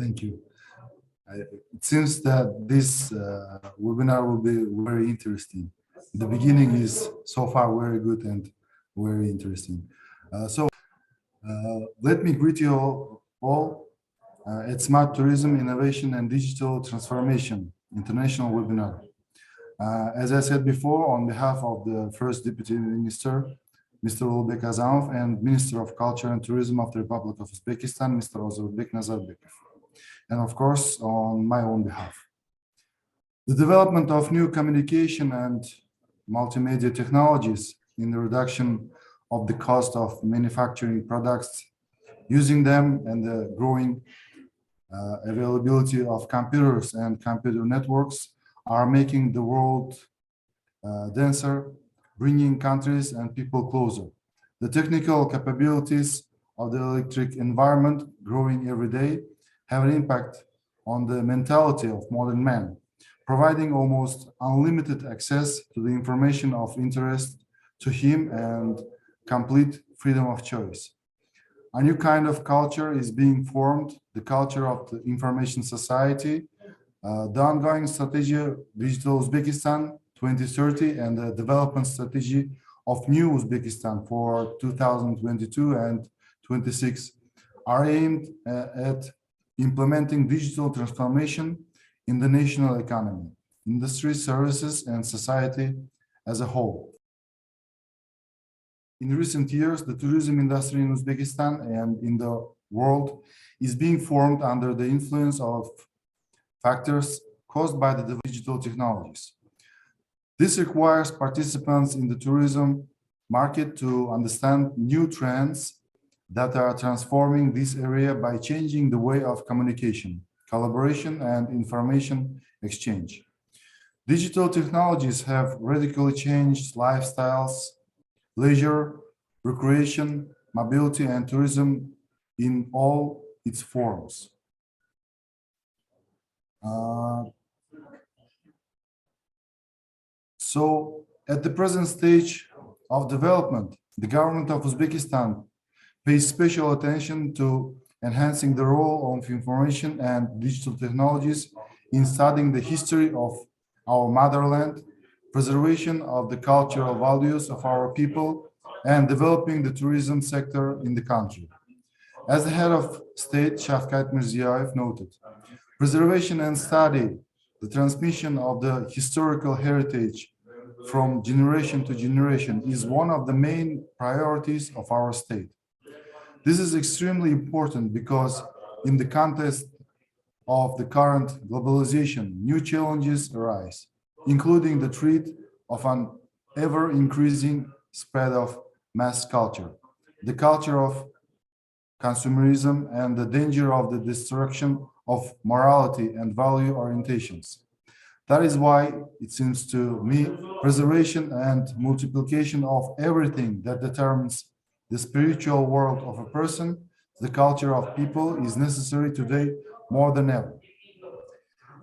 Thank you. It seems that this webinar will be very interesting. The beginning is so far very good and very interesting. Let me greet you all at Smart Tourism, Innovation and Digital Transformation International Webinar. As I said before, on behalf of the First Deputy Minister, Mr. Ulbek Azamov, and Minister of Culture and Tourism of the Republic of Uzbekistan, Mr. Ozodbek Nazarbekov, and of course, on my own behalf. The development of new communication and multimedia technologies in the reduction of the cost of manufacturing products, using them, and the growing availability of computers and computer networks are making the world denser, bringing countries and people closer. The technical capabilities of the electric environment growing every day have an impact on the mentality of modern man, providing almost unlimited access to the information of interest to him and complete freedom of choice. A new kind of culture is being formed, the culture of the information society, the ongoing strategy Digital Uzbekistan 2030 and the development strategy of New Uzbekistan for 2022 and 26 are aimed at implementing digital transformation in the national economy, industry, services, and society as a whole. In recent years, the tourism industry in Uzbekistan and in the world is being formed under the influence of factors caused by the digital technologies. This requires participants in the tourism market to understand new trends that are transforming this area by changing the way of communication, collaboration, and information exchange. Digital technologies have radically changed lifestyles, leisure, recreation, mobility, and tourism in all its forms. So, at the present stage of development, the government of Uzbekistan pays special attention to enhancing the role of information and digital technologies in studying the history of our motherland, preservation of the cultural values of our people, and developing the tourism sector in the country. As the head of state, Shavkat Mirziyoyev noted, preservation and study, the transmission of the historical heritage from generation to generation is one of the main priorities of our state. This is extremely important because in the context of the current globalization, new challenges arise, including the threat of an ever-increasing spread of mass culture, the culture of consumerism, and the danger of the destruction of morality and value orientations. That is why it seems to me preservation and multiplication of everything that determines the spiritual world of a person, the culture of people, is necessary today more than ever.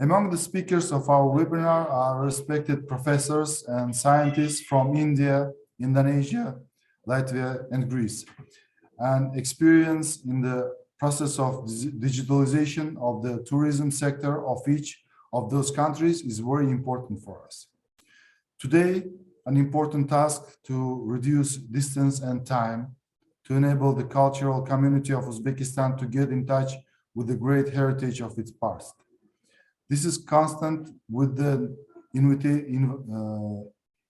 Among the speakers of our webinar are respected professors and scientists from India, Indonesia, Latvia, and Greece. And experience in the process of digitalization of the tourism sector of each of those countries is very important for us. Today, an important task to reduce distance and time to enable the cultural community of Uzbekistan to get in touch with the great heritage of its past. This is constant with the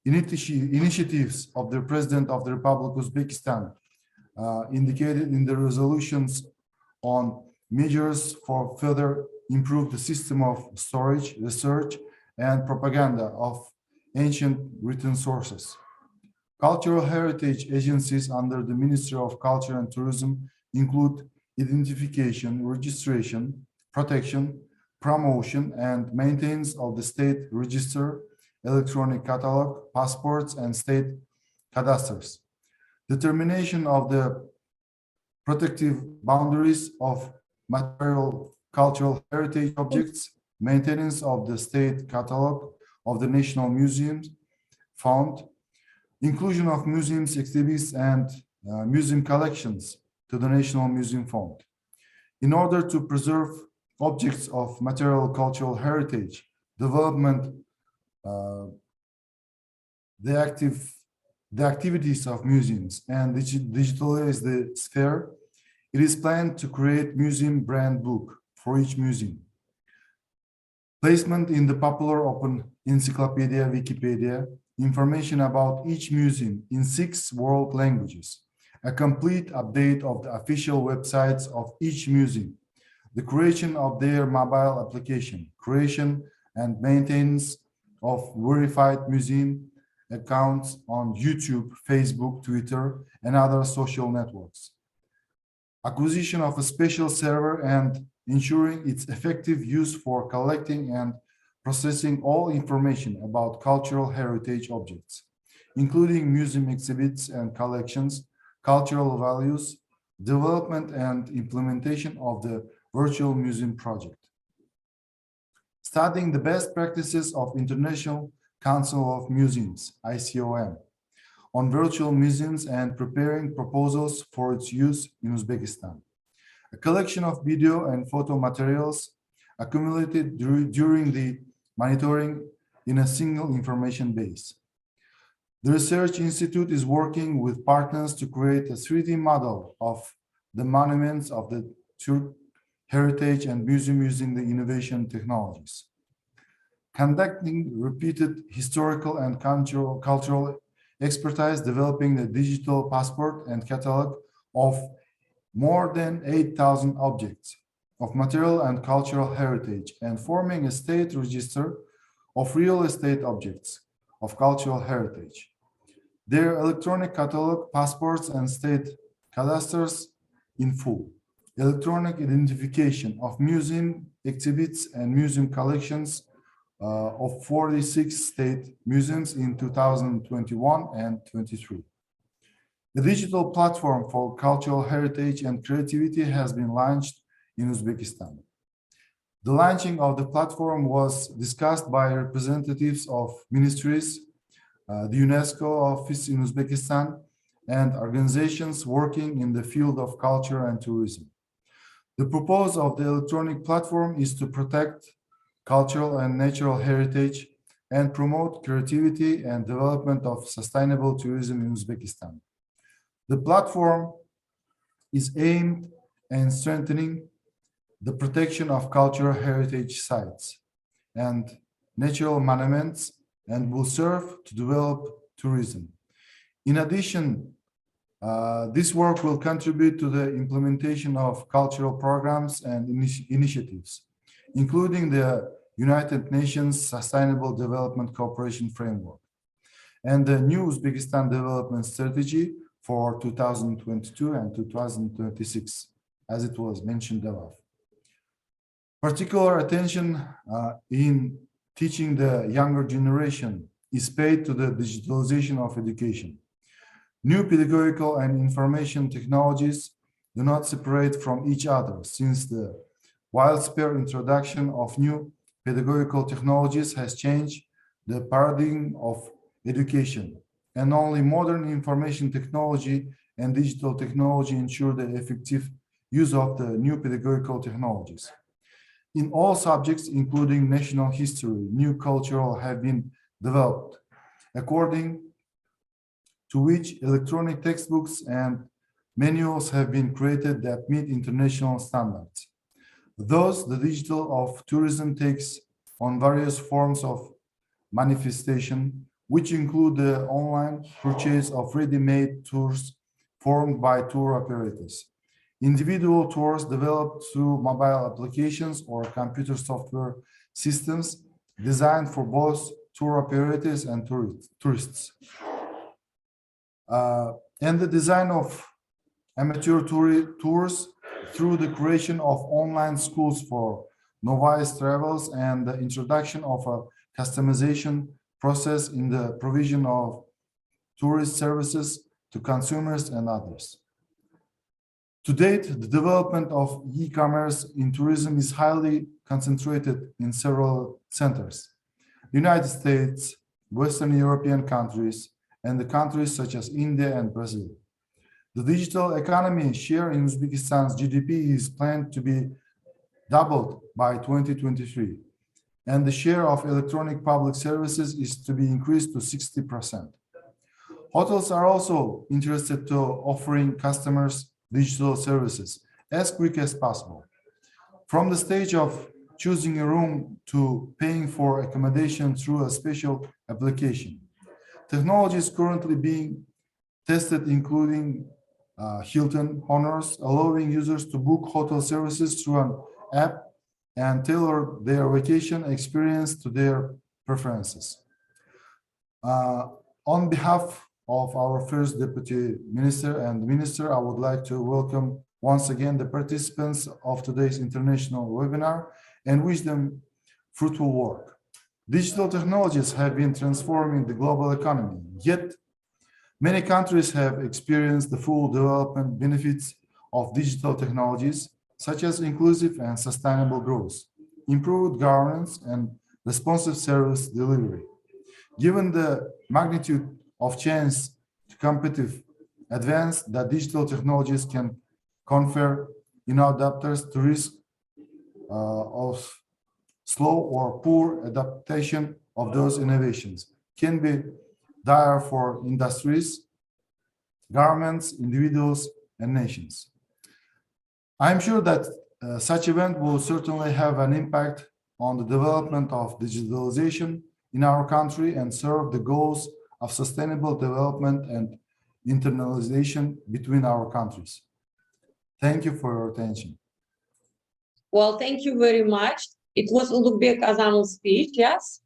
initiatives of the President of the Republic of Uzbekistan, indicated in the resolutions on measures for further improve the system of storage, research, and propaganda of ancient written sources. Cultural heritage agencies under the Ministry of Culture and Tourism include identification, registration, protection, promotion, and maintenance of the state register, electronic catalog, passports, and state cadastres. Determination of the protective boundaries of material cultural heritage objects, maintenance of the state catalog of the National Museums Fund, inclusion of museums, exhibits, and museum collections to the National Museum Fund. In order to preserve objects of material cultural heritage, development, uh, the activities of museums, and digitalize the sphere, it is planned to create museum brand book for each museum. Placement in the popular open encyclopedia Wikipedia, information about each museum in 6 world languages, a complete update of the official websites of each museum, the creation of their mobile application, creation and maintenance of verified museum accounts on YouTube, Facebook, Twitter, and other social networks, acquisition of a special server and ensuring its effective use for collecting and processing all information about cultural heritage objects, including museum exhibits and collections, cultural values, development and implementation of the virtual museum project. Studying the best practices of International Council of Museums, ICOM, on virtual museums and preparing proposals for its use in Uzbekistan. A collection of video and photo materials accumulated during the monitoring in a single information base. The Research Institute is working with partners to create a 3D model of the monuments of the Turk heritage and museum using the innovation technologies. Conducting repeated historical and cultural expertise, developing the digital passport and catalog of more than 8,000 objects of material and cultural heritage, and forming a state register of real estate objects of cultural heritage. Their electronic catalog, passports, and state cadastres in full. Electronic identification of museum exhibits and museum collections of 46 state museums in 2021 and 23. The digital platform for cultural heritage and creativity has been launched in Uzbekistan. The launching of the platform was discussed by representatives of ministries, the UNESCO office in Uzbekistan, and organizations working in the field of culture and tourism. The purpose of the electronic platform is to protect cultural and natural heritage and promote creativity and development of sustainable tourism in Uzbekistan. The platform is aimed at strengthening the protection of cultural heritage sites and natural monuments and will serve to develop tourism. In addition, this work will contribute to the implementation of cultural programs and initiatives, including the United Nations Sustainable Development Cooperation Framework and the new Uzbekistan Development Strategy for 2022 and 2026, as it was mentioned above. Particular attention in teaching the younger generation is paid to the digitalization of education. New pedagogical and information technologies do not separate from each other, since the widespread introduction of new pedagogical technologies has changed the paradigm of education, and only modern information technology and digital technology ensure the effective use of the new pedagogical technologies. In all subjects, including national history, new cultural have been developed, according to which electronic textbooks and manuals have been created that meet international standards. Thus, the digital of tourism takes on various forms of manifestation, which include the online purchase of ready-made tours formed by tour operators, individual tours developed through mobile applications or computer software systems designed for both tour operators and tourists, and the design of amateur tours through the creation of online schools for novice travels and the introduction of a customization process in the provision of tourist services to consumers and others. To date, the development of e-commerce in tourism is highly concentrated in several centers: the United States, Western European countries, and the countries such as India and Brazil. The digital economy share in Uzbekistan's GDP is planned to be doubled by 2023, and the share of electronic public services is to be increased to 60%. Hotels are also interested to offering customers digital services as quick as possible. From the stage of choosing a room to paying for accommodation through a special application. Technology is currently being tested, including Hilton Honors, allowing users to book hotel services through an app and tailor their vacation experience to their preferences. On behalf of our first Deputy Minister and Minister, I would like to welcome once again the participants of today's international webinar and wish them fruitful work. Digital technologies have been transforming the global economy, yet many countries have experienced the full development benefits of digital technologies, such as inclusive and sustainable growth, improved governance, and responsive service delivery. Given the magnitude of change to competitive advance that digital technologies can confer adapters to risk of slow or poor adaptation of those innovations can be dire for industries, governments, individuals, and nations. I'm sure that such event will certainly have an impact on the development of digitalization in our country and serve the goals of sustainable development and internalization between our countries. Thank you for your attention. Well, thank you very much. It was Ulukbek Azamov's speech, yes?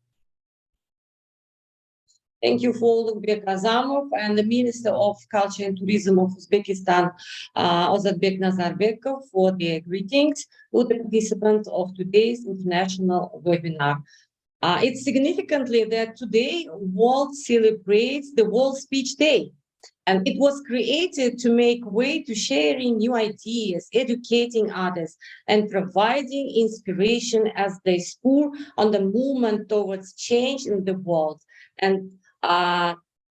Thank you for Ulukbek Azamov and the Minister of Culture and Tourism of Uzbekistan, Ozodbek Nazarbekov, for their greetings to the participants of today's international webinar. It's significantly that today world celebrates the World Speech Day. And it was created to make way to sharing new ideas, educating others, and providing inspiration as they spur on the movement towards change in the world. And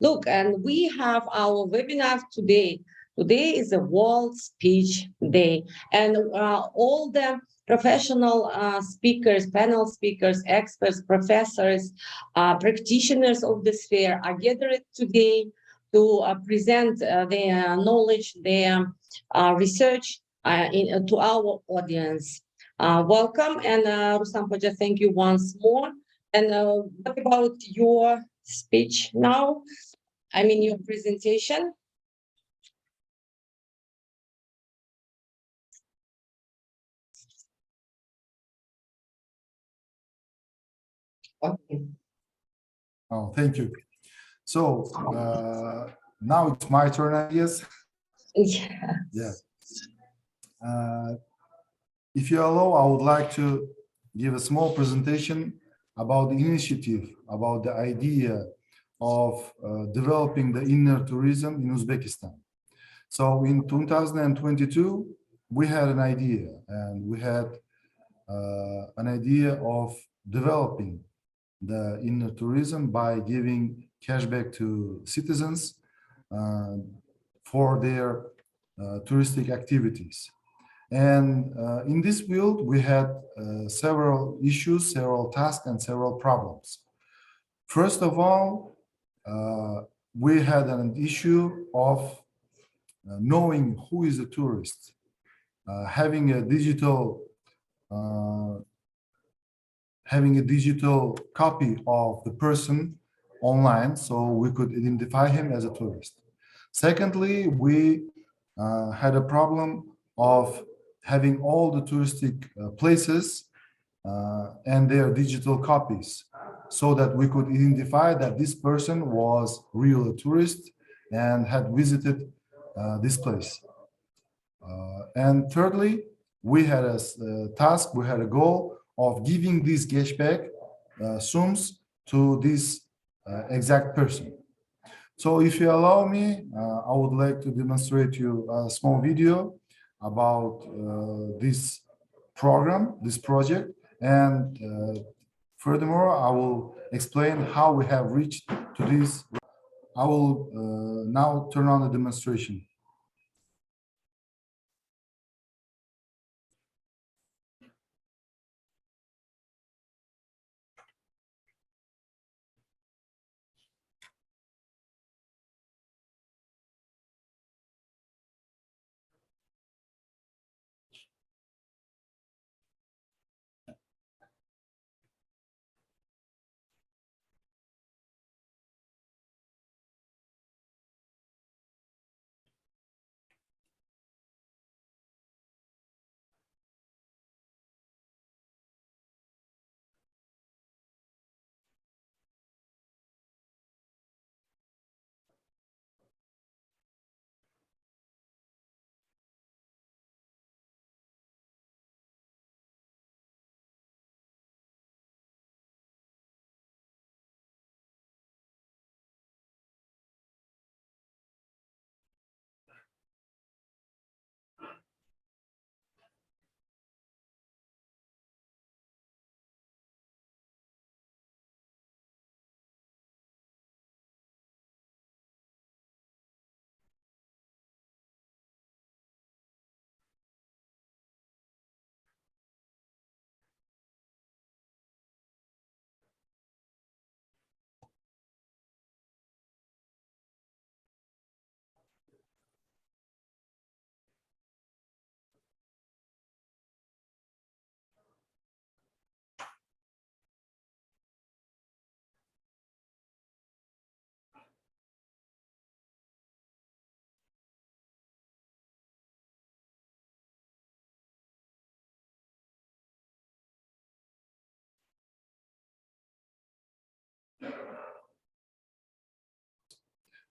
look, and we have our webinar today. Today is the World Speech Day, and all the professional speakers, panel speakers, experts, professors, practitioners of the sphere are gathered today to present their knowledge, their research to our audience. Welcome, and Rustam Hoca, thank you once more. And what about your speech now? I mean, your presentation? Okay. Oh, thank you. So now it's my turn, I guess. Yeah. Yeah. If you allow, I would like to give a small presentation about the initiative, about the idea of developing the inner tourism in Uzbekistan. So in 2022, we had an idea, and we had an idea of developing the inner tourism by giving cashback to citizens for their touristic activities. And in this field, we had several issues, several tasks, and several problems. First of all, we had an issue of knowing who is a tourist, having a digital copy of the person online, so we could identify him as a tourist. Secondly, we had a problem of having all the touristic places and their digital copies, so that we could identify that this person was really a tourist and had visited this place. And thirdly, we had a task, we had a goal of giving these cashback sums to this exact person. So if you allow me, I would like to demonstrate you a small video about this program, this project, and furthermore, I will explain how we have reached to this. I will now turn on the demonstration.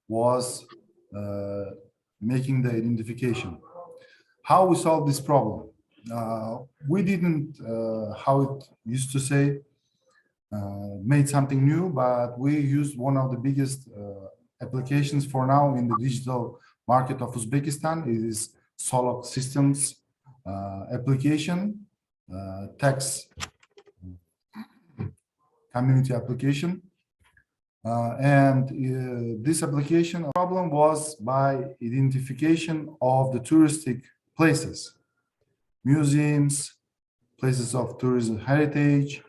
was making the identification. How we solve this problem? We didn't, how it used to say, made something new, but we used one of the biggest applications for now in the digital market of Uzbekistan. It is Solok Systems application, tax community application. This application problem was by identification of the touristic places, museums, places of tourism heritage,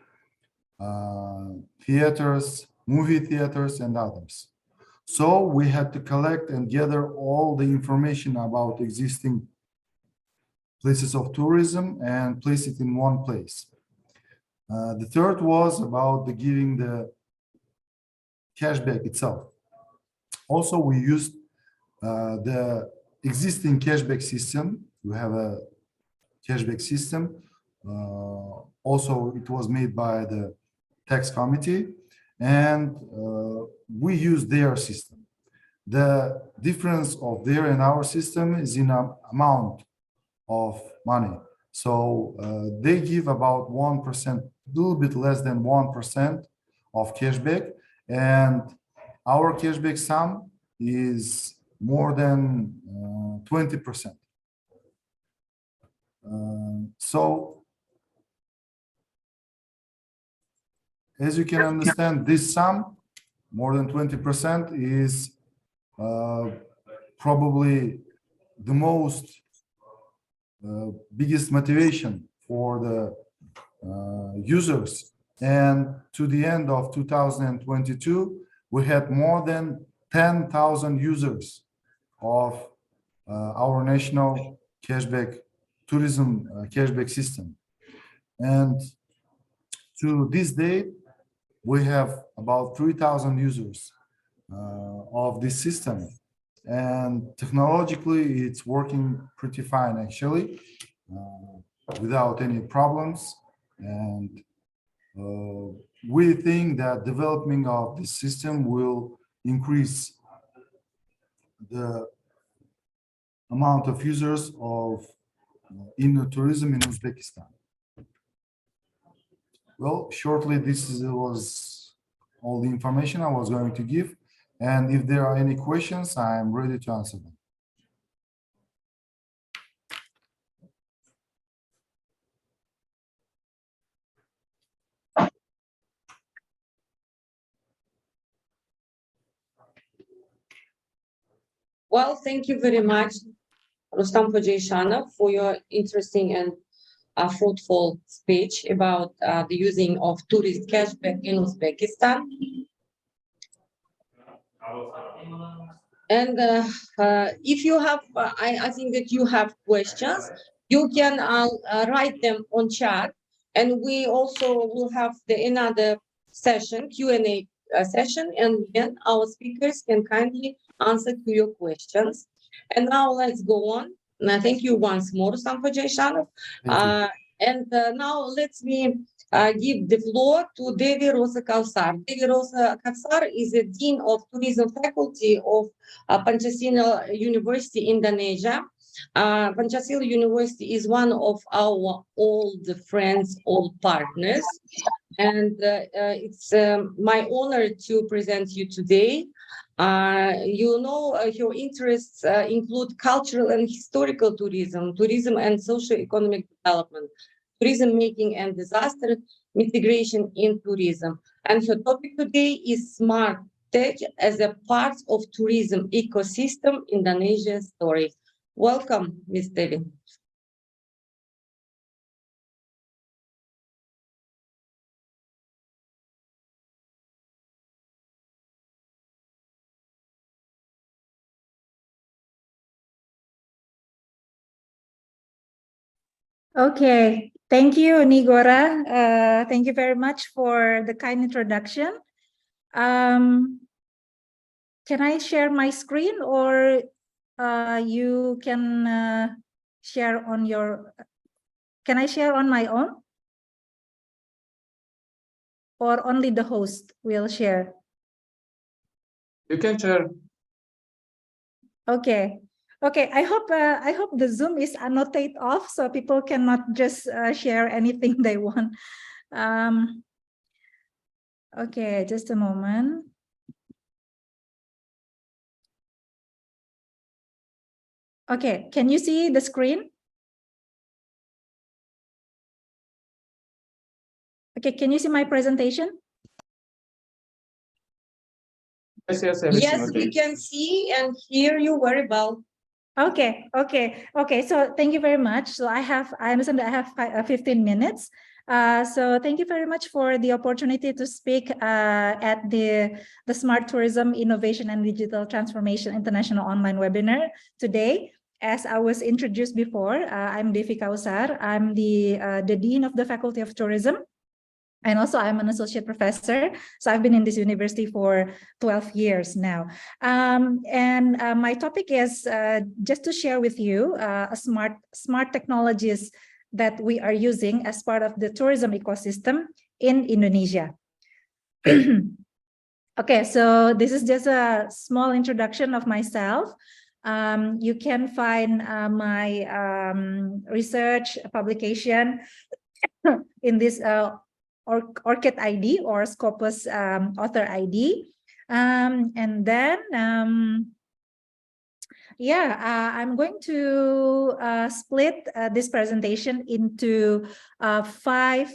theaters, movie theaters, and others. So we had to collect and gather all the information about existing places of tourism and place it in one place. The third was about the giving the cashback itself. Also, we used the existing cashback system. We have a cashback system. Also, it was made by the tax committee, and we use their system. The difference of their and our system is in amount of money. So they give about 1%, a little bit less than 1% of cashback, and our cashback sum is more than 20%. So as you can understand, this sum, more than 20%, is probably the most biggest motivation for the users. And to the end of 2022, we had more than 10,000 users of our national cashback tourism cashback system. And to this date, we have about 3,000 users of this system. And technologically, it's working pretty fine, actually, without any problems. And we think that development of this system will increase the amount of users of tourism in Uzbekistan. Well, shortly, this was all the information I was going to give. And if there are any questions, I'm ready to answer them. Well, thank you very much, Rustam Hojaishanov, for your interesting and fruitful speech about the using of tourist cashback in Uzbekistan. And if you have, I think that you have questions, you can write them on chat, and we also will have another session, Q&A session, and then our speakers can kindly answer to your questions. And now let's go on. Thank you once more, Rustam Hojaishanov. And now let me give the floor to Devi Rosa Kausar. Devi Rosa Kausar is the Dean of Tourism Faculty of Pancasila University, Indonesia. Pancasila University is one of our old friends, old partners. And it's my honor to present you today. You know, your interests include cultural and historical tourism, tourism and socio-economic development, tourism making and disaster mitigation in tourism. And your topic today is smart tech as a part of tourism ecosystem, Indonesia story. Welcome, Ms. Devi. Okay, thank you, Nigora. Thank you very much for the kind introduction. Can I share my screen, or you can share on your, can I share on my own? Or only the host will share? You can share. Okay. Okay. I hope the Zoom is annotate off so people cannot just share anything they want. Okay, just a moment. Okay, can you see the screen? Okay, can you see my presentation? Yes, Yes, we can see and hear you very well. Okay. So thank you very much. So I understand that I have 15 minutes. So thank you very much for the opportunity to speak at the Smart Tourism Innovation and Digital Transformation International Online Webinar today. As I was introduced before, I'm Devi Kausar. I'm the Dean of the Faculty of Tourism. And also I'm an associate professor. So I've been in this university for 12 years now. My topic is just to share with you smart technologies that we are using as part of the tourism ecosystem in Indonesia. Okay, so this is just a small introduction of myself. You can find my research publication in this ORCID ID or Scopus author ID. And then, I'm going to split this presentation into five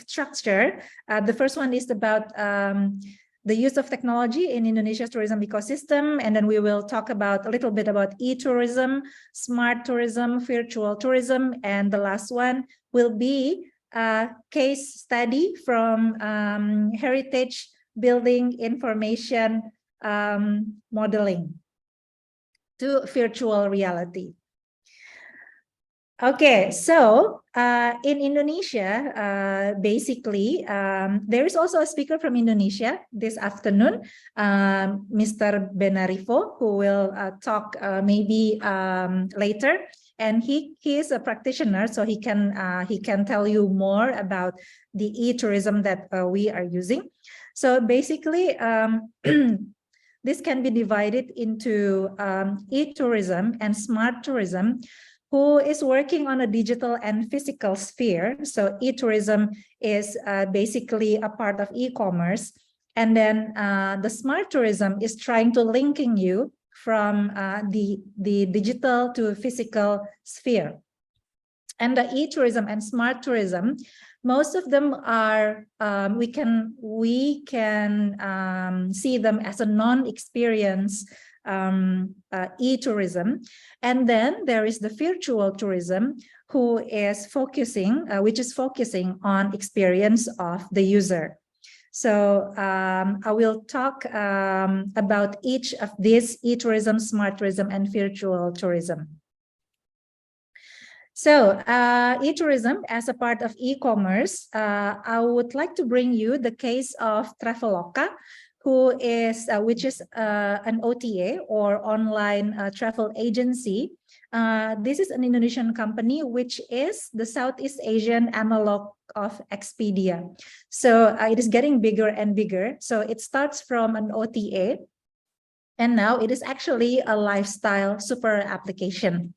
structure. The first one is about the use of technology in Indonesia's tourism ecosystem. And then we will talk about a little bit about e-tourism, smart tourism, virtual tourism. And the last one will be a case study from heritage building information modeling to virtual reality. Okay, so in Indonesia, basically, there is also a speaker from Indonesia this afternoon, Mr. Benarifo, who will talk maybe later. And he is a practitioner, so he can tell you more about the e-tourism that we are using. So basically, this can be divided into e-tourism and smart tourism, who is working on a digital and physical sphere. So e-tourism is basically a part of e-commerce. And then the smart tourism is trying to linking you from the digital to physical sphere. And the e-tourism and smart tourism, most of them are, we can see them as a non-experience e-tourism. And then there is the virtual tourism, who is focusing, which is focusing on experience of the user. So I will talk about each of these: e-tourism, smart tourism, and virtual tourism. So e-tourism as a part of e-commerce, I would like to bring you the case of Traveloka, which is an OTA or online travel agency. This is an Indonesian company, which is the Southeast Asian analog of Expedia. So it is getting bigger and bigger. So it starts from an OTA, and now it is actually a lifestyle super application.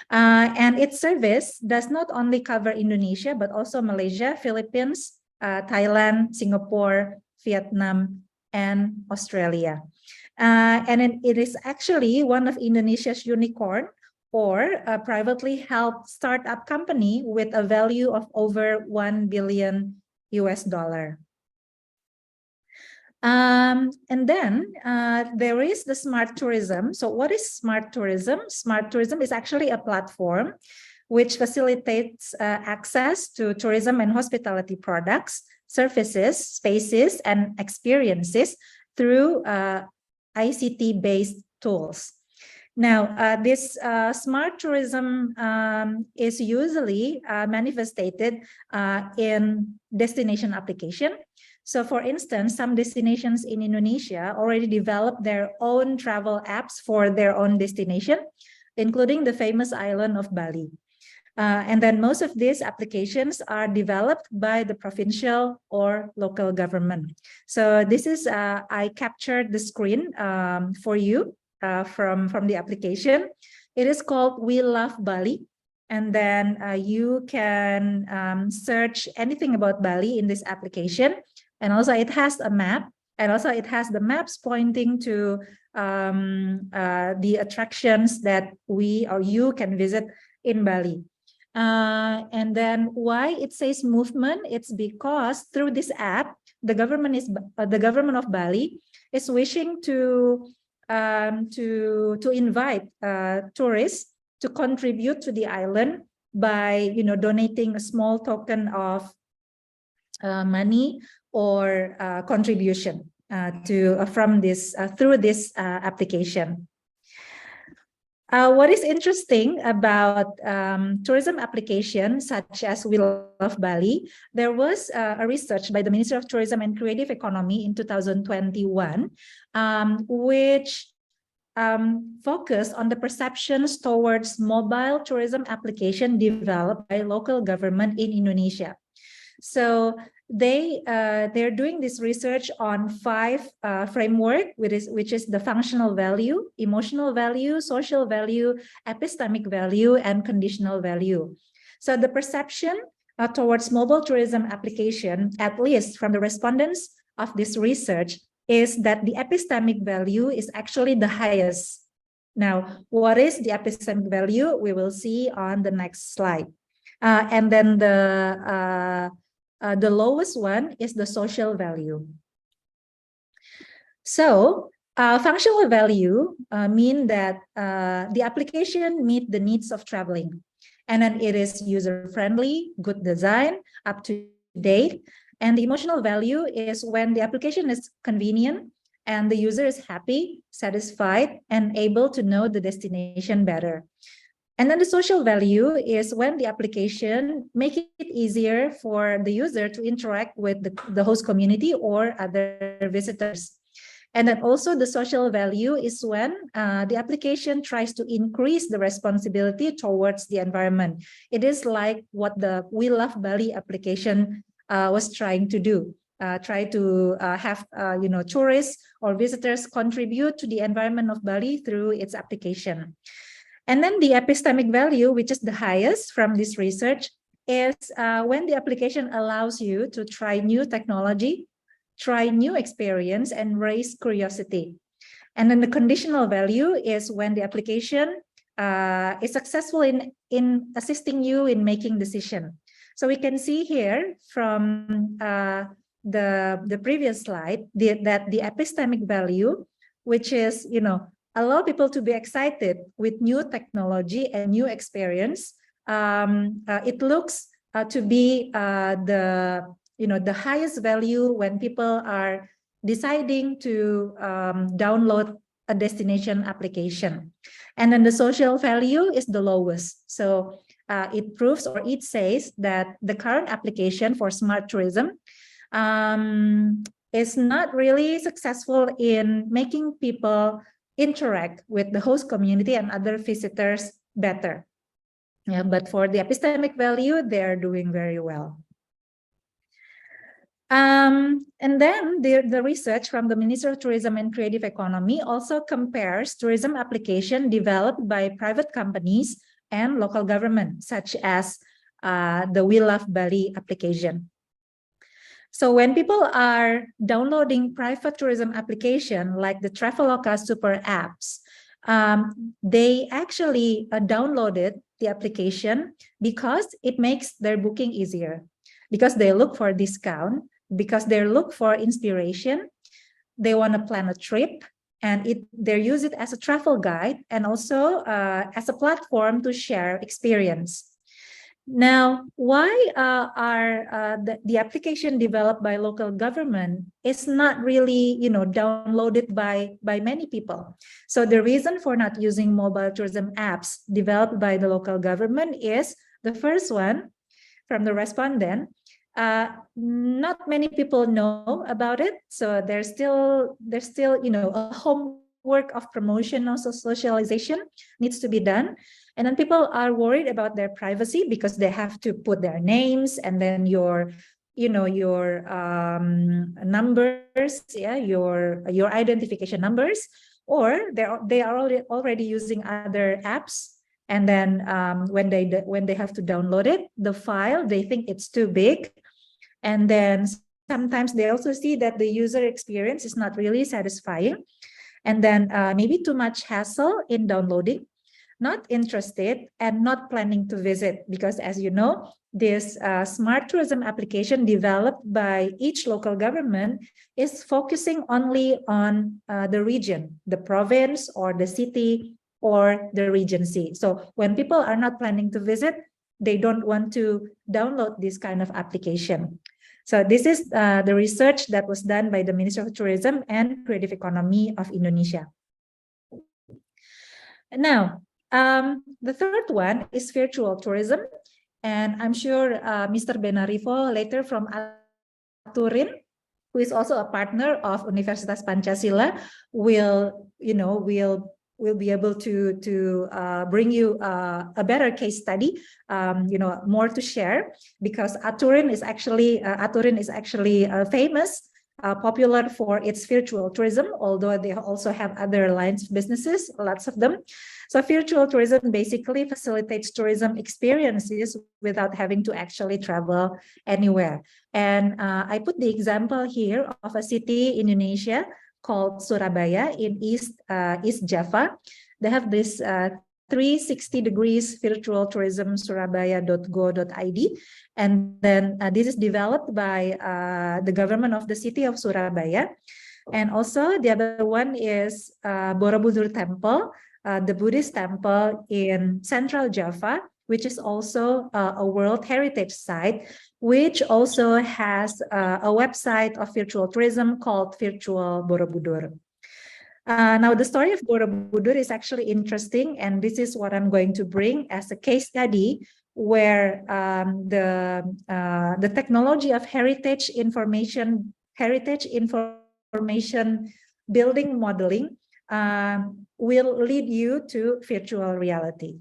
And its service does not only cover Indonesia, but also Malaysia, Philippines, Thailand, Singapore, Vietnam, and Australia. And it is actually one of Indonesia's unicorn, or a privately held startup company with a value of over $1 billion. And then there is the smart tourism. So what is smart tourism? Smart tourism is actually a platform which facilitates access to tourism and hospitality products, services, spaces, and experiences through ICT-based tools. Now, this smart tourism is usually manifested in destination application. So for instance, some destinations in Indonesia already developed their own travel apps for their own destination, including the famous island of Bali. And then most of these applications are developed by the provincial or local government. So this is, I captured the screen for you. from the application. It is called We Love Bali. And then you can search anything about Bali in this application. And also it has a map. And also it has the maps pointing to the attractions that we or you can visit in Bali. And then why it says movement? It's because through this app, the government of Bali is wishing to invite tourists to contribute to the island by donating a small token of money or contribution through this application. What is interesting about tourism applications such as We Love Bali, there was a research by the Ministry of Tourism and Creative Economy in 2021, which focused on the perceptions towards mobile tourism application developed by local government in Indonesia. So they're doing this research on 5 framework, which is the functional value, emotional value, social value, epistemic value, and conditional value. So the perception towards mobile tourism application, at least from the respondents of this research, is that the epistemic value is actually the highest. Now, what is the epistemic value? We will see on the next slide. And then the lowest one is the social value. So functional value mean that the application meet the needs of traveling. And then it is user-friendly, good design, up to date. And the emotional value is when the application is convenient and the user is happy, satisfied, and able to know the destination better. And then the social value is when the application make it easier for the user to interact with the host community or other visitors. And then also the social value is when the application tries to increase the responsibility towards the environment. It is like what the We Love Bali application was trying to do. Try to have tourists or visitors contribute to the environment of Bali through its application. And then the epistemic value, which is the highest from this research, is when the application allows you to try new technology, try new experience, and raise curiosity. And then the conditional value is when the application is successful in assisting you in making decision. So we can see here from the previous slide that the epistemic value, which is allow people to be excited with new technology and new experience, it looks to be the highest value when people are deciding to download a destination application. And then the social value is the lowest. So it proves, or it says, that the current application for smart tourism is not really successful in making people interact with the host community and other visitors better. Yeah, but for the epistemic value, they're doing very well. And then the research from the Ministry of Tourism and Creative Economy also compares tourism application developed by private companies and local government, such as the We Love Bali application. So when people are downloading private tourism application like the Traveloka super apps, they actually downloaded the application because it makes their booking easier, because they look for discount, because they look for inspiration, they want to plan a trip, and they use it as a travel guide and also as a platform to share experience. Now, why are the application developed by local government is not really downloaded by many people? So the reason for not using mobile tourism apps developed by the local government is the first one from the respondent. Not many people know about it, so there's still a homework of promotion, also socialization needs to be done. And then people are worried about their privacy because they have to put their names and then your numbers, your identification numbers. or they are already using other apps. And then when they have to download it, the file, they think it's too big. And then sometimes they also see that the user experience is not really satisfying. And then maybe too much hassle in downloading, not interested, and not planning to visit. Because as you know, this smart tourism application developed by each local government is focusing only on the region, the province or the city or the regency. So when people are not planning to visit, they don't want to download this kind of application. So this is the research that was done by the Ministry of Tourism and Creative Economy of Indonesia. Now, the third one is virtual tourism. And I'm sure Mr. Benarifo later from Aturin, who is also a partner of Universitas Pancasila, will be able to bring you a better case study, more to share, because Aturin is actually famous, popular for its virtual tourism, although they also have other lines of businesses, lots of them. So virtual tourism basically facilitates tourism experiences without having to actually travel anywhere. And I put the example here of a city in Indonesia called Surabaya in East Java. They have this 360 degrees virtual tourism, surabaya.go.id. And then this is developed by the government of the city of Surabaya. And also the other one is Borobudur Temple, the Buddhist temple in Central Java, which is also a World Heritage Site, which also has a website of virtual tourism called Virtual Borobudur. Now, the story of Borobudur is actually interesting, and this is what I'm going to bring as a case study, where the technology of heritage information building modeling will lead you to virtual reality.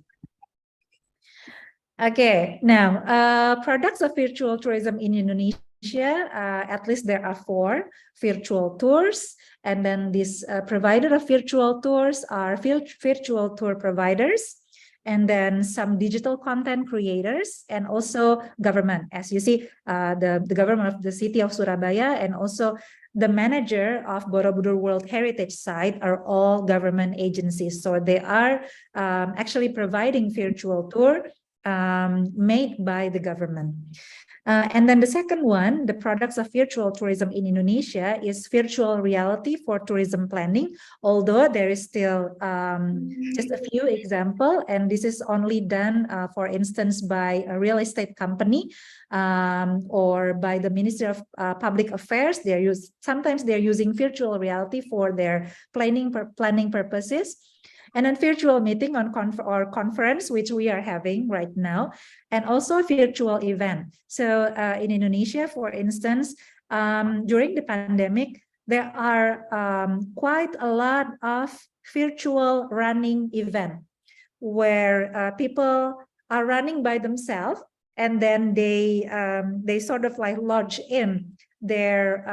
Okay, now products of virtual tourism in Indonesia, at least there are 4 virtual tours, and then this provider of virtual tours are virtual tour providers, and then some digital content creators, and also government. As you see, the government of the city of Surabaya and also the manager of Borobudur World Heritage Site are all government agencies. So they are actually providing virtual tour made by the government. And then the second one, the products of virtual tourism in Indonesia, is virtual reality for tourism planning, although there is still just a few examples, and this is only done, for instance, by a real estate company or by the Ministry of Public Affairs. Sometimes they're using virtual reality for their planning purposes. And then virtual meeting or conference, which we are having right now, and also virtual event. So in Indonesia, for instance, during the pandemic, there are quite a lot of virtual running event where people are running by themselves, and then they sort of like lodge in their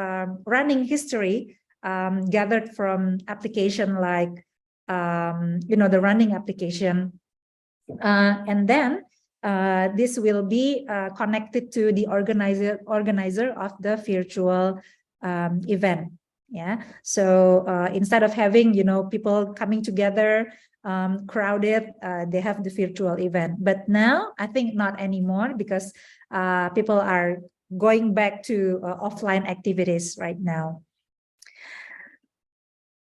running history gathered from application like the running application, and then this will be connected to the organizer of the virtual event. Yeah. So instead of having people coming together crowded, they have the virtual event. But now I think not anymore, because people are going back to offline activities right now.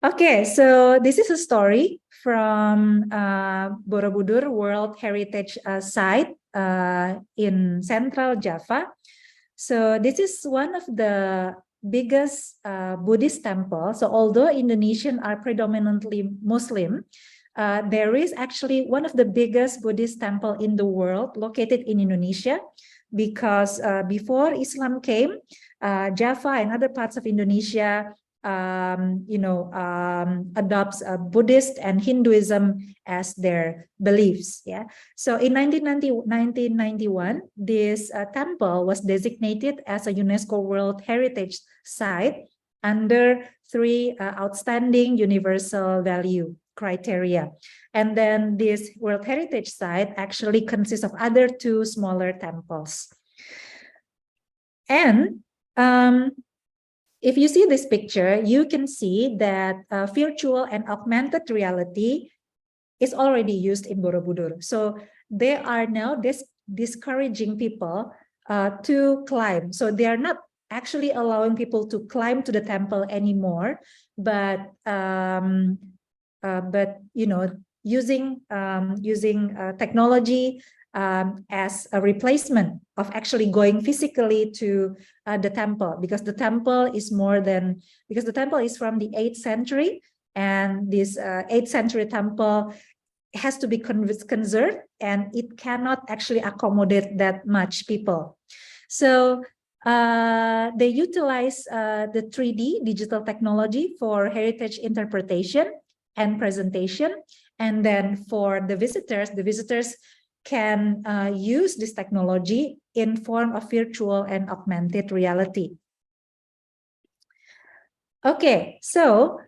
Okay, so this is a story from Borobudur World Heritage Site in Central Java. So this is one of the biggest Buddhist temples. So although Indonesians are predominantly Muslim, there is actually one of the biggest Buddhist temple in the world located in Indonesia, because before Islam came, Java and other parts of Indonesia adopts Buddhist and Hinduism as their beliefs. Yeah. So in 1991, this temple was designated as a UNESCO World Heritage Site under 3 outstanding universal value criteria. And then this World Heritage Site actually consists of other 2 smaller temples. And if you see this picture, you can see that virtual and augmented reality is already used in Borobudur. So they are now discouraging people to climb. So they are not actually allowing people to climb to the temple anymore, but you know, using technology as a replacement of actually going physically to the temple, because the temple is the temple is from the 8th century, and this 8th century temple has to be conserved, and it cannot actually accommodate that much people. So they utilize the 3D digital technology for heritage interpretation and presentation. And then for the visitors can use this technology in form of virtual and augmented reality. Okay, so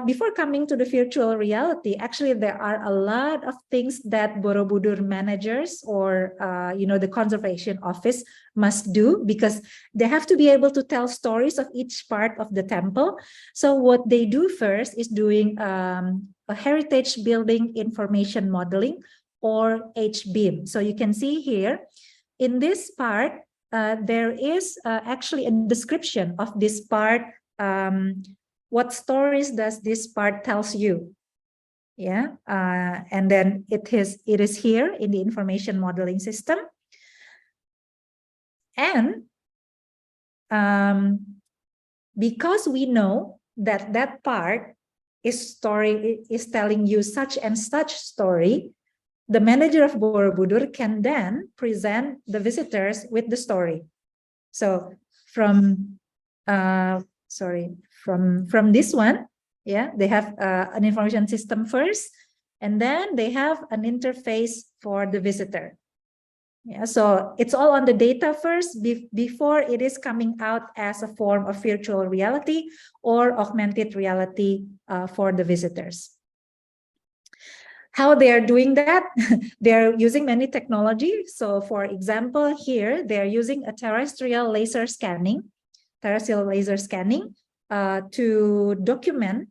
before coming to the virtual reality, actually there are a lot of things that Borobudur managers or the conservation office must do, because they have to be able to tell stories of each part of the temple. So what they do first is doing a heritage building information modeling, or HBIM. So you can see here in this part, there is actually a description of this part. What stories does this part tells you? Yeah, and then it is here in the information modeling system. And because we know that that part is telling you such and such story, the manager of Borobudur can then present the visitors with the story. So from this one, yeah, they have an information system first, and then they have an interface for the visitor. Yeah, so it's all on the data first before it is coming out as a form of virtual reality or augmented reality for the visitors. How they are doing that? They're using many technologies. So for example, here they're using a terrestrial laser scanning to document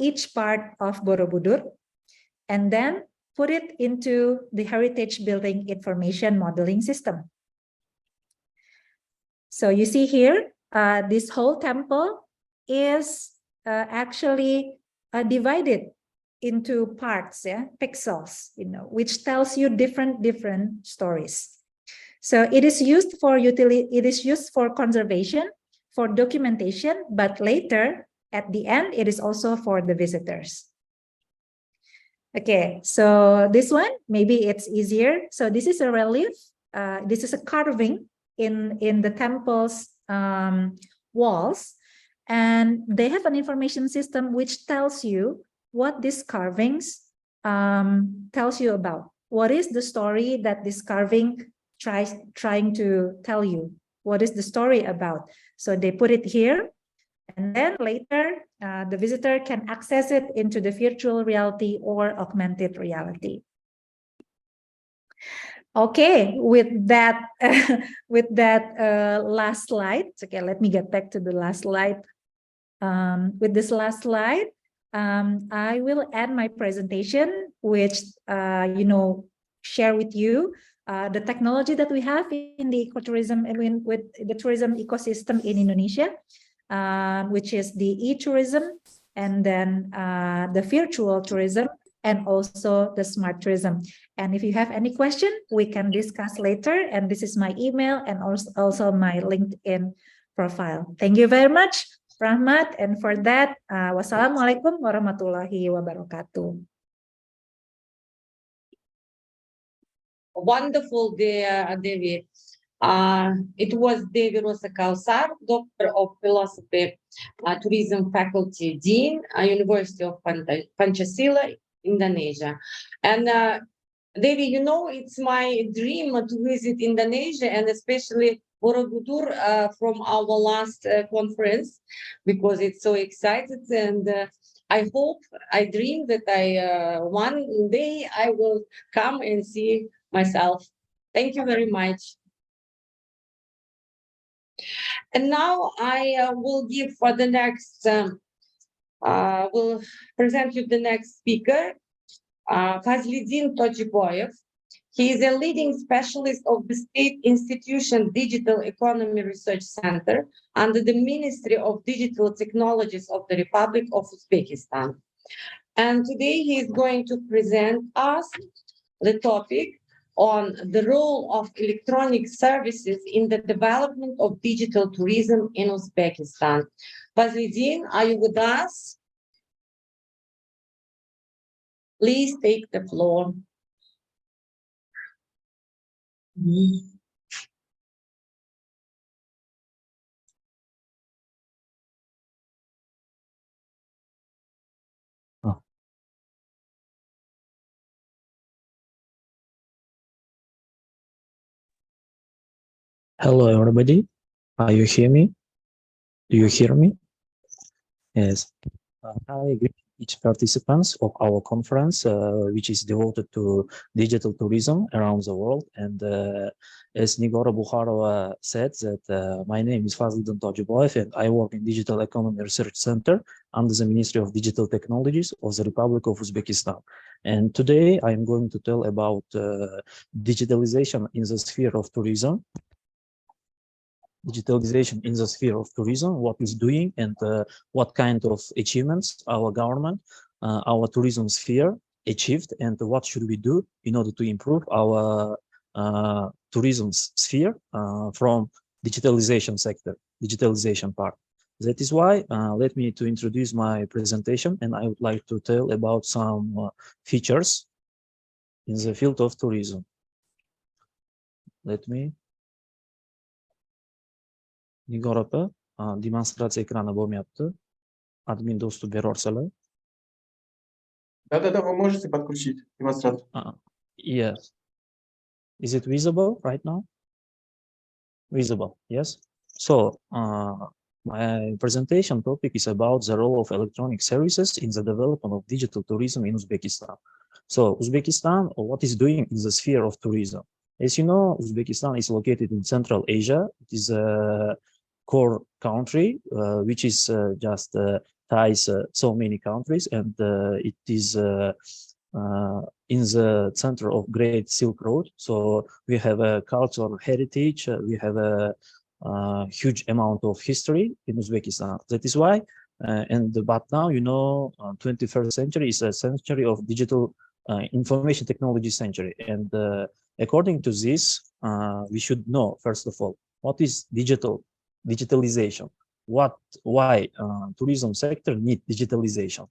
each part of Borobudur, and then put it into the heritage building information modeling system. So you see here, this whole temple is actually divided into parts, yeah, pixels, which tells you different stories. So it is used for conservation, for documentation, but later at the end, it is also for the visitors. Okay, so this one, maybe it's easier. So this is a relief. This is a carving in the temple's walls, and they have an information system which tells you what these carvings tells you about. What is the story that this carving trying to tell you? What is the story about? So they put it here, and then later the visitor can access it into the virtual reality or augmented reality. Okay, with that last slide. Okay, let me get back to the last slide. With this last slide, I will end my presentation, which share with you the technology that we have in the ecotourism and with the tourism ecosystem in Indonesia, which is the e-tourism, and then the virtual tourism, and also the smart tourism. And if you have any question, we can discuss later. And this is my email and also my LinkedIn profile. Thank you very much, Rahmat. And for that, wassalamualaikum warahmatullahi wabarakatuh. Wonderful, Devi. It was Devi Rosa Kausar, Doctor of Philosophy, Tourism Faculty Dean, University of Pancasila, Indonesia. And Devi, you know, it's my dream to visit Indonesia and especially Borobudur from our last conference because it's so excited and I hope, I dream that one day I will come and see myself. Thank you very much. And now I will give for the next, will present you the next speaker, Fazlidin Tojiboyev. He is a leading specialist of the State Institution Digital Economy Research Center under the Ministry of Digital Technologies of the Republic of Uzbekistan. And today he is going to present us the topic on the role of electronic services in the development of digital tourism in Uzbekistan. Fazlidin, are you with us? Please take the floor. Hello, everybody. Are you hear me? Do you hear me? Yes. I greet each participants of our conference, which is devoted to digital tourism around the world. And as Nigora Bukharova said, that my name is Fazlidin Tojiboyev, and I work in Digital Economy Research Center under the Ministry of Digital Technologies of the Republic of Uzbekistan. And today I am going to tell about digitalization in the sphere of tourism. Digitalization in the sphere of tourism, what is doing and what kind of achievements our government, our tourism sphere achieved, and what should we do in order to improve our tourism sphere from digitalization sector, digitalization part. That is why let me to introduce my presentation, and I would like to tell about some features in the field of tourism. Let me Nigor opa, demonstratsiya ekrani bo'lmayapti. Admin доступ bera olsalar. Да-да-да, вы можете подключить демонстратор. Yes. Is it visible right now? Visible, yes. So, my presentation topic is about the role of electronic services in the development of digital tourism in Uzbekistan. So, Uzbekistan, what is doing in the sphere of tourism? As you know, Uzbekistan is located in Central Asia. It is a core country, which is just ties so many countries, and it is in the center of Great Silk Road. So we have a cultural heritage, we have a huge amount of history in Uzbekistan. That is why, but now, you know, 21st century is a century of digital information technology century. And according to this, we should know, first of all, what is digitalization? Why tourism sector need digitalization?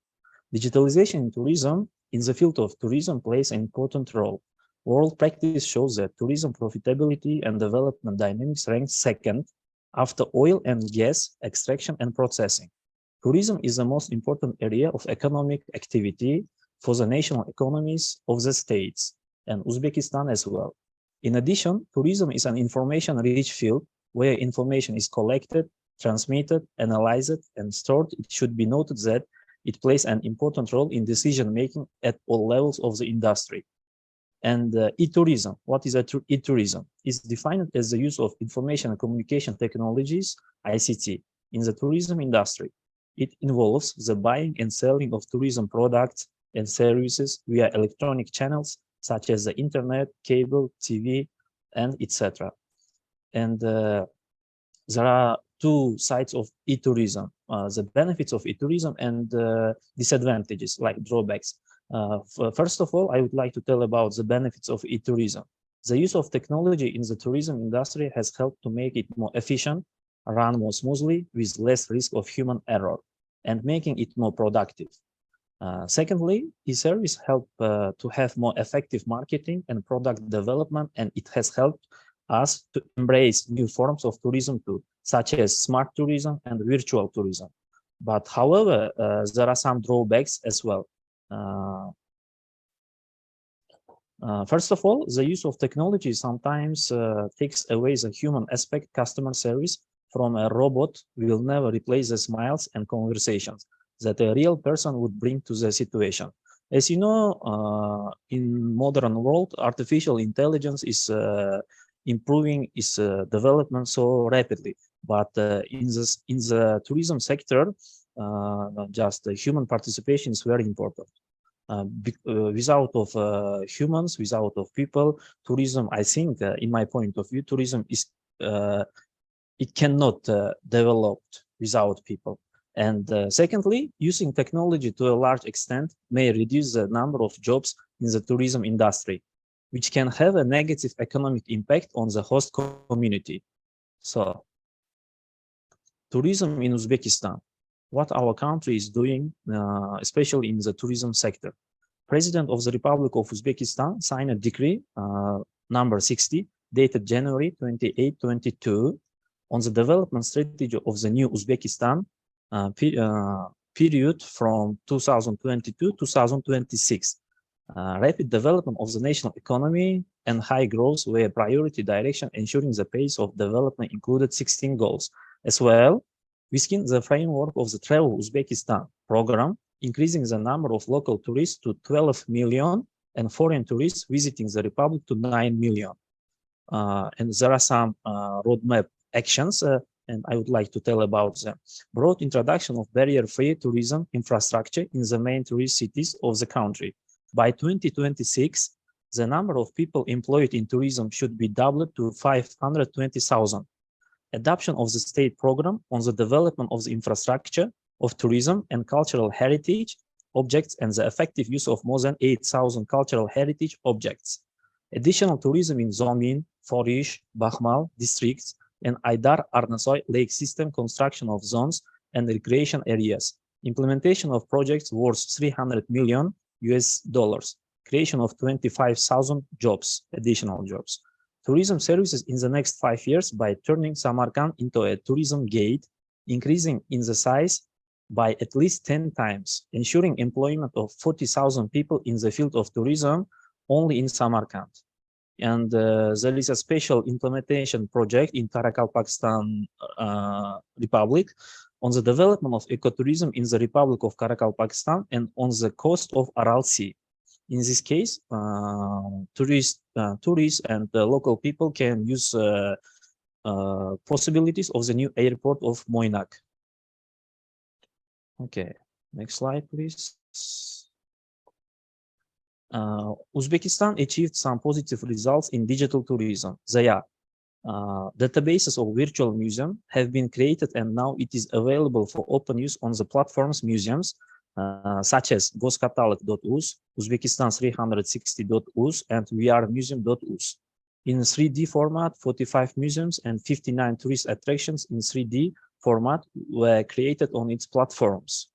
Digitalization in tourism, in the field of tourism, plays an important role. World practice shows that tourism profitability and development dynamics rank second after oil and gas extraction and processing. Tourism is the most important area of economic activity for the national economies of the states and Uzbekistan as well. In addition, tourism is an information-rich field where information is collected, transmitted, analyzed, and stored. It should be noted that it plays an important role in decision-making at all levels of the industry. And e-tourism, what is e-tourism? Is defined as the use of information and communication technologies, ICT, in the tourism industry. It involves the buying and selling of tourism products and services via electronic channels such as the internet, cable, TV, and etc. And there are two sides of e-tourism, the benefits of e-tourism and disadvantages, like drawbacks. First of all, I would like to tell about the benefits of e-tourism. The use of technology in the tourism industry has helped to make it more efficient, run more smoothly with less risk of human error, and making it more productive. Secondly, e-service help to have more effective marketing and product development, and it has helped us to embrace new forms of tourism too, such as smart tourism and virtual tourism. But however, there are some drawbacks as well. First of all, the use of technology sometimes takes away the human aspect. Customer service from a robot will never replace the smiles and conversations that a real person would bring to the situation. As you know, in modern world, artificial intelligence is improving its development so rapidly. But in the tourism sector, just human participation is very important. Without of humans, without of people, tourism, I think, in my point of view, tourism is it cannot develop without people. And secondly, using technology to a large extent may reduce the number of jobs in the tourism industry, which can have a negative economic impact on the host community. So, tourism in Uzbekistan, what our country is doing, especially in the tourism sector. President of the Republic of Uzbekistan signed a decree number 60, dated January 28, 22, on the development strategy of the new Uzbekistan period from 2022 to 2026. Rapid development of the national economy and high growth were a priority direction, ensuring the pace of development included 16 goals. As well, within the framework of the Travel Uzbekistan program, increasing the number of local tourists to 12 million and foreign tourists visiting the Republic to 9 million. And there are some roadmap actions, and I would like to tell about them. Broad introduction of barrier-free tourism infrastructure in the main tourist cities of the country. By 2026, the number of people employed in tourism should be doubled to 520,000. Adoption of the state program on the development of the infrastructure of tourism and cultural heritage objects and the effective use of more than 8,000 cultural heritage objects. Additional tourism in Zomin, Forish, Bakhmal districts and Aydar Arnasoy lake system construction of zones and recreation areas. Implementation of projects worth $300 million, creation of 25,000 jobs, additional jobs. Tourism services in the next 5 years by turning Samarkand into a tourism gate, increasing in the size by at least 10 times, ensuring employment of 40,000 people in the field of tourism only in Samarkand. And there is a special implementation project in Karakalpakstan Republic on the development of ecotourism in the Republic of Karakalpakstan and on the coast of Aral Sea. In this case, tourists and local people can use possibilities of the new airport of Moynak. Okay, next slide, please. Uzbekistan achieved some positive results in digital tourism. They are databases of virtual museum have been created and now it is available for open use on the platforms museums such as goskatalog.uz, Uzbekistan360.uz, and vrmuseum.uz. In 3D format, 45 museums and 59 tourist attractions in 3D format were created on its platforms.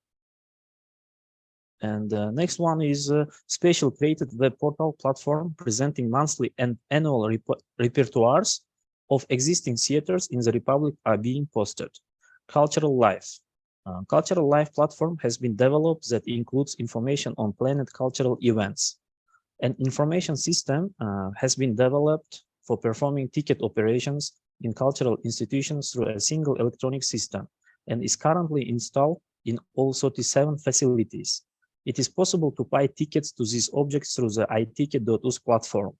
And the next one is a special created web portal platform presenting monthly and annual repertoires of existing theaters in the Republic are being posted. Cultural Life. Cultural Life platform has been developed that includes information on planned cultural events. An information system has been developed for performing ticket operations in cultural institutions through a single electronic system and is currently installed in all 37 facilities. It is possible to buy tickets to these objects through the iticket.uz platform.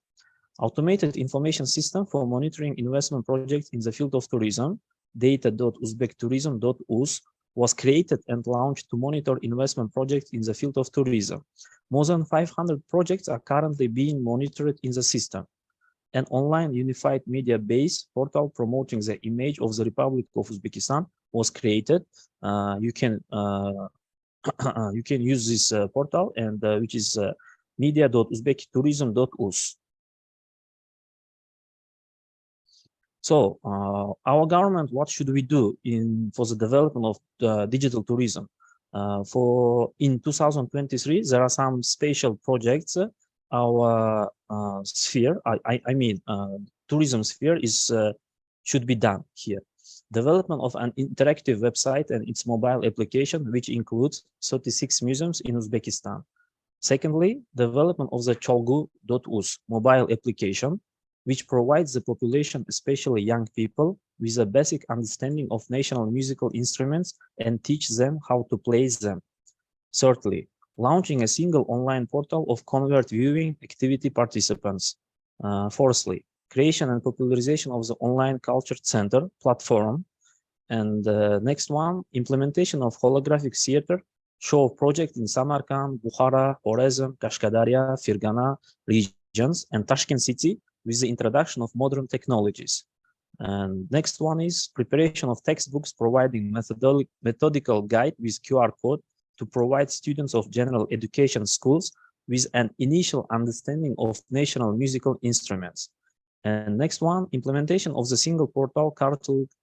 Automated information system for monitoring investment projects in the field of tourism, data.uzbektourism.uz, was created and launched to monitor investment projects in the field of tourism. More than 500 projects are currently being monitored in the system. An online unified media-based portal promoting the image of the Republic of Uzbekistan was created. You can use this portal and which is media.uzbektourism.uz. So our government, what should we do for the development of digital tourism? In 2023, there are some special projects. Our sphere, I mean, tourism sphere should be done here. Development of an interactive website and its mobile application, which includes 36 museums in Uzbekistan. Secondly, development of the Cholgu.uz mobile application, which provides the population, especially young people, with a basic understanding of national musical instruments and teach them how to play them. Thirdly, launching a single online portal of convert viewing activity participants. Fourthly, creation and popularization of the online culture center platform. And next one, implementation of holographic theater show project in Samarkand, Bukhara, Khorazm, Kashkadarya, Fergana regions, and Tashkent city with the introduction of modern technologies. And next one is preparation of textbooks providing methodical guide with QR code to provide students of general education schools with an initial understanding of national musical instruments. And next one, implementation of the single portal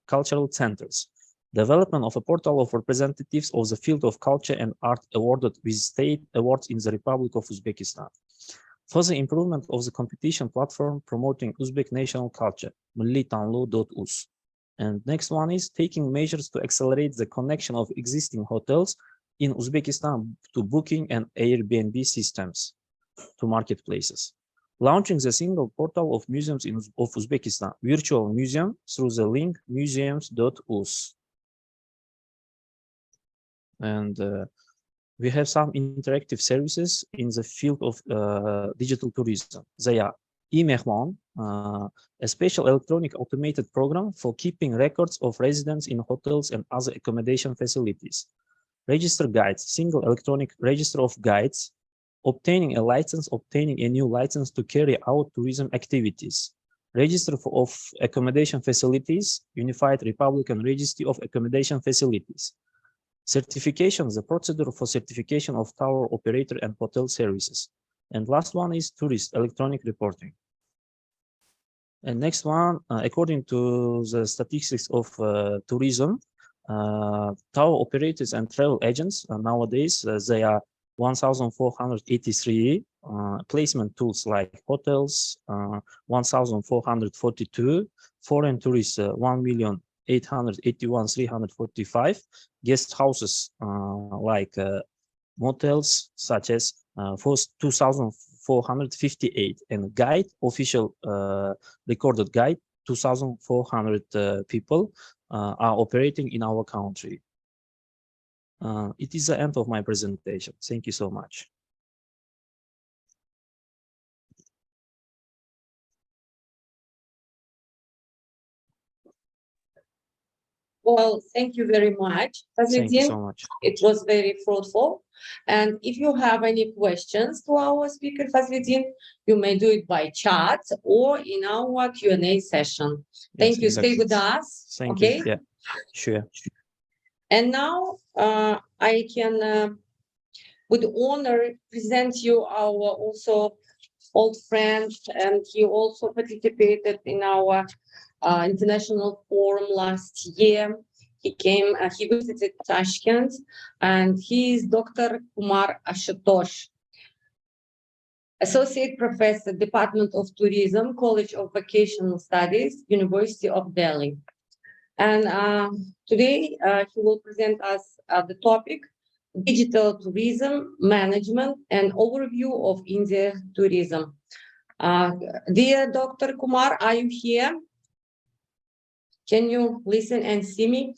cultural centers. Development of a portal of representatives of the field of culture and art awarded with state awards in the Republic of Uzbekistan. Further improvement of the competition platform promoting Uzbek national culture, ilmiy-tadqiqot. And next one is taking measures to accelerate the connection of existing hotels in Uzbekistan to booking and Airbnb systems to marketplaces. Launching the single portal of museums of Uzbekistan, virtual museum through the link museums.uz. And we have some interactive services in the field of digital tourism. They are ilmiy, a special electronic automated program for keeping records of residents in hotels and other accommodation facilities. Register guides, single electronic register of guides, obtaining a license, obtaining a new license to carry out tourism activities. Register of accommodation facilities, Unified Republican Registry of Accommodation Facilities. Certification, the procedure for certification of tower operator and hotel services. And last one is tourist electronic reporting. And next one, according to the statistics of tourism, tower operators and travel agents nowadays, they are 1,483, placement tools like hotels, 1,442, foreign tourists, 1,881,345, guest houses like motels such as 2,458, and guide, official recorded guide, 2,400 people are operating in our country. It is the end of my presentation. Thank you so much. Well, thank you very much, Thank you Fazlidin. so much. It was very fruitful. And if you have any questions to our speaker, Fazlidin, you may do it by chat or in our Q&A session. Thank Yes, you. Stay exactly. with us. Thank Okay. you. Yeah, sure. And now I can, with honor, present you our also old friend, and he also participated in our international forum last year. He came, he visited Tashkent, and he is Dr. Kumar Ashutosh, Associate Professor, Department of Tourism, College of Vocational Studies, University of Delhi. And today he will present us the topic, Digital Tourism Management and Overview of India Tourism. Dear Dr. Kumar, are you here? Can you listen and see me?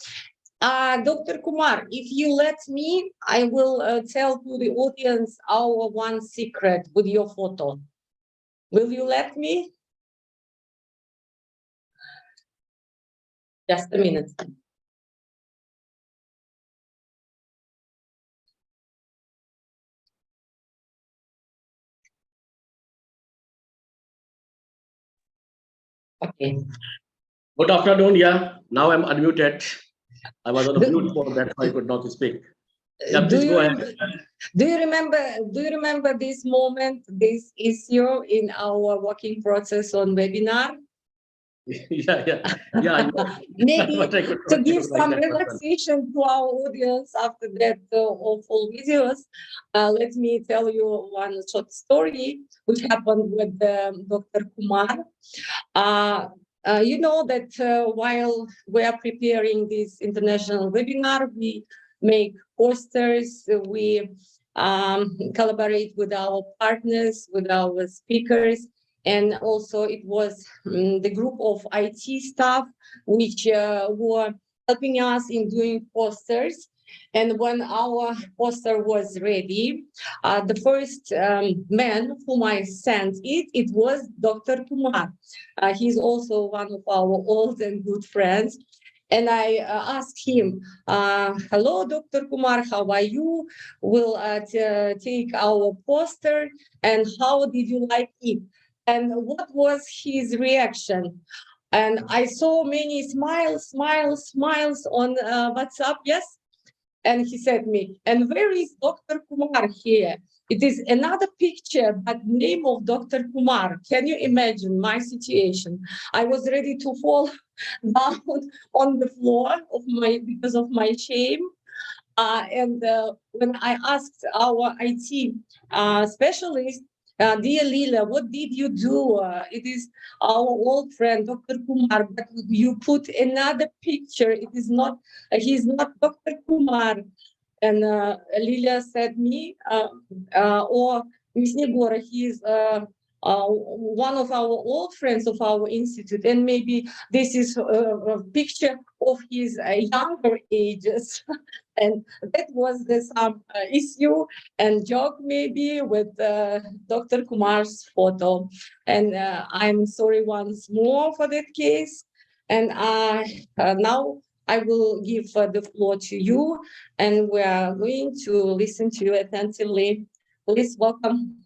Dr. Kumar, if you let me, I will tell to the audience our one secret with your photo. Will you let me? Just a minute. Okay. Good afternoon. Yeah, now I'm unmuted. I was on a mute mode, that's why I could not speak. Yeah, please go ahead. Do you remember this moment, this issue in our working process on webinar? Yeah. Maybe But I could to not give like some that person. relaxation to our audience after that awful videos, let me tell you one short story which happened with Dr. Kumar. You know that while we are preparing this international webinar, we make posters, we collaborate with our partners, with our speakers. And also it was the group of IT staff which were helping us in doing posters. And when our poster was ready, the first man whom I sent it was Dr. Kumar. He's also one of our old and good friends. And I asked him, hello, Dr. Kumar, how are you? We'll take our poster, and how did you like it? And what was his reaction? And I saw many smiles on WhatsApp, yes? And he said me, and where is Dr. Kumar here? It is another picture, but name of Dr. Kumar. Can you imagine my situation? I was ready to fall down on the floor because of my shame. And when I asked our IT specialist, dear Lila, what did you do? It is our old friend, Dr. Kumar, but you put another picture. It is not, he's not Dr. Kumar. And Lila said me, or Miss Negora, he is one of our old friends of our institute, and maybe this is a picture of his younger ages. And that was some issue and joke maybe with Dr. Kumar's photo. And I'm sorry once more for that case. And now I will give the floor to you, and we are going to listen to you attentively. Please welcome.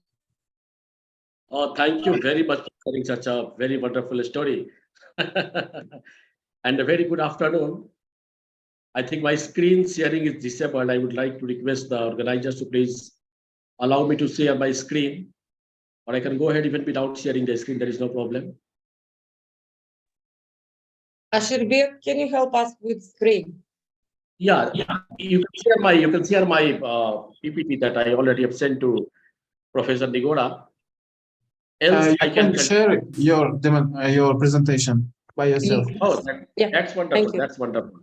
Oh, thank you very much for sharing such a very wonderful story. And a very good afternoon. I think my screen sharing is disabled. I would like to request the organizers to please allow me to share my screen, or I can go ahead even without sharing the screen. There is no problem. Ashirbek, can you help us with screen? Yeah, you can share my PPT that I already have sent to Professor Nigora. Else You I can share your presentation by yourself. Oh, Yeah, that's wonderful. thank you. That's wonderful.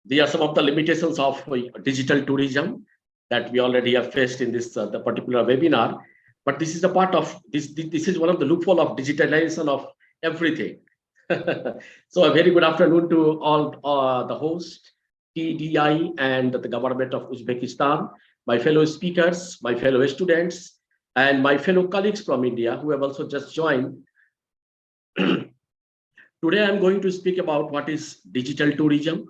These are some of the limitations of digital tourism that we already have faced in this the particular webinar. But this is a part of this. This is one of the loophole of digitalization of everything. So a very good afternoon to all the host, TDI, and the government of Uzbekistan, my fellow speakers, my fellow students, and my fellow colleagues from India who have also just joined. Today, I'm going to speak about what is digital tourism.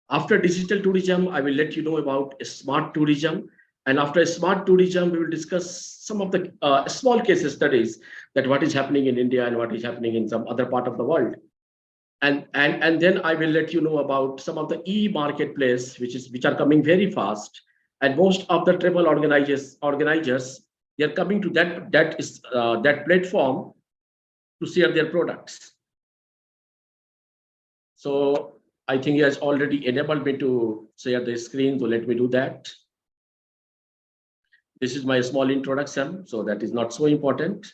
After digital tourism, I will let you know about smart tourism. And after smart tourism, we will discuss some of the small case studies that what is happening in India and what is happening in some other part of the world. And then I will let you know about some of the e-marketplace, which are coming very fast. And most of the travel organizers, they are coming to that platform to share their products. So I think he has already enabled me to share the screen, so let me do that. This is my small introduction, so that is not so important.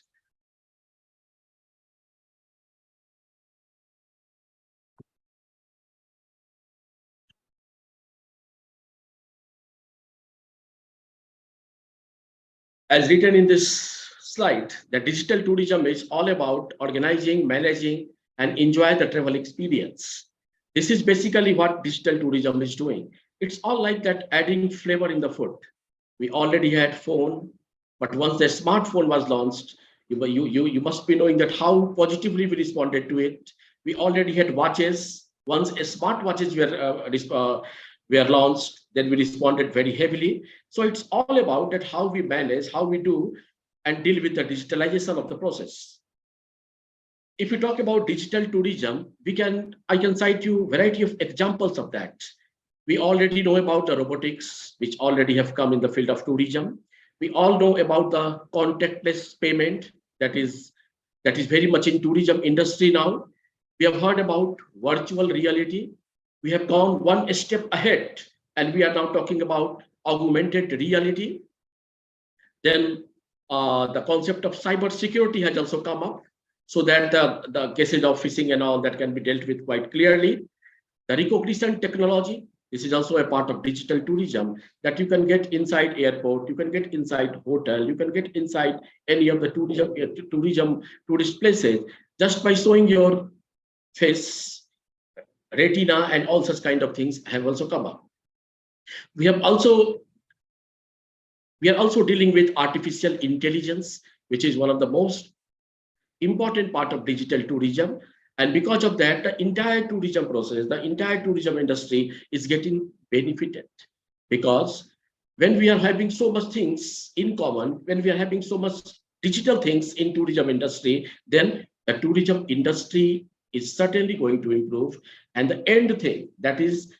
As written in this slide, the digital tourism is all about organizing, managing, and enjoy the travel experience. This is basically what digital tourism is doing. It's all like that, adding flavor in the food. We already had phone, but once the smartphone was launched, you must be knowing that how positively we responded to it. We already had watches. Once smartwatches were launched, then we responded very heavily. So it's all about that how we manage, how we do, and deal with the digitalization of the process. If we talk about digital tourism, I can cite you a variety of examples of that. We already know about the robotics, which already have come in the field of tourism. We all know about the contactless payment that is very much in tourism industry now. We have heard about virtual reality. We have gone one step ahead, and we are now talking about augmented reality. Then the concept of cyber security has also come up, so that the cases of phishing and all that can be dealt with quite clearly. The recognition technology, This is also a part of digital tourism, that you can get inside airport, you can get inside hotel, you can get inside any of the tourist places just by showing your face, retina, and all such kind of things have also come up. We are also dealing with artificial intelligence, which is one of the most important part of digital tourism. And because of that, the entire tourism process, the entire tourism industry is getting benefited. Because when we are having so much things in common, when we are having so much digital things in tourism industry, then the tourism industry is certainly going to improve. And the end thing, that is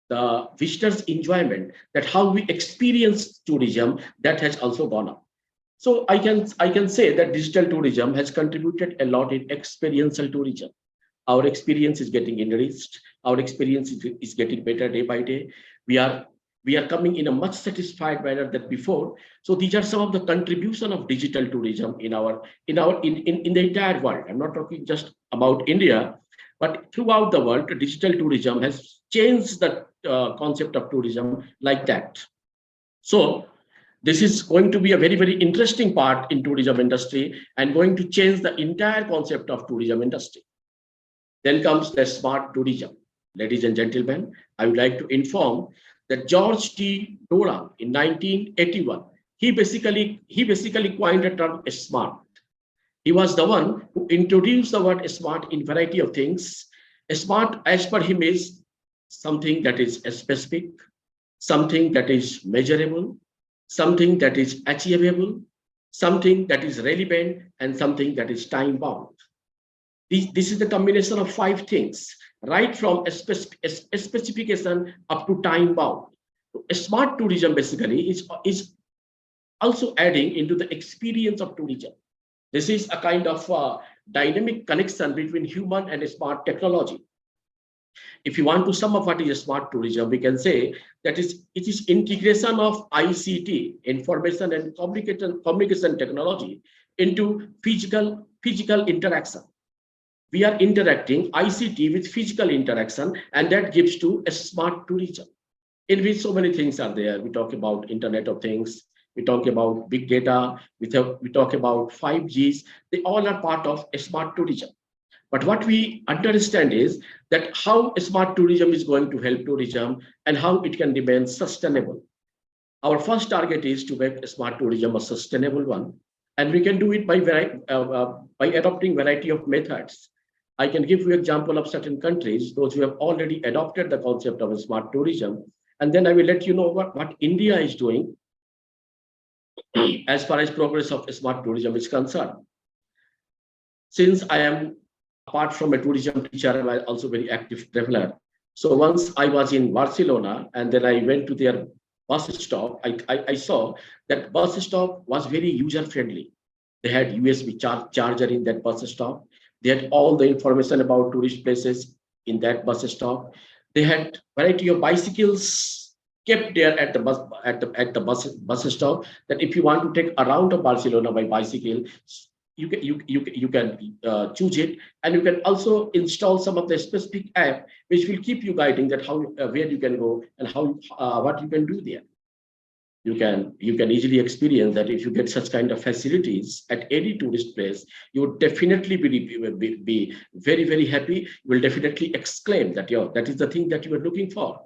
the visitors' enjoyment, that how we experience tourism, that has also gone up. So I can say that digital tourism has contributed a lot in experiential tourism. Our experience is getting enriched. Our experience is getting better day by day. We are coming in a much satisfied manner than before. So these are some of the contribution of digital tourism in the entire world. I'm not talking just about India, but throughout the world, digital tourism has changed the concept of tourism like that. So this is going to be a very, very interesting part in tourism industry and going to change the entire concept of tourism industry. Then comes the smart tourism. Ladies and gentlemen, I would like to inform that George T. Dora in 1981, he basically coined the term smart. He was the one who introduced the word smart in variety of things. Smart, as per him, is something that is specific, something that is measurable, something that is achievable, something that is relevant, and something that is time-bound. This is the combination of 5 things, right from a specification up to time-bound. A smart tourism basically is also adding into the experience of tourism. This is a kind of dynamic connection between human and smart technology. If you want to sum up what is smart tourism, we can say that it is integration of ICT, information and communication technology, into physical interaction. We are interacting ICT with physical interaction, and that gives to a smart tourism, in which so many things are there. We talk about Internet of Things, we talk about big data, we talk about 5Gs. They all are part of a smart tourism. But what we understand is that how smart tourism is going to help tourism and how it can remain sustainable. Our first target is to make smart tourism a sustainable one, and we can do it by adopting variety of methods. I can give you an example of certain countries, those who have already adopted the concept of a smart tourism, and then I will let you know what India is doing as far as progress of smart tourism is concerned. Since I am, apart from a tourism teacher, I'm also very active traveler. So once I was in Barcelona, and then I went to their bus stop, I saw that bus stop was very user-friendly. They had USB charger in that bus stop. They had all the information about tourist places in that bus stop. They had variety of bicycles kept there at the bus stop, that if you want to take a round of Barcelona by bicycle, you can choose it, and you can also install some of the specific app which will keep you guiding that how where you can go and how what you can do there. You can easily experience that if you get such kind of facilities at any tourist place, you would definitely be very, very happy. You will definitely exclaim that that is the thing that you are looking for.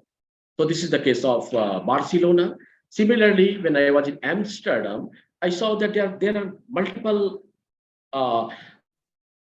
So this is the case of Barcelona. Similarly, when I was in Amsterdam, I saw that there are multiple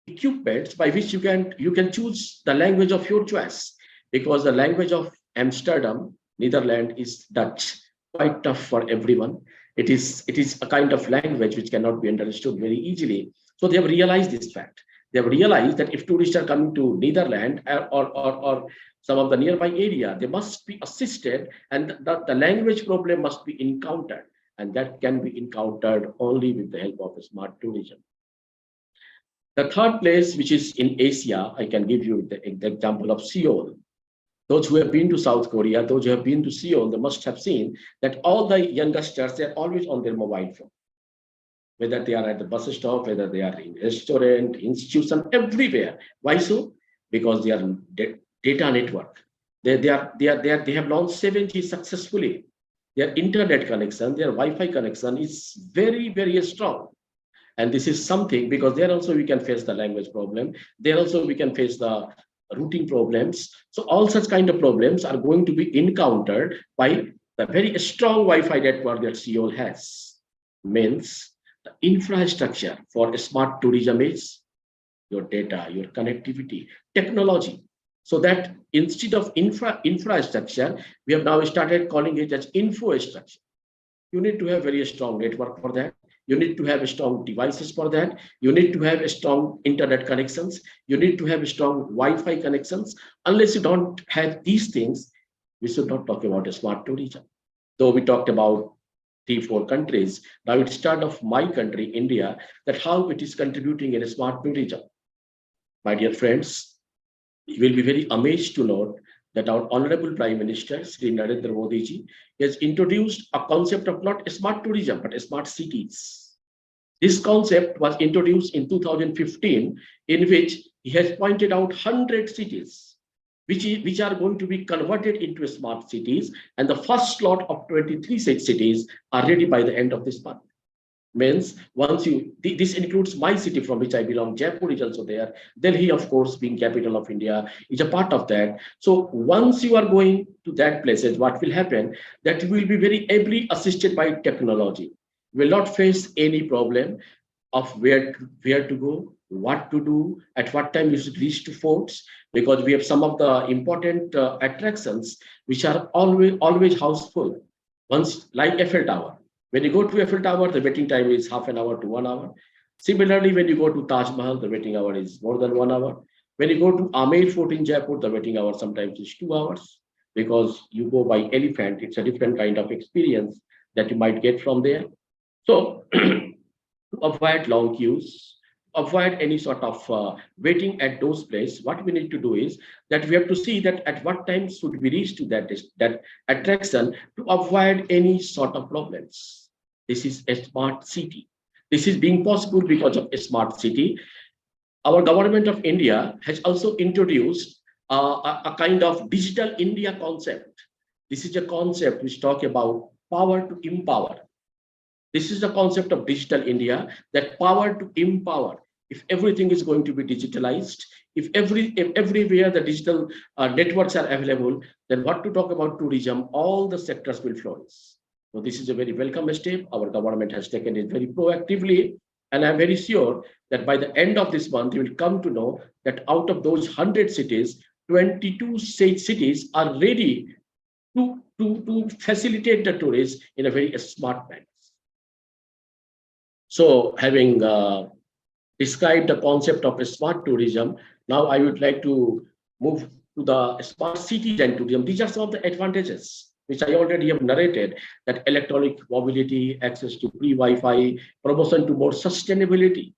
equipments by which you can choose the language of your choice, because the language of Amsterdam, Netherlands, is Dutch. Quite tough for everyone. It is a kind of language which cannot be understood very easily. So they have realized this fact. They have realized that if tourists are coming to Netherlands or some of the nearby area, they must be assisted, and the language problem must be encountered, and that can be encountered only with the help of smart tourism. The third place, which is in Asia, I can give you the example of Seoul. Those who have been to South Korea, those who have been to Seoul, they must have seen that all the youngsters, they're always on their mobile phone. Whether they are at the bus stop, whether they are in restaurant, institution, everywhere. Why so? Because they are data network. They have launched 7G successfully. Their internet connection, their Wi-Fi connection is very, very strong. And this is something, because there also we can face the language problem. There also we can face the routing problems. So all such kind of problems are going to be encountered by the very strong Wi-Fi network that Seoul has. Means the infrastructure for smart tourism is your data, your connectivity, technology. So that instead of infrastructure, we have now started calling it as infrastructure. You need to have very strong network for that. You need to have strong devices for that. You need to have strong internet connections. You need to have strong Wi-Fi connections. Unless you don't have these things, we should not talk about a smart tourism. Though we talked about 3-4 countries, now it's start of my country, India, that how it is contributing in a smart tourism. My dear friends, you will be very amazed to note that our Honorable Prime Minister, Sri Narendra Modi ji, has introduced a concept of not smart tourism, but smart cities. This concept was introduced in 2015, in which he has pointed out 100 cities, which are going to be converted into smart cities, and the first slot of 23 cities are ready by the end of this month. Means once this includes my city from which I belong, Jaipur is also there. Delhi, of course, being capital of India, is a part of that. So once you are going to that places, what will happen, that you will be very ably assisted by technology. You will not face any problem of where to go, what to do, at what time you should reach to forts, because we have some of the important attractions which are always houseful. Once, like Eiffel Tower. When you go to Eiffel Tower, the waiting time is half an hour to 1 hour. Similarly, when you go to Taj Mahal, the waiting hour is more than 1 hour. When you go to Amer Fort in Jaipur, the waiting hour sometimes is 2 hours, because you go by elephant. It's a different kind of experience that you might get from there. So to avoid long queues, avoid any sort of waiting at those places, what we need to do is that we have to see that at what time should we reach to that attraction to avoid any sort of problems. This is a smart city. This is being possible because of a smart city. Our government of India has also introduced a kind of digital India concept. This is a concept which talks about power to empower. This is the concept of digital India, that power to empower. If everything is going to be digitalized, if everywhere the digital networks are available, then what to talk about tourism, all the sectors will flourish. So this is a very welcome step. Our government has taken it very proactively. And I'm very sure that by the end of this month, you will come to know that out of those 100 cities, 22 cities are ready to facilitate the tourists in a very smart manner. So having described the concept of a smart tourism, now I would like to move to the smart cities and tourism. These are some of the advantages which I already have narrated, that electronic mobility, access to free Wi-Fi, promotion to more sustainability.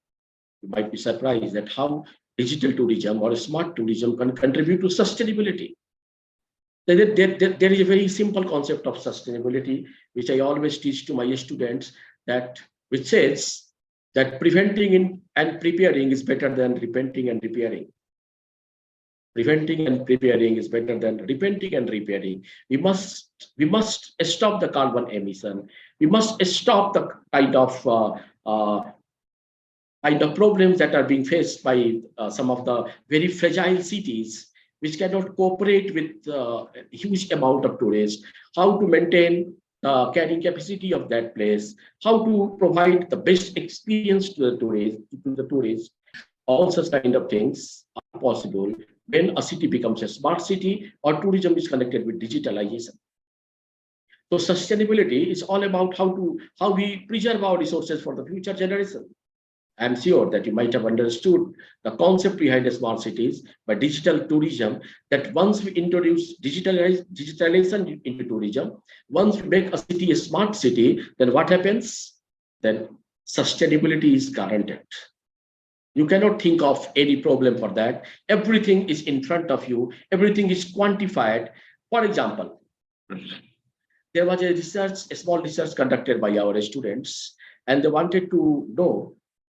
You might be surprised at how digital tourism or smart tourism can contribute to sustainability. There is a very simple concept of sustainability, which I always teach to my students, which says that preventing and preparing is better than repenting and repairing. Preventing and preparing is better than repenting and repairing. We must stop the carbon emission. We must stop the kind of problems that are being faced by some of the very fragile cities, which cannot cooperate with a huge amount of tourists. How to maintain the carrying capacity of that place, how to provide the best experience to the tourists. All such kind of things are possible when a city becomes a smart city or tourism is connected with digitalization. So sustainability is all about how we preserve our resources for the future generation. I'm sure that you might have understood the concept behind the smart cities by digital tourism, that once we introduce digitalization into tourism, once we make a city a smart city, then what happens? Then sustainability is guaranteed. You cannot think of any problem for that. Everything is in front of you. Everything is quantified. For example, there was a small research conducted by our students, and they wanted to know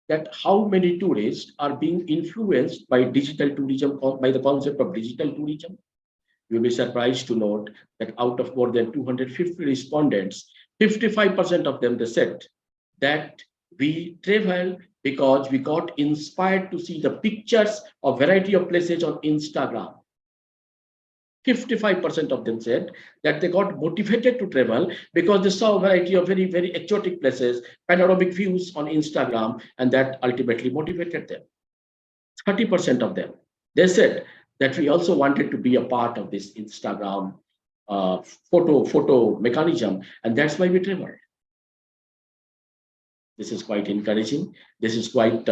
that how many tourists are being influenced by digital tourism, by the concept of digital tourism. You'll be surprised to note that out of more than 250 respondents, 55% of them, they said that we travel because we got inspired to see the pictures of variety of places on Instagram. 55% of them said that they got motivated to travel because they saw a variety of very, very exotic places, panoramic views on Instagram, and that ultimately motivated them. 30% of them, they said that we also wanted to be a part of this Instagram photo mechanism, and that's why we traveled. This is quite encouraging. This is quite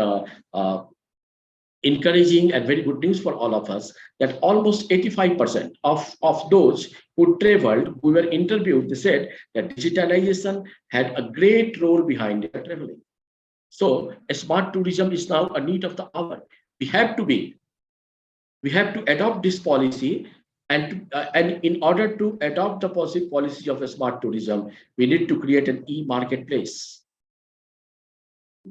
encouraging and very good news for all of us that almost 85% of those who traveled, who were interviewed, they said that digitalization had a great role behind their traveling. So a smart tourism is now a need of the hour. We have to adopt this policy, and in order to adopt the policy of a smart tourism, we need to create an e-marketplace.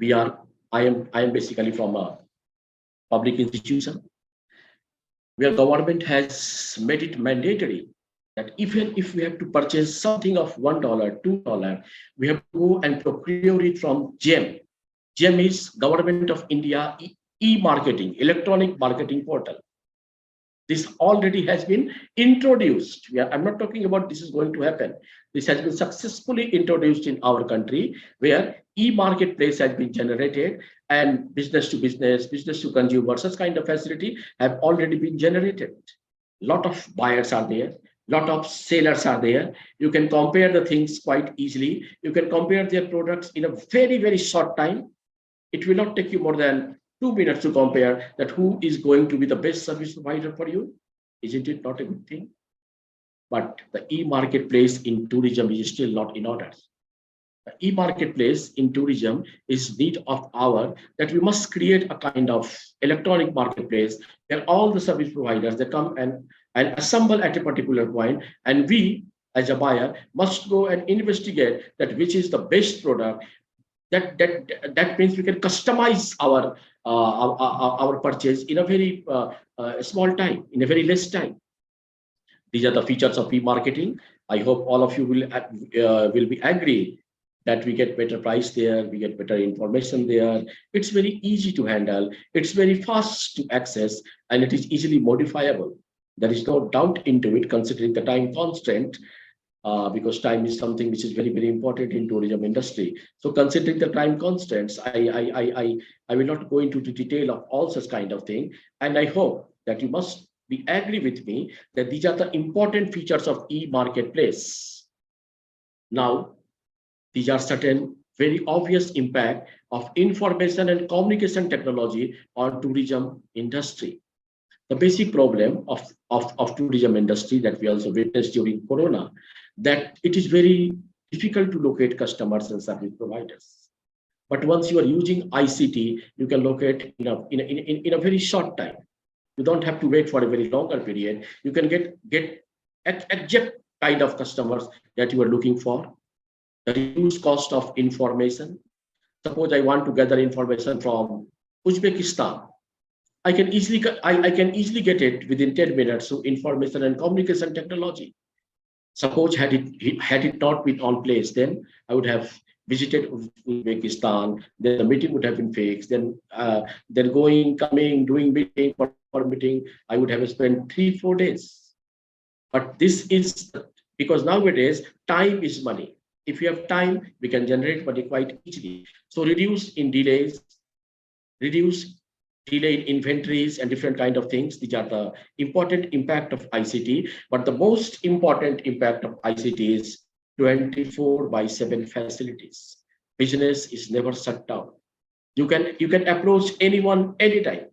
I am basically from a public institution where government has made it mandatory that even if we have to purchase something of $1, $2, we have to go and procure it from GEM. GEM is Government of India e-marketing, electronic marketing portal. This already has been introduced. I'm not talking about this is going to happen. This has been successfully introduced in our country where e-marketplace has been generated and business to business, business to consumer, such kind of facility have already been generated. A lot of buyers are there. Lot of sellers are there. You can compare the things quite easily. You can compare their products in a very, very short time. It will not take you more than 2 minutes to compare that who is going to be the best service provider for you. Isn't it not a good thing? But the e-marketplace in tourism is still not in order. The e-marketplace in tourism is need of hour that we must create a kind of electronic marketplace where all the service providers, they come and assemble at a particular point, and we as a buyer must go and investigate that which is the best product. That means we can customize our purchase in a very small time, in a very less time. These are the features of e-marketing. I hope all of you will be agree that we get better price there, we get better information there. It's very easy to handle, it's very fast to access, and it is easily modifiable. There is no doubt into it, considering the time constraint, because time is something which is very, very important in tourism industry. So considering the time constraints, I will not go into the detail of all such kind of thing. And I hope that you must be agree with me that these are the important features of e-marketplace. Now, these are certain very obvious impact of information and communication technology on tourism industry. The basic problem of tourism industry that we also witnessed during Corona, that it is very difficult to locate customers and service providers. But once you are using ICT, you can locate in a very short time. You don't have to wait for a very longer period. You can get exact kind of customers that you are looking for. The reduced cost of information. Suppose I want to gather information from Uzbekistan. I can easily get it within 10 minutes through information and communication technology. Suppose had it not been on place, then I would have visited Uzbekistan. Then the meeting would have been fixed. Then going, coming, doing meeting for meeting, I would have spent 3-4 days. But this is because nowadays time is money. If you have time, we can generate money quite easily. So reduce in delays, reduce delayed inventories and different kind of things. These are the important impact of ICT. But the most important impact of ICT is 24/7 facilities. Business is never shut down. You can approach anyone anytime.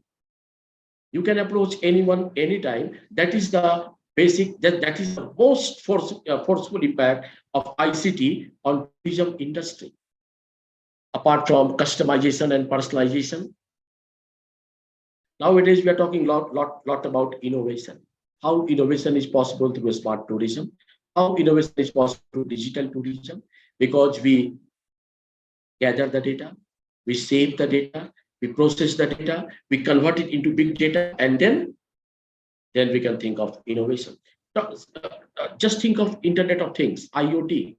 You can approach anyone anytime. That is the basic. That is the most forceful impact of ICT on tourism industry. Apart from customization and personalization. Nowadays, we are talking lot about innovation. How innovation is possible through smart tourism. How innovation is possible through digital tourism. Because we gather the data, we save the data, we process the data, we convert it into big data, and then we can think of innovation. just think of Internet of Things, IoT.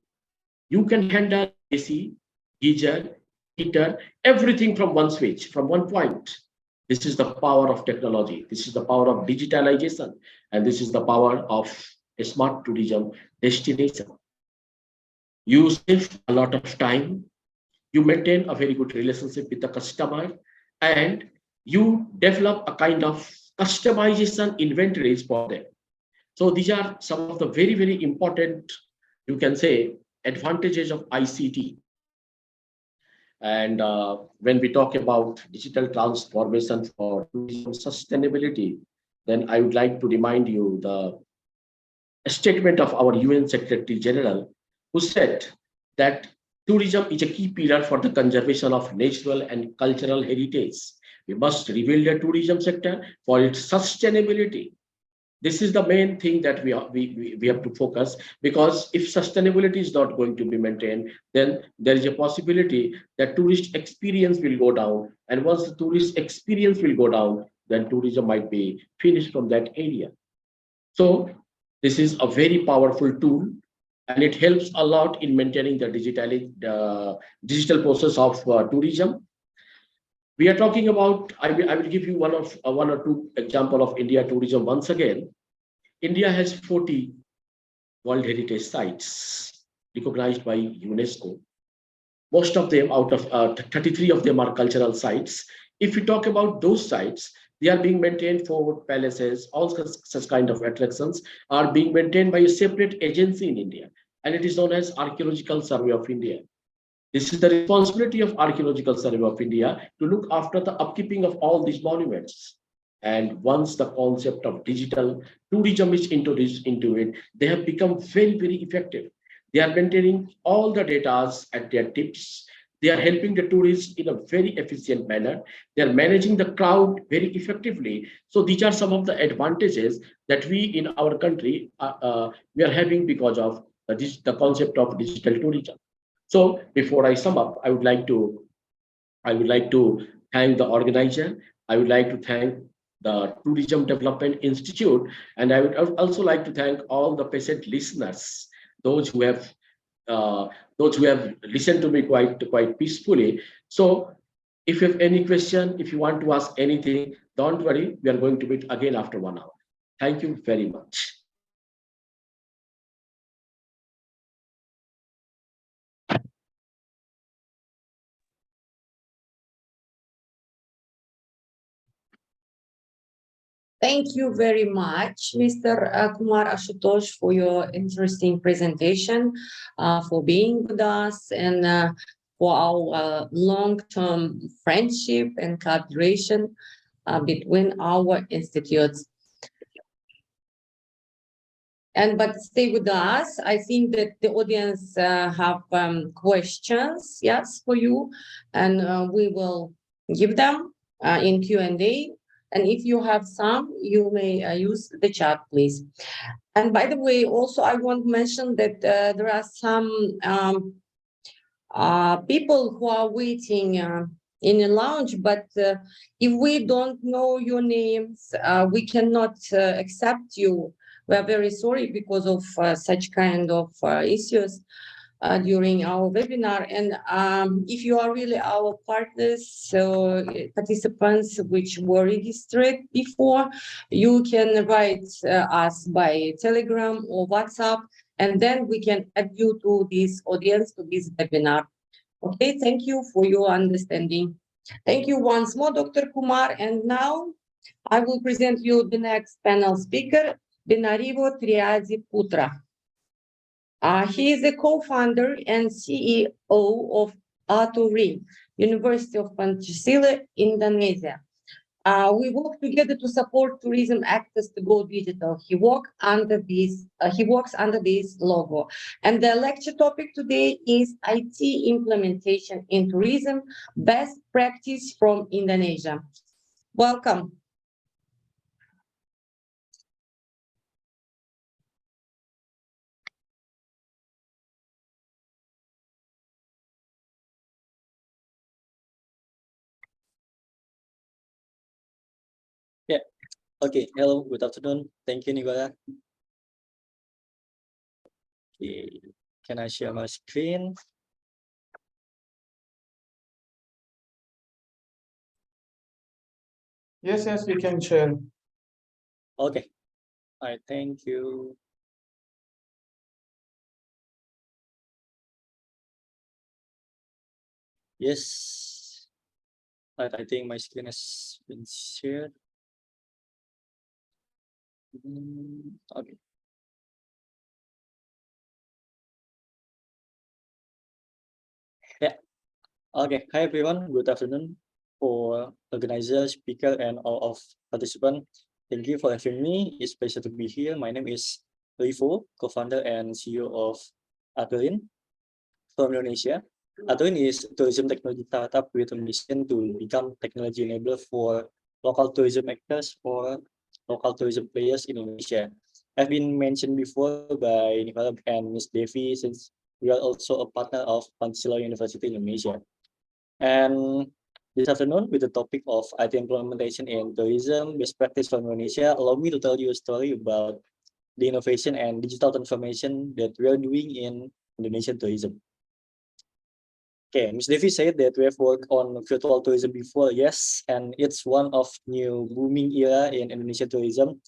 You can handle AC, geyser, heater, everything from one switch, from one point. This is the power of technology. This is the power of digitalization. And this is the power of a smart tourism destination. You save a lot of time. You maintain a very good relationship with the customer, and you develop a kind of customization inventories for them. So these are some of the very, very important, you can say, advantages of ICT. And when we talk about digital transformation for tourism sustainability, then I would like to remind you the statement of our UN Secretary General, who said that tourism is a key pillar for the conservation of natural and cultural heritage. We must rebuild the tourism sector for its sustainability. This is the main thing that we have to focus, because if sustainability is not going to be maintained, then there is a possibility that tourist experience will go down. And once the tourist experience will go down, then tourism might be finished from that area. So this is a very powerful tool, and it helps a lot in maintaining the digital process of tourism. We are talking about, I will give you one or two example of India tourism once again. India has 40 World Heritage Sites recognized by UNESCO. Most of them, out of 33 of them, are cultural sites. If we talk about those sites, they are being maintained for palaces, all such kind of attractions are being maintained by a separate agency in India, and it is known as Archaeological Survey of India. This is the responsibility of Archaeological Survey of India to look after the upkeeping of all these monuments. And once the concept of digital tourism is introduced into it, they have become very, very effective. They are maintaining all the data at their tips. They are helping the tourists in a very efficient manner. They are managing the crowd very effectively. So these are some of the advantages that we in our country we are having because of the concept of digital tourism. So before I sum up, I would like to thank the organizer. I would like to thank the Tourism Development Institute, and I would also like to thank all the patient listeners, those who have listened to me quite peacefully. So if you have any question, if you want to ask anything, don't worry, we are going to meet again after 1 hour. Thank you very much. Thank you very much, Mr. Kumar Ashutosh, for your interesting presentation, for being with us, and for our long-term friendship and collaboration between our institutes. But stay with us. I think that the audience have questions, yes, for you, and we will give them in Q&A. And if you have some, you may use the chat, please. And by the way, also, I want to mention that there are some people who are waiting in the lounge, but if we don't know your names, we cannot accept you. We are very sorry because of such kind of issues during our webinar. And if you are really our partners, so participants which were registered before, you can write us by Telegram or WhatsApp, and then we can add you to this audience, to this webinar. Okay, thank you for your understanding. Thank you once more, Dr. Kumar. And now I will present you the next panel speaker, Benarivo Triazi-Putra. He is the co-founder and CEO of Aturi, University of Pancasila, Indonesia. We work together to support tourism actors to go digital. He works under this logo. And the lecture topic today is IT implementation in tourism, best practice from Indonesia. Welcome. Okay, hello, good afternoon. Thank you, Nicola. Okay. Can I share my screen? Yes, yes, we can share. Okay. All right, thank you. Yes. All right, I think my screen has been shared. Okay. Yeah. Okay. Hi everyone. Good afternoon for organizer, speaker, and all of participants. Thank you for having me. It's a pleasure to be here. My name is Rivo, co-founder and CEO of Aturin from Indonesia. Aturin is a tourism technology startup with a mission to become technology enabler for local tourism actors or local tourism players in Indonesia. I've been mentioned before by Nicola and Ms. Devi since we are also a partner of Pancasila University in Indonesia. And this afternoon, with the topic of IT implementation in tourism, best practice from Indonesia, allow me to tell you a story about the innovation and digital transformation that we are doing in Indonesian tourism. Okay, Ms. Devi said that we have worked on virtual tourism before, yes, and it's one of new booming era in Indonesian tourism.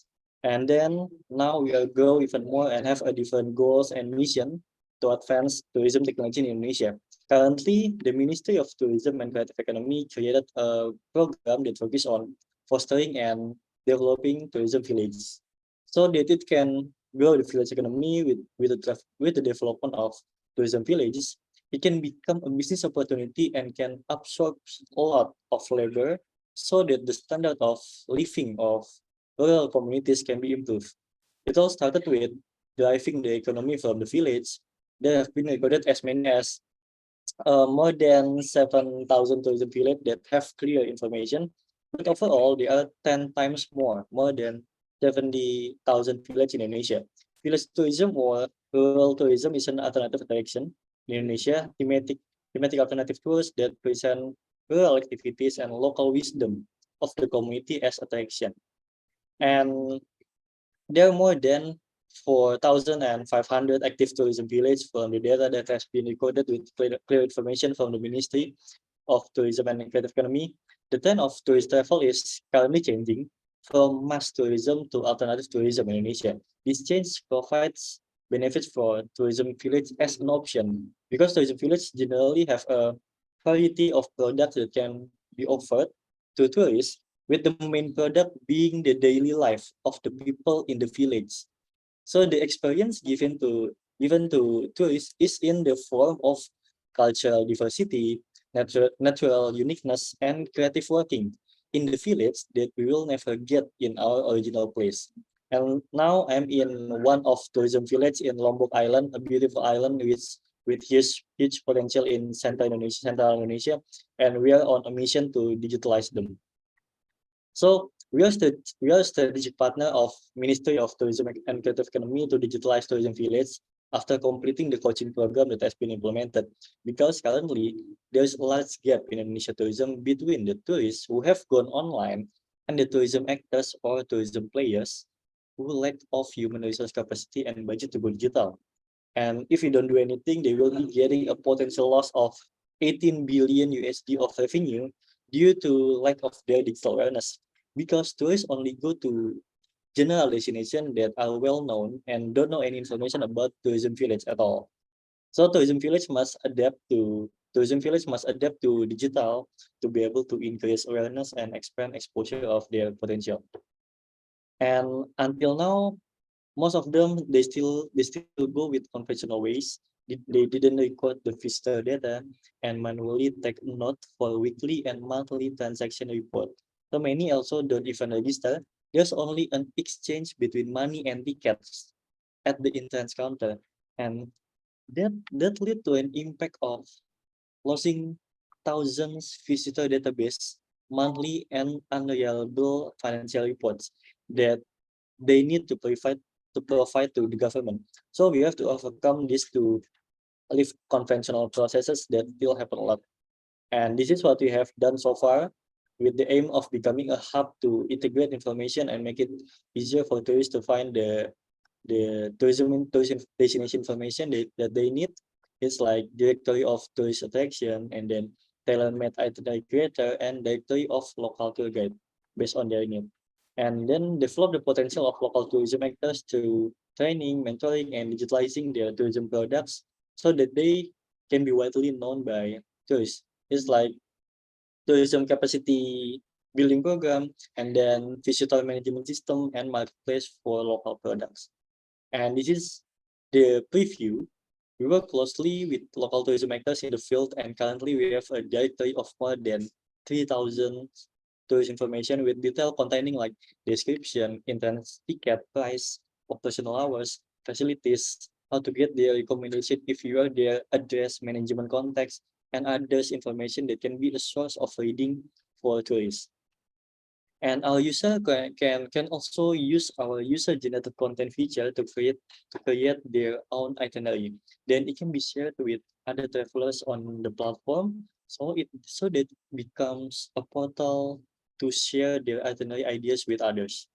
And then now we are grow even more and have a different goals and mission to advance tourism technology in Indonesia. Currently, the Ministry of Tourism and Creative Economy created a program that focuses on fostering and developing tourism villages, so that it can grow the village economy with the development of tourism villages. It can become a business opportunity and can absorb a lot of labor so that the standard of living of rural communities can be improved. It all started with driving the economy from the village. There have been recorded as many as more than 7,000 tourism villages that have clear information, but overall there are 10 times more than 70,000 villages in Indonesia. Village tourism or rural tourism is an alternative direction in Indonesia, thematic alternative tours that present rural activities and local wisdom of the community as attraction. And there are more than 4,500 active tourism villages from the data that has been recorded with clear information from the Ministry of Tourism and Creative Economy. The trend of tourist travel is currently changing from mass tourism to alternative tourism in Indonesia. This change provides benefits for tourism village as an option because tourism villages generally have a variety of products that can be offered to tourists, with the main product being the daily life of the people in the village. So the experience given to tourists is in the form of cultural diversity, natural uniqueness, and creative working in the village that we will never get in our original place. And now I'm in one of tourism village in Lombok Island, a beautiful island with huge potential in Central Indonesia, and we are on a mission to digitalize them. So we are a strategic partner of Ministry of Tourism and Creative Economy to digitalize tourism village after completing the coaching program that has been implemented. Because currently there's a large gap in Indonesia tourism between the tourists who have gone online and the tourism actors or tourism players who lack of human resource capacity and budget to go digital. And if we don't do anything, they will be getting a potential loss of 18 billion USD of revenue due to lack of their digital awareness. Because tourists only go to general destinations that are well known and don't know any information about tourism village at all. So tourism village must adapt to digital to be able to increase awareness and expand exposure of their potential. And until now, most of them they still go with conventional ways. They didn't record the visitor data and manually take note for weekly and monthly transaction report. So many also don't even register. There's only an exchange between money and tickets at the entrance counter, and that lead to an impact of losing thousands visitor database monthly and unreliable financial reports that they need to provide to the government. So we have to overcome this to live conventional processes that still happen a lot. And this is what we have done so far with the aim of becoming a hub to integrate information and make it easier for tourists to find the the tourism destination information that they need. It's like directory of tourist attraction, and then tailor-made itinerary creator, and directory of local tour guide based on their need. And then develop the potential of local tourism actors through training, mentoring, and digitalizing their tourism products so that they can be widely known by tourists. It's like tourism capacity building program, and then visitor management system and marketplace for local products. And this is the preview. We work closely with local tourism actors in the field, and currently we have a directory of more than 3,000 tourist information with detail containing like description, entrance ticket, price, operational hours, facilities, how to get their recommendation if you are their address, management context, and others information that can be a source of reading for tourists. And our user can also use our user generated content feature to create their own itinerary. Then it can be shared with other travelers on the platform, so that becomes a portal to share their itinerary ideas with others.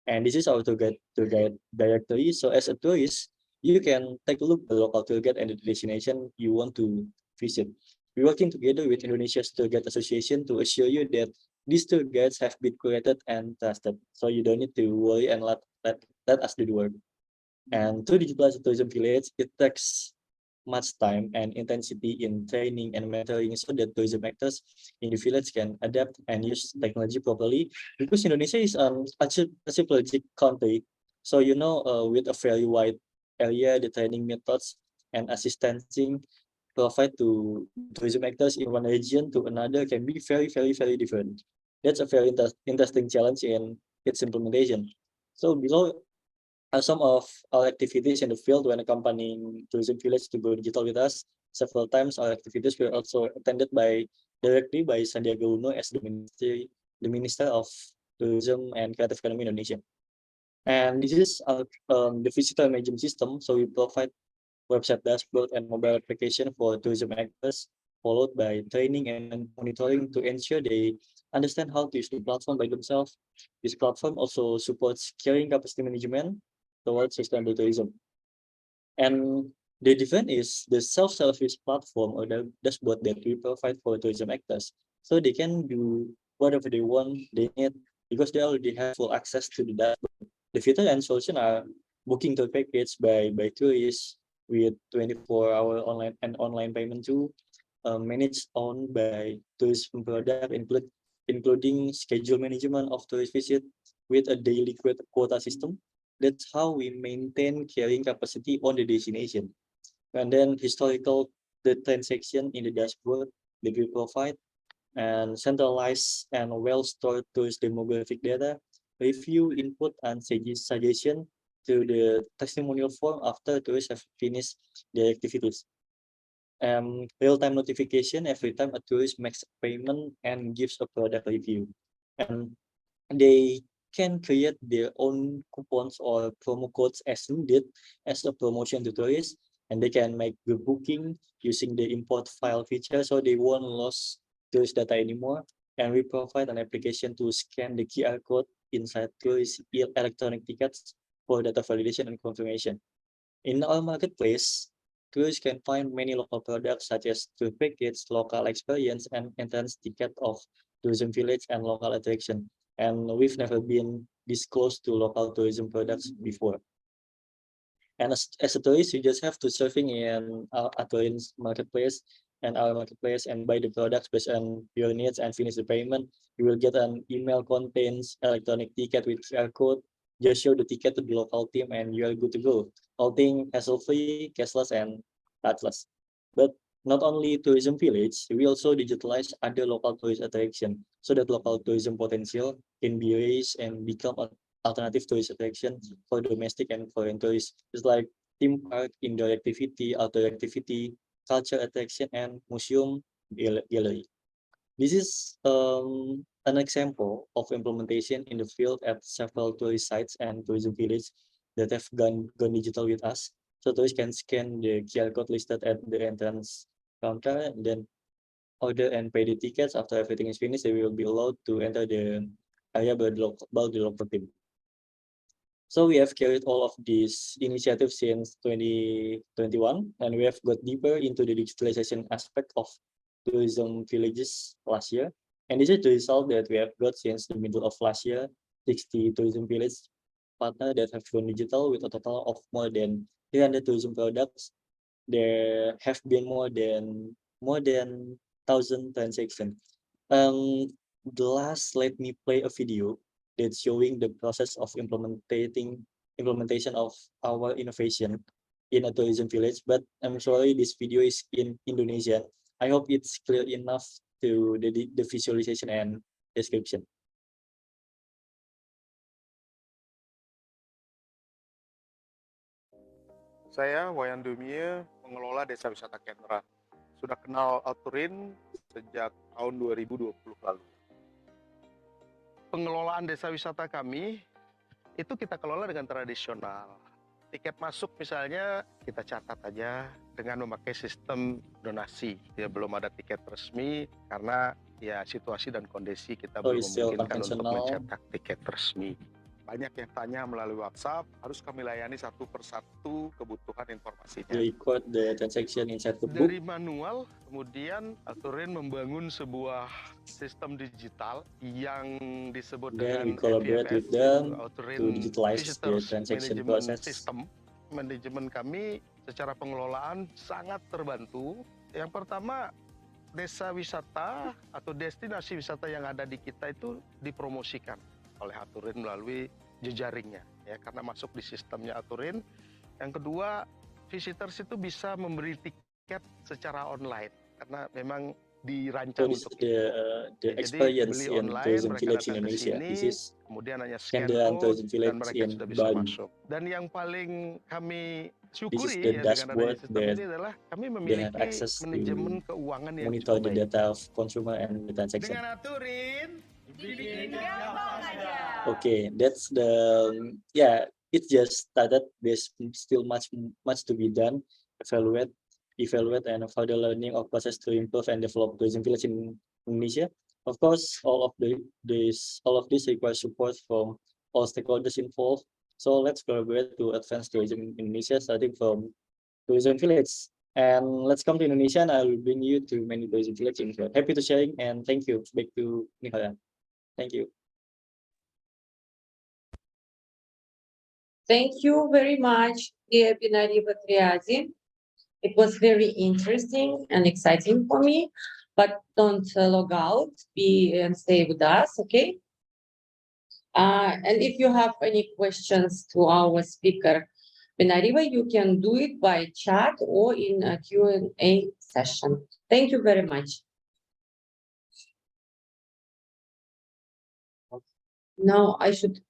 And this is our tour guide directory. So as a tourist, you can take a look at the local tour guide and the destination you want to visit. We're working together with Indonesia's Tour Guide Association to assure you that these tour guides have been created and trusted. So you don't need to worry, and let us do the work. And to digitalize the tourism village, it takes much time and intensity in training and mentoring so that tourism actors in the village can adapt and use technology properly, because Indonesia is archipelagic country, so with a very wide area, the training methods and assistancing provide to tourism actors in one region to another can be very different. That's a very interesting challenge in its implementation. So below are some of our activities in the field when accompanying tourism village to go digital with us. Several times our activities were also attended directly by Sandiaga Uno as the Minister of Tourism and Creative Economy Indonesia. And this is the visitor management system. So we provide website dashboard and mobile application for tourism actors, followed by training and monitoring to ensure they understand how to use the platform by themselves. This platform also supports carrying capacity management towards sustainable tourism. And the difference is the self-service platform or the dashboard that we provide for tourism actors. So they can do whatever they want, they need, because they already have full access to the dashboard. The feature and solution are booking tour package by tourists with 24-hour online payment too, managed on by tourism product, including schedule management of tourist visit with a daily quota system. That's how we maintain carrying capacity on the destination. And then historical the transaction in the dashboard that we provide, and centralized and well-stored tourist demographic data, review input and suggestion to the testimonial form after tourists have finished their activities. Real-time notification every time a tourist makes a payment and gives a product review. And they can create their own coupons or promo codes as needed as a promotion to tourists, and they can make the booking using the import file feature, so they won't lose tourist data anymore. And we provide an application to scan the QR code inside tourist electronic tickets for data validation and confirmation. In our marketplace, tourists can find many local products such as tour package, local experience, and entrance ticket of tourism village and local attraction. And we've never been this close to local tourism products before. And as a tourist, you just have to surfing in our marketplace and our marketplace and buy the products based on your needs and finish the payment. You will get an email contains electronic ticket with QR code. Just show the ticket to the local team and you are good to go. All thing hassle-free, cashless, and touchless. But not only tourism village, we also digitalize other local tourist attraction so that local tourism potential can be raised and become an alternative tourist attraction for domestic and foreign tourists. It's like theme park, indoor activity, outdoor activity, culture attraction, and museum gallery. This is an example of implementation in the field at several tourist sites and tourism villages that have gone digital with us. So tourists can scan the QR code listed at the entrance counter and then order and pay the tickets. After everything is finished, they will be allowed to enter the area by the local team. So we have carried all of these initiatives since 2021, and we have got deeper into the digitalization aspect of tourism villages last year. And this is the result that we have got since the middle of last year, 60 tourism village partners that have gone digital with a total of more than 300 tourism products. There have been more than 1,000 transactions. The last, let me play a video that's showing the process of implementation of our innovation in a tourism village. But I'm sorry, this video is in Indonesian. I hope it's clear enough to the visualization and description. Saya Wayan Dumie, pengelola Desa Wisata Kentra. Sudah kenal Alturin sejak tahun 2020 lalu. Pengelolaan desa wisata kami itu kita kelola dengan tradisional. Tiket masuk misalnya kita catat aja dengan memakai sistem donasi. Ya belum ada tiket resmi karena ya situasi dan kondisi kita belum still memungkinkan untuk conventional. mencetak tiket resmi. Banyak yang tanya melalui WhatsApp, harus kami layani satu persatu kebutuhan informasinya. Record the transaction inside the book. Dari manual, kemudian Alturin membangun sebuah sistem digital yang disebut Then we dengan collaborate AVMS, with them Alturin to digitalize the Visitors transaction Management process. System. Manajemen kami secara pengelolaan sangat terbantu. Yang pertama, desa wisata atau destinasi wisata yang ada di kita itu dipromosikan oleh Alturin melalui jejaringnya, ya, karena masuk di sistemnya Alturin. Yang kedua, visitors itu bisa memberi tiket secara online karena memang dirancang So this untuk is the itu. Jadi experience beli in online, tourism mereka village in datang ke Indonesia. sini, This is kemudian hanya scan Kendaraan code tourism dan village mereka in sudah bisa Bali. masuk. Dan yang paling kami This is syukuri the ya dengan adanya dashboard sistem that ini adalah kami they have memiliki access to manajemen keuangan yang monitor cukup the baik. data of consumer and the transaction. Dengan Alturin, Okay, that's the it just started. There's still much to be done. Evaluate and further learning of process to improve and develop tourism village in Indonesia. Of course, all of this requires support from all stakeholders involved. So let's collaborate to advance tourism in Indonesia, starting from tourism village. And let's come to Indonesia, and I will bring you to many tourism villages in Indonesia. Happy to sharing, and thank you. Back to Nihoran. Thank you. Thank you very much, dear Binari Batriazi. It was very interesting and exciting for me, but don't log out, and stay with us, okay? And if you have any questions to our speaker, Binariva, you can do it by chat or in a Q&A session. Thank you very much. Now Ashadbek,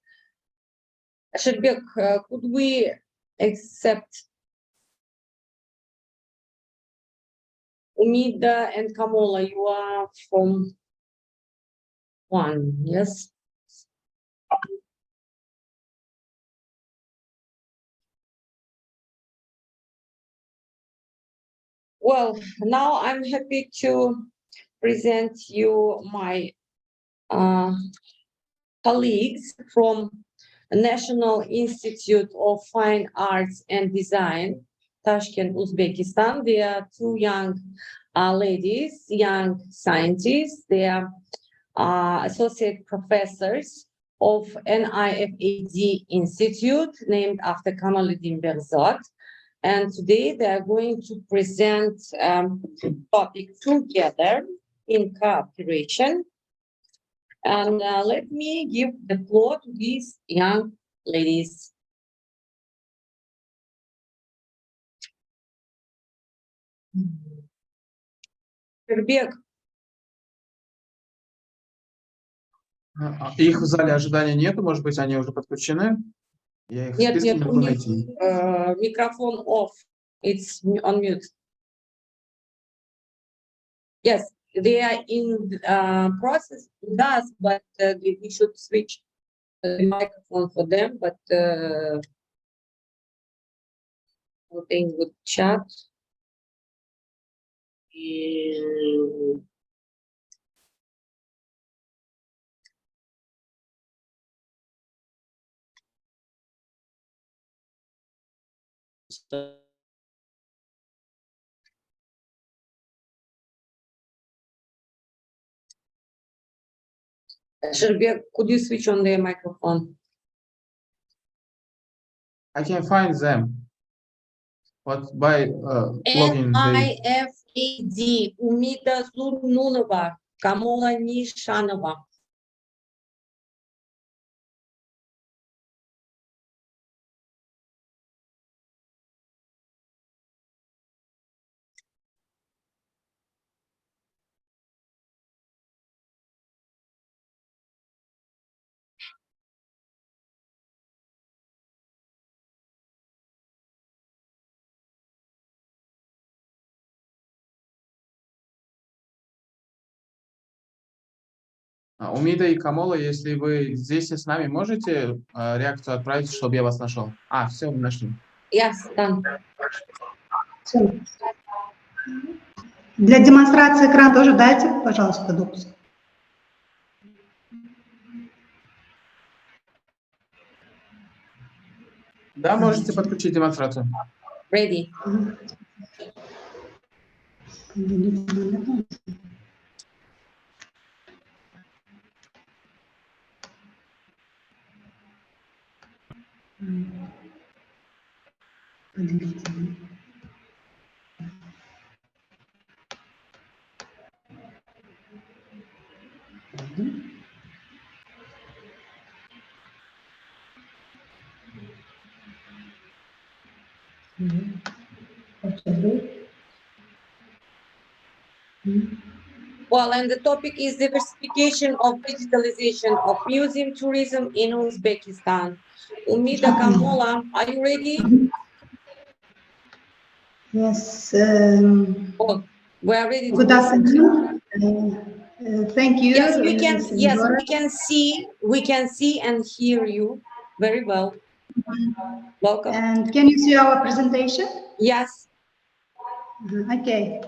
could we accept Umida and Kamola? You are from one, yes? Well, now I'm happy to present you my colleagues from National Institute of Fine Arts and Design, Tashkent, Uzbekistan. They are two young ladies, young scientists. They are associate professors of NIFAD Institute, named after Kamaluddin Berzot. And today they are going to present topic together in cooperation. And let me give the floor to these young ladies. Ирбек, Их в зале ожидания нету, может быть, они уже подключены. Я их в нет, списке нет, не у могу них найти. микрофон off. It's on mute. Yes, they are in process with us, but we should switch the microphone for them. But thing with chat. Sherbek, could you switch on the microphone? I can find them. What by logging the MIFAD, Умида Зурнунова, Камола Нишанова. Умида и Камола, если вы здесь и с нами, можете реакцию отправить, чтобы я вас нашел? Все, мы нашли. Yes, done. Для демонстрации экрана тоже дайте, пожалуйста, допуск. Да, можете подключить демонстрацию. Ready. Well, and the topic is diversification of digitalization of museum tourism in Uzbekistan. Umida Kamola, are you ready? Yes. Oh, we are ready. Good afternoon. Thank you. Yes, we can. Yes, Senora. we can see and hear you very well. Welcome. And can you see our presentation? Yes. Okay.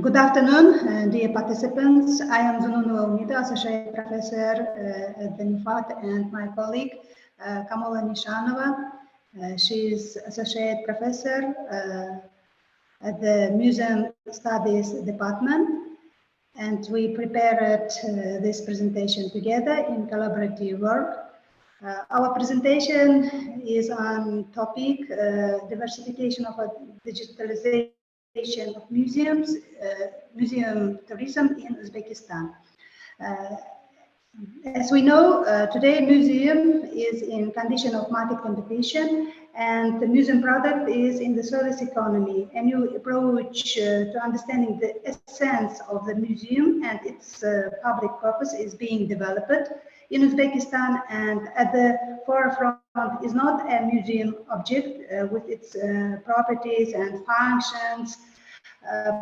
Good afternoon, dear participants. I am Zununu Umida, Associate Professor at the NIFAT, and my colleague, Kamola Nishanova. She is Associate Professor at the Museum Studies Department. And we prepared this presentation together in collaborative work. Our presentation is on topic diversification of digitalization of museums, museum tourism in Uzbekistan. As we know, today museum is in condition of market competition, and the museum product is in the service economy. A new approach to understanding the essence of the museum and its public purpose is being developed in Uzbekistan, and at the forefront is not a museum object with its properties and functions,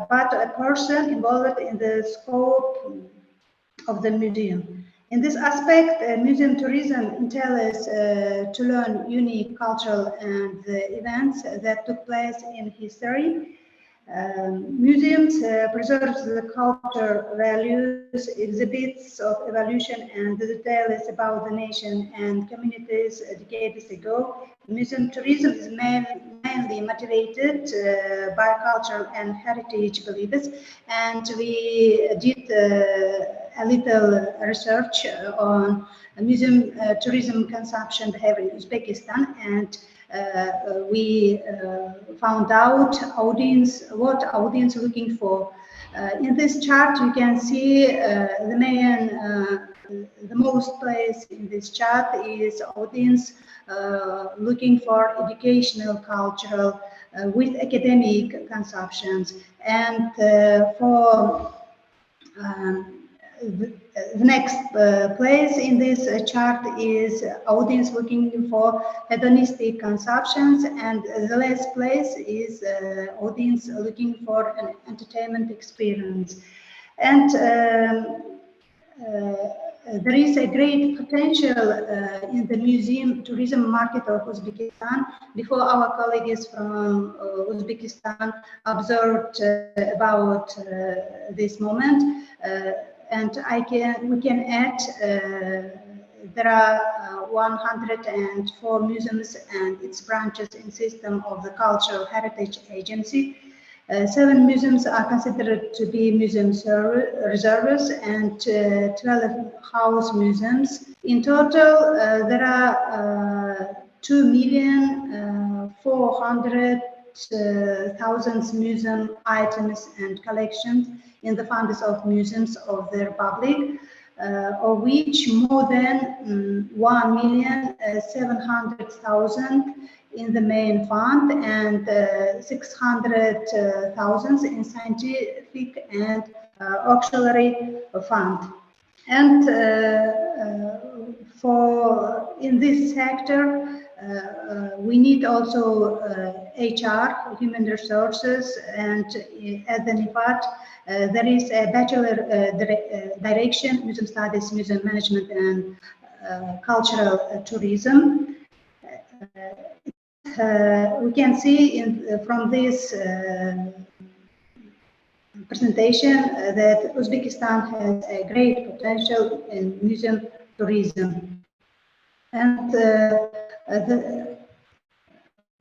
but a person involved in the scope of the museum. In this aspect, museum tourism entails to learn unique cultural and events that took place in history. Museums preserves the culture values, exhibits of evolution and the details about the nation and communities decades ago. Museum tourism is mainly motivated by cultural and heritage beliefs, and we did a little research on museum tourism consumption behavior in Uzbekistan, and we found out what audience looking for. In this chart, you can see the most place in this chart is audience looking for educational, cultural, with academic consumptions, and for the next place in this chart is audience looking for hedonistic consumptions, and the last place is audience looking for an entertainment experience. And there is a great potential in the museum tourism market of Uzbekistan. Before, our colleagues from Uzbekistan observed about this moment, and we can add there are 104 museums and its branches in system of the Cultural Heritage Agency. 7 museums are considered to be museum reserves and 12 house museums. In total, there are 2,400,000 museum items and collections in the funds of museums of the Republic, of which more than 1,700,000 in the main fund and 600,000 in scientific and auxiliary fund. And for in this sector, we need also HR, human resources, and as an part, there is a Bachelor Direction, Museum Studies, Museum Management, and Cultural Tourism. We can see from this presentation that Uzbekistan has a great potential in museum tourism. And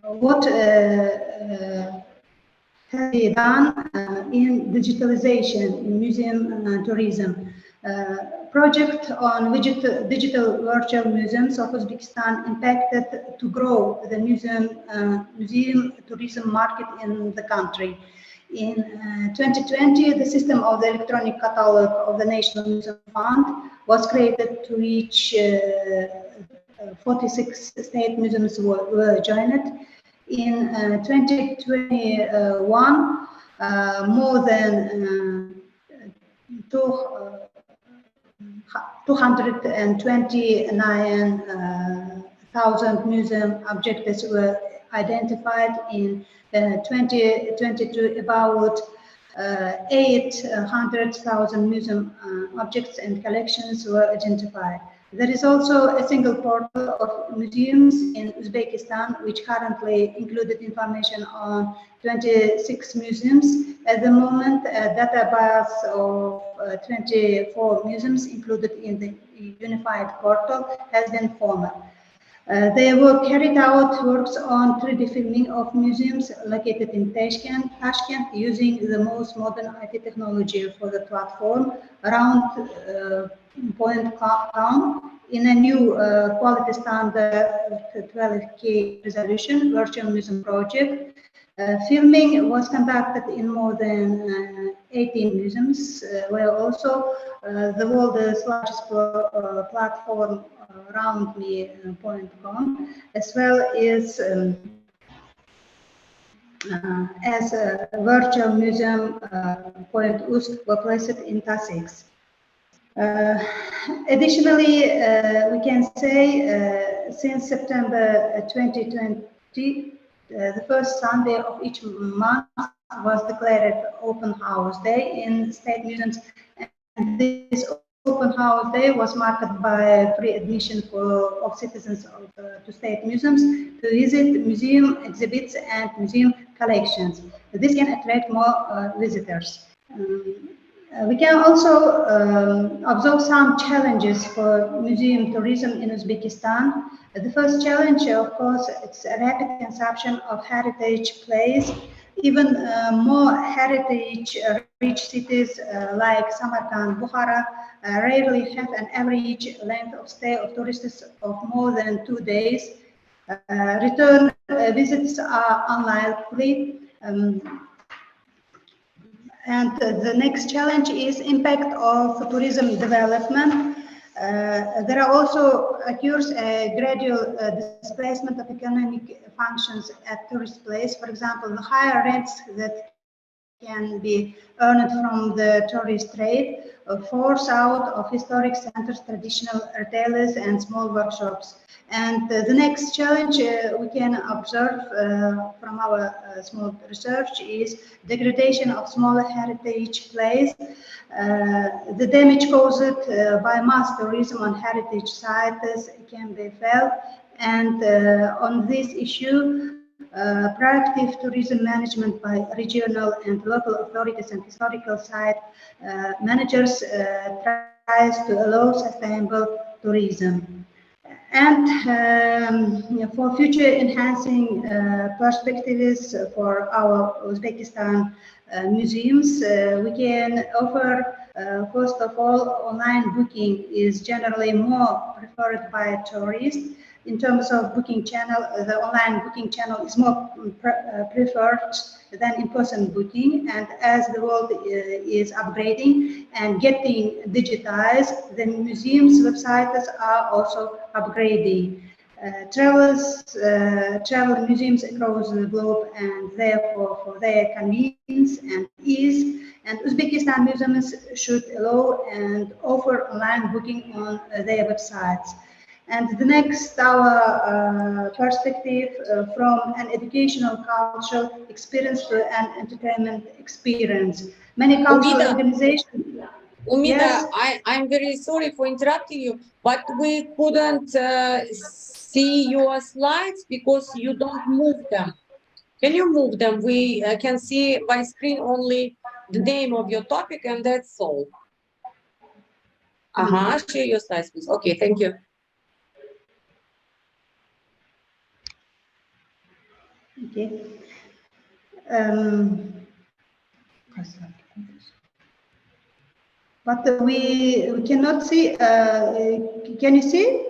what has been done in digitalization in museum tourism. Project on digital virtual museums of Uzbekistan impacted to grow the museum tourism market in the country. In 2020, the system of the electronic catalog of the National Museum Fund was created, to which 46 state museums were joined. In 2021, more than 229,000 museum objectives were identified. In 2022, about 800,000 museum objects and collections were identified. There is also a single portal of museums in Uzbekistan, which currently included information on 26 museums. At the moment, a database of 24 museums included in the unified portal has been formed. They were carried out works on 3D filming of museums located in Tashkent, using the most modern IT technology for the platform, around point count in a new quality standard 12K resolution virtual museum project. Filming was conducted in more than 18 museums, where also the world's largest platform roundme.com, as well as a virtual museum point Usk were placed in Tasix. Additionally, we can say since September 2020, the first Sunday of each month was declared Open House Day in state museums, and this Open House Day was marked by free admission of citizens to state museums to visit museum exhibits and museum collections. This can attract more visitors. We can also observe some challenges for museum tourism in Uzbekistan. The first challenge, of course, it's a rapid consumption of heritage places. Even more heritage-rich cities like Samarkand, Bukhara rarely have an average length of stay of tourists of more than 2 days. Return visits are unlikely. And the next challenge is impact of tourism development. There are also occurs a gradual displacement of economic functions at tourist place. For example, the higher rents that can be earned from the tourist trade force out of historic centers, traditional retailers, and small workshops. And the next challenge we can observe from our small research is degradation of smaller heritage places, the damage caused by mass tourism on heritage sites can be felt. And on this issue, proactive tourism management by regional and local authorities and historical site managers tries to allow sustainable tourism. And for future enhancing perspectives for our Uzbekistan museums, we can offer, first of all, online booking is generally more preferred by tourists. In terms of booking channel, the online booking channel is more preferred than in-person booking. And as the world is upgrading and getting digitized, the museums' websites are also upgrading. Travel museums across the globe, and therefore for their convenience and ease, and Uzbekistan museums should allow and offer online booking on their websites. And the next, our perspective from an educational cultural experience to an entertainment experience. Many cultural organizations. Umida, Yes. I'm very sorry for interrupting you, but we couldn't see your slides because you don't move them. Can you move them? We can see by screen only the name of your topic, and that's all. Share your slides, please. Okay, thank you. Okay. But we cannot see. Can you see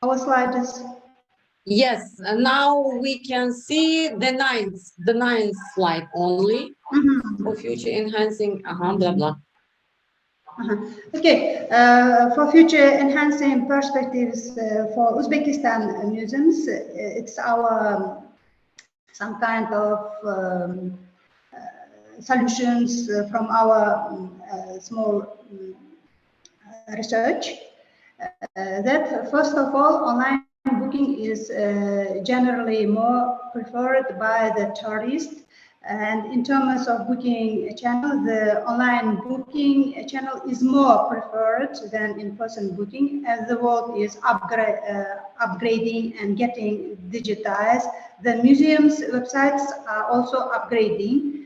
our slides? Yes, now we can see the ninth slide only for future enhancing. Blah blah. Okay, for future enhancing perspectives for Uzbekistan museums, it's our some kind of solutions from our small research. That first of all, online booking is generally more preferred by the tourists. And in terms of booking channel, the online booking channel is more preferred than in-person booking, as the world is upgrading and getting digitized. The museums' websites are also upgrading.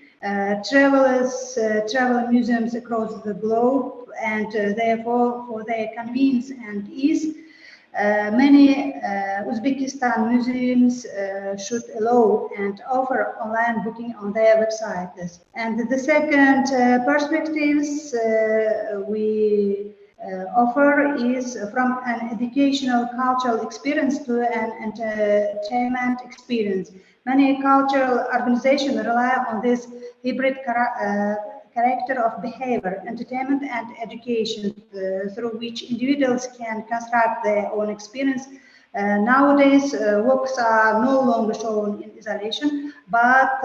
Travel museums across the globe, and therefore for their convenience and ease, many Uzbekistan museums should allow and offer online booking on their websites. And the second perspectives we offer is from an educational cultural experience to an entertainment experience. Many cultural organizations rely on this hybrid character of behavior, entertainment and education, through which individuals can construct their own experience. Nowadays, works are no longer shown in isolation, but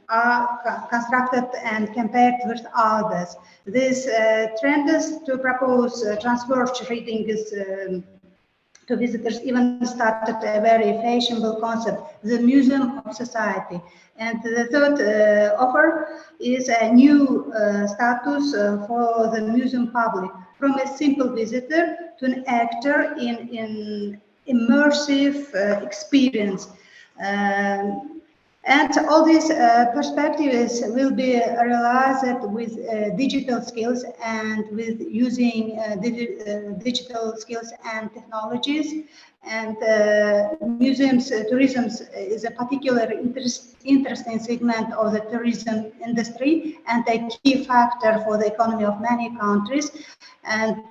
are constructed and compared with others. This trend is to propose transverse readings to visitors even started a very fashionable concept, the Museum of Society. And the third offer is a new status for the museum public, from a simple visitor to an actor in immersive experience. And all these perspectives will be realized with digital skills and with using digital skills and technologies. And museums, tourism is a particular interesting segment of the tourism industry and a key factor for the economy of many countries. And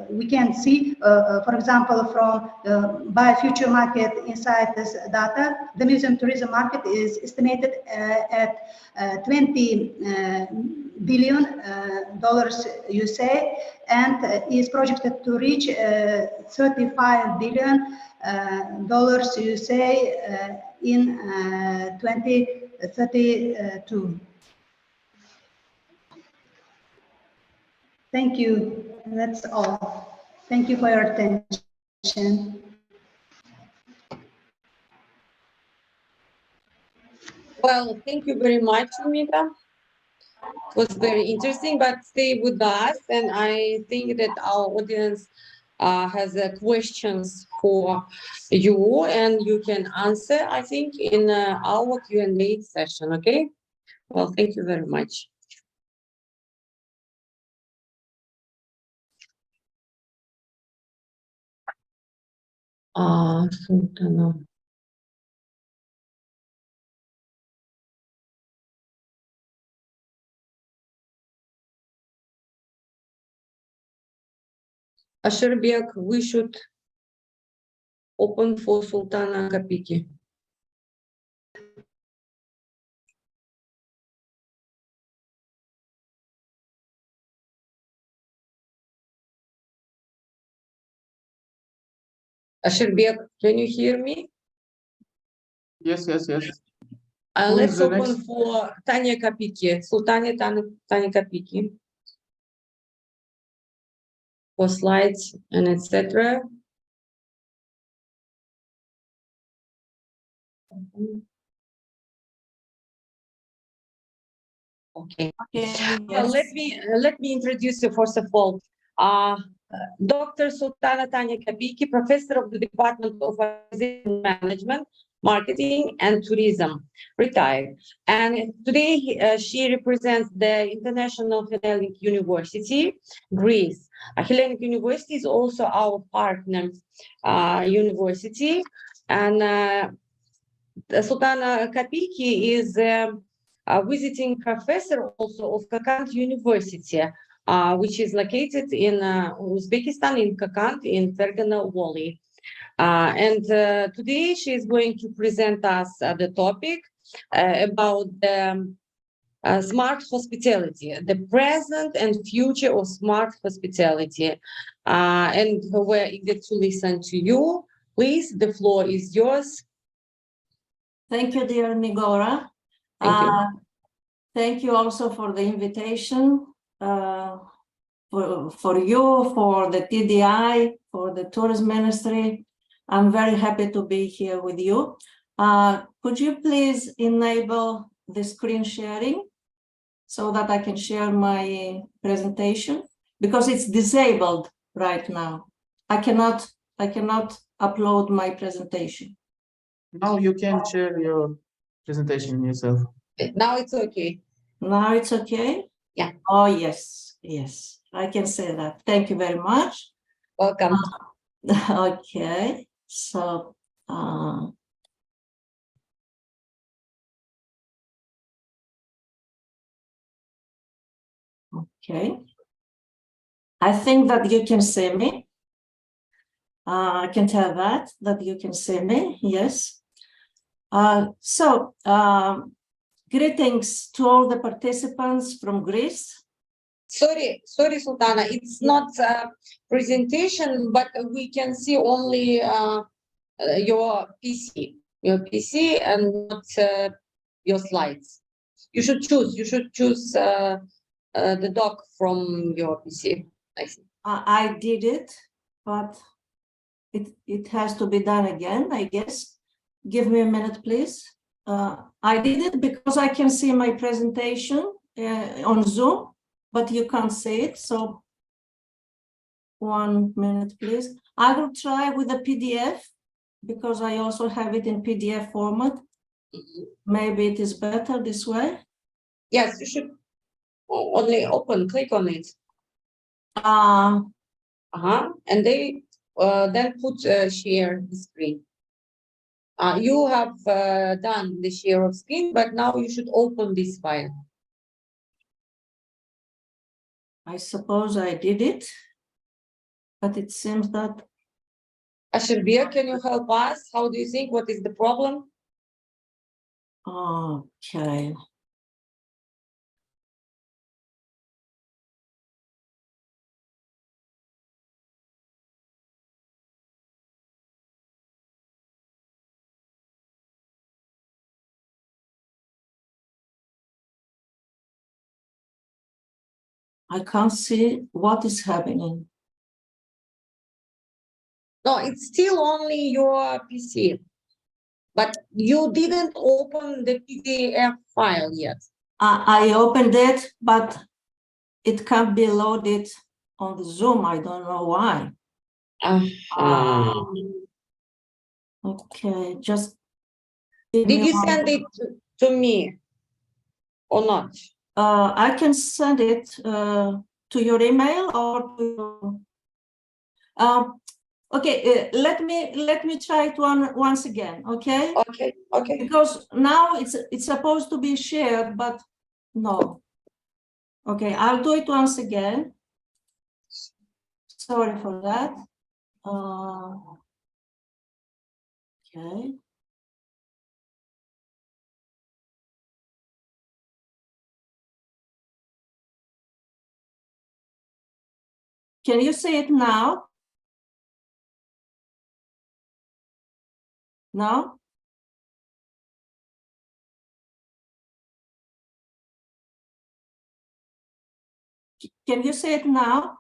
we can see, for example, from by future market insights data, the museum tourism market is estimated at $20 billion USA, and is projected to reach $35 billion USA in 2030. 32. Thank you. That's all. Thank you for your attention. Well, thank you very much, Mika. It was very interesting, but stay with us. And I think that our audience has questions for you, and you can answer, I think, in our Q&A session, okay? Well, thank you very much. Sultana. Asherbek, we should open for Sultana Kapiki. Asherbek, can you hear me? Yes, yes, yes. Who is Let's the open next? for Tanya Kapiki, Sultana Tanya Kapiki. For slides and etc. Okay. Well, let me introduce you first of all. Dr. Sultana Tanya Kapiki, professor of the Department of Management, Marketing and Tourism, retired. And today she represents the International Hellenic University, Greece. Hellenic University is also our partner university. And Sultana Kapiki is a visiting professor also of Kakand University, which is located in Uzbekistan, in Kakand, in Fergana Valley. And today she is going to present us the topic about the smart hospitality, the present and future of smart hospitality. And we're eager to listen to you. Please, the floor is yours. Thank you, dear Nigora. Thank you. Thank you also for the invitation, for you, for the TDI, for the Tourism Ministry. I'm very happy to be here with you. Could you please enable the screen sharing so that I can share my presentation? Because it's disabled right now. I cannot upload my presentation. Now you can share your presentation yourself. Now it's okay. Now it's okay? Yeah. Oh, yes, yes, I can say that. Thank you very much. Welcome. Okay, so okay. I think that you can see me. I can tell that you can see me, yes. Greetings to all the participants from Greece. Sorry, Sultana, it's not a presentation, but we can see only your PC and not your slides. You should choose the doc from your PC. I see. I did it, but it has to be done again, I guess. Give me a minute, please. I did it because I can see my presentation on Zoom, but you can't see it. So 1 minute, please. I will try with a PDF because I also have it in PDF format. Maybe it is better this way. Yes, you should only click on it. And they then put share the screen. You have done the share of screen, but now you should open this file. I suppose I did it, but it seems that. Asherbia, can you help us? How do you think? What is the problem? Okay. I can't see what is happening. No, it's still only your PC, but you didn't open the PDF file yet. I opened it, but it can't be loaded on the Zoom. I don't know why. Okay, just give Did me you one- send it to me or not? I can send it to your email or to okay, let me try it once again, okay? Okay, okay. Because now it's supposed to be shared, but no. Okay, I'll do it once again. Sorry for that. Okay. Can you see it now? No? Can you see it now?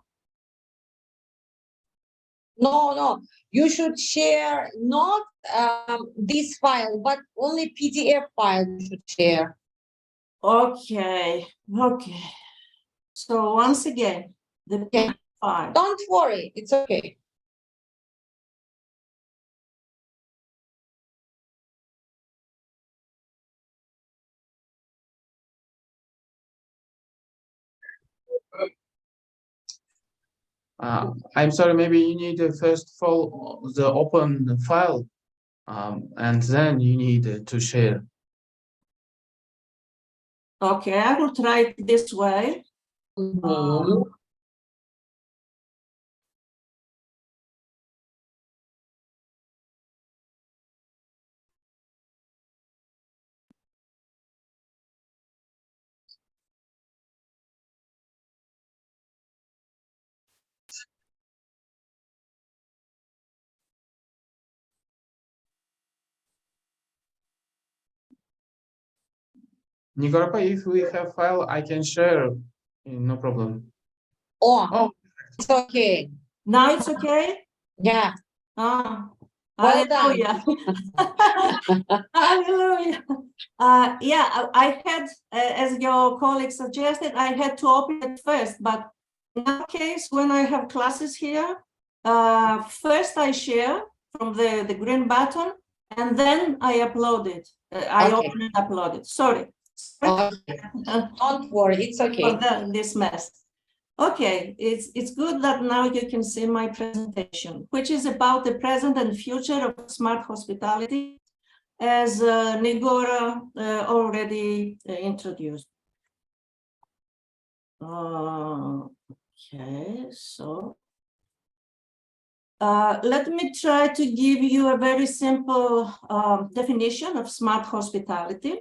No. You should share not this file, but only PDF file you should share. Okay. So once again, the Okay. file. Don't worry, it's okay. I'm sorry, maybe you need to first of all the open file, and then you need to share. Okay, I will try it this way. Nigorapa, if we have file, I can share, no problem. Oh, it's okay. Now it's okay? Yeah. Ah, Well done. hallelujah. Hallelujah. Yeah, I had, as your colleague suggested, I had to open it first, but in that case, when I have classes here, first I share from the green button, and then I upload it. I Okay. open and upload it. Sorry. Okay. Don't worry, it's okay. For this mess. Okay, it's good that now you can see my presentation, which is about the present and future of smart hospitality, as Nigora already introduced. Okay, so let me try to give you a very simple definition of smart hospitality.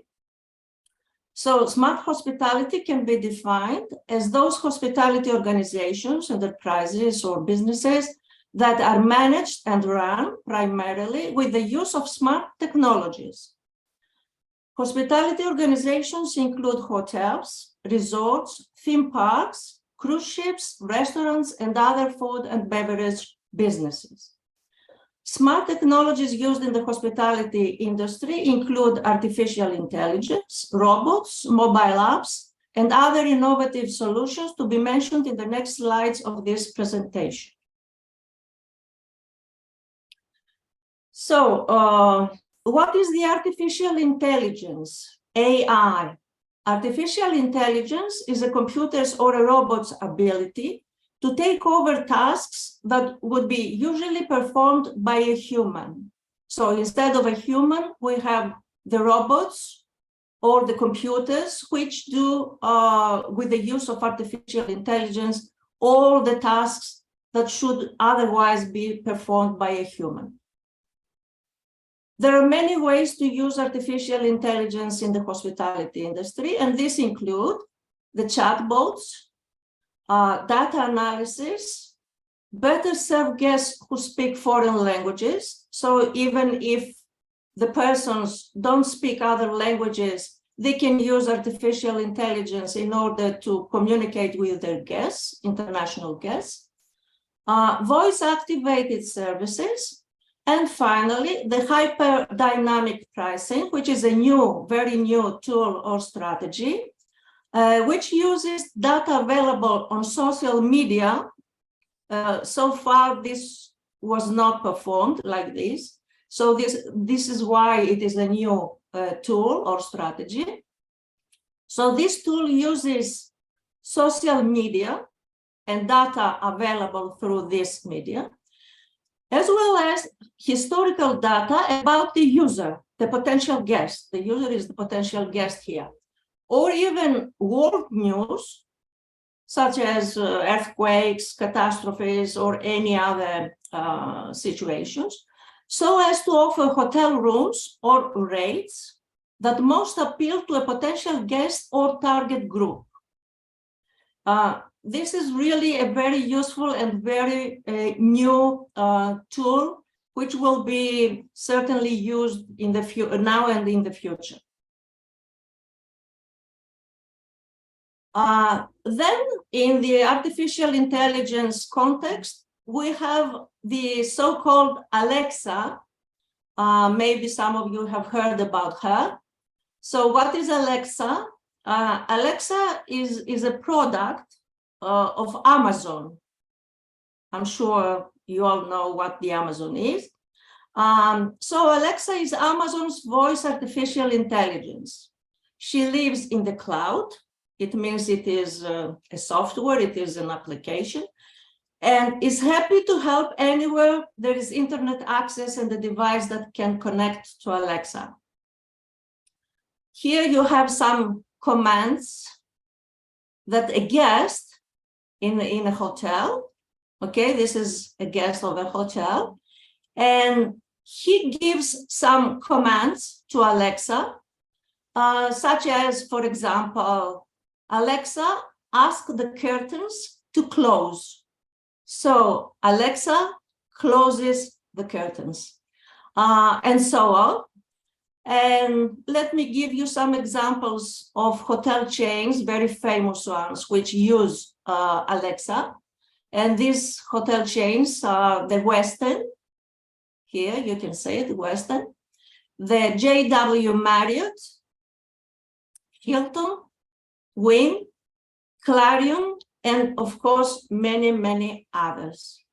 So smart hospitality can be defined as those hospitality organizations, enterprises, or businesses that are managed and run primarily with the use of smart technologies. Hospitality organizations include hotels, resorts, theme parks, cruise ships, restaurants, and other food and beverage businesses. Smart technologies used in the hospitality industry include artificial intelligence, robots, mobile apps, and other innovative solutions to be mentioned in the next slides of this presentation. So, what is the artificial intelligence, AI? Artificial intelligence is a computer's or a robot's ability to take over tasks that would be usually performed by a human. So instead of a human, we have the robots or the computers, which do, with the use of artificial intelligence, all the tasks that should otherwise be performed by a human. There are many ways to use artificial intelligence in the hospitality industry, and these include the chatbots, data analysis, better serve guests who speak foreign languages. So even if the persons don't speak other languages, they can use artificial intelligence in order to communicate with their guests, international guests, voice-activated services, and finally, the hyper-dynamic pricing, which is a new, very new tool or strategy, which uses data available on social media. So far, this was not performed like this. So this is why it is a new tool or strategy. So this tool uses social media and data available through this media, as well as historical data about the user, the potential guest. The user is the potential guest here, or even world news, such as earthquakes, catastrophes, or any other situations, so as to offer hotel rooms or rates that most appeal to a potential guest or target group. This is really a very useful and very new tool, which will be certainly used in the now and in the future. Then in the artificial intelligence context, we have the so-called Alexa. Maybe some of you have heard about her. So what is Alexa? Alexa is a product of Amazon. I'm sure you all know what the Amazon is. So Alexa is Amazon's voice artificial intelligence. She lives in the cloud. It means it is a software, it is an application, and is happy to help anywhere there is internet access and a device that can connect to Alexa. Here you have some commands that a guest in a hotel, okay, this is a guest of a hotel, and he gives some commands to Alexa, such as, for example, Alexa, ask the curtains to close. So Alexa closes the curtains, and so on. And let me give you some examples of hotel chains, very famous ones, which use Alexa. And these hotel chains are the Westin. Here you can say it, Westin. The JW Marriott, Hilton, Wynn, Clarion, and of course, many, many others.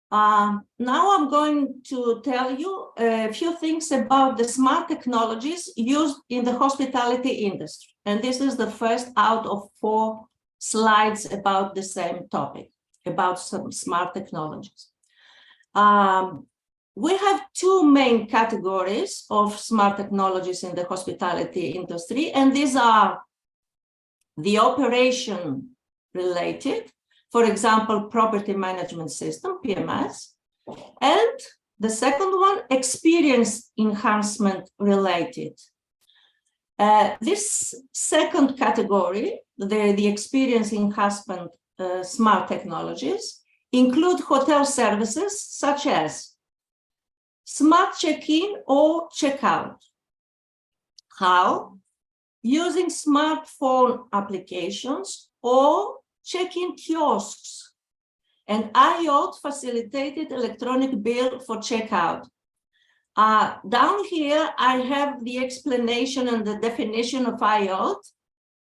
Now I'm going to tell you a few things about the smart technologies used in the hospitality industry. And this is the first out of 4 slides about the same topic, about some smart technologies. We have 2 main categories of smart technologies in the hospitality industry, and these are the operation related, for example, property management system, PMS, and the second one, experience enhancement related. This second category, the experience enhancement smart technologies, include hotel services such as smart check-in or check-out. How? Using smartphone applications or check-in kiosks and IoT facilitated electronic bill for checkout. Down here, I have the explanation and the definition of IoT,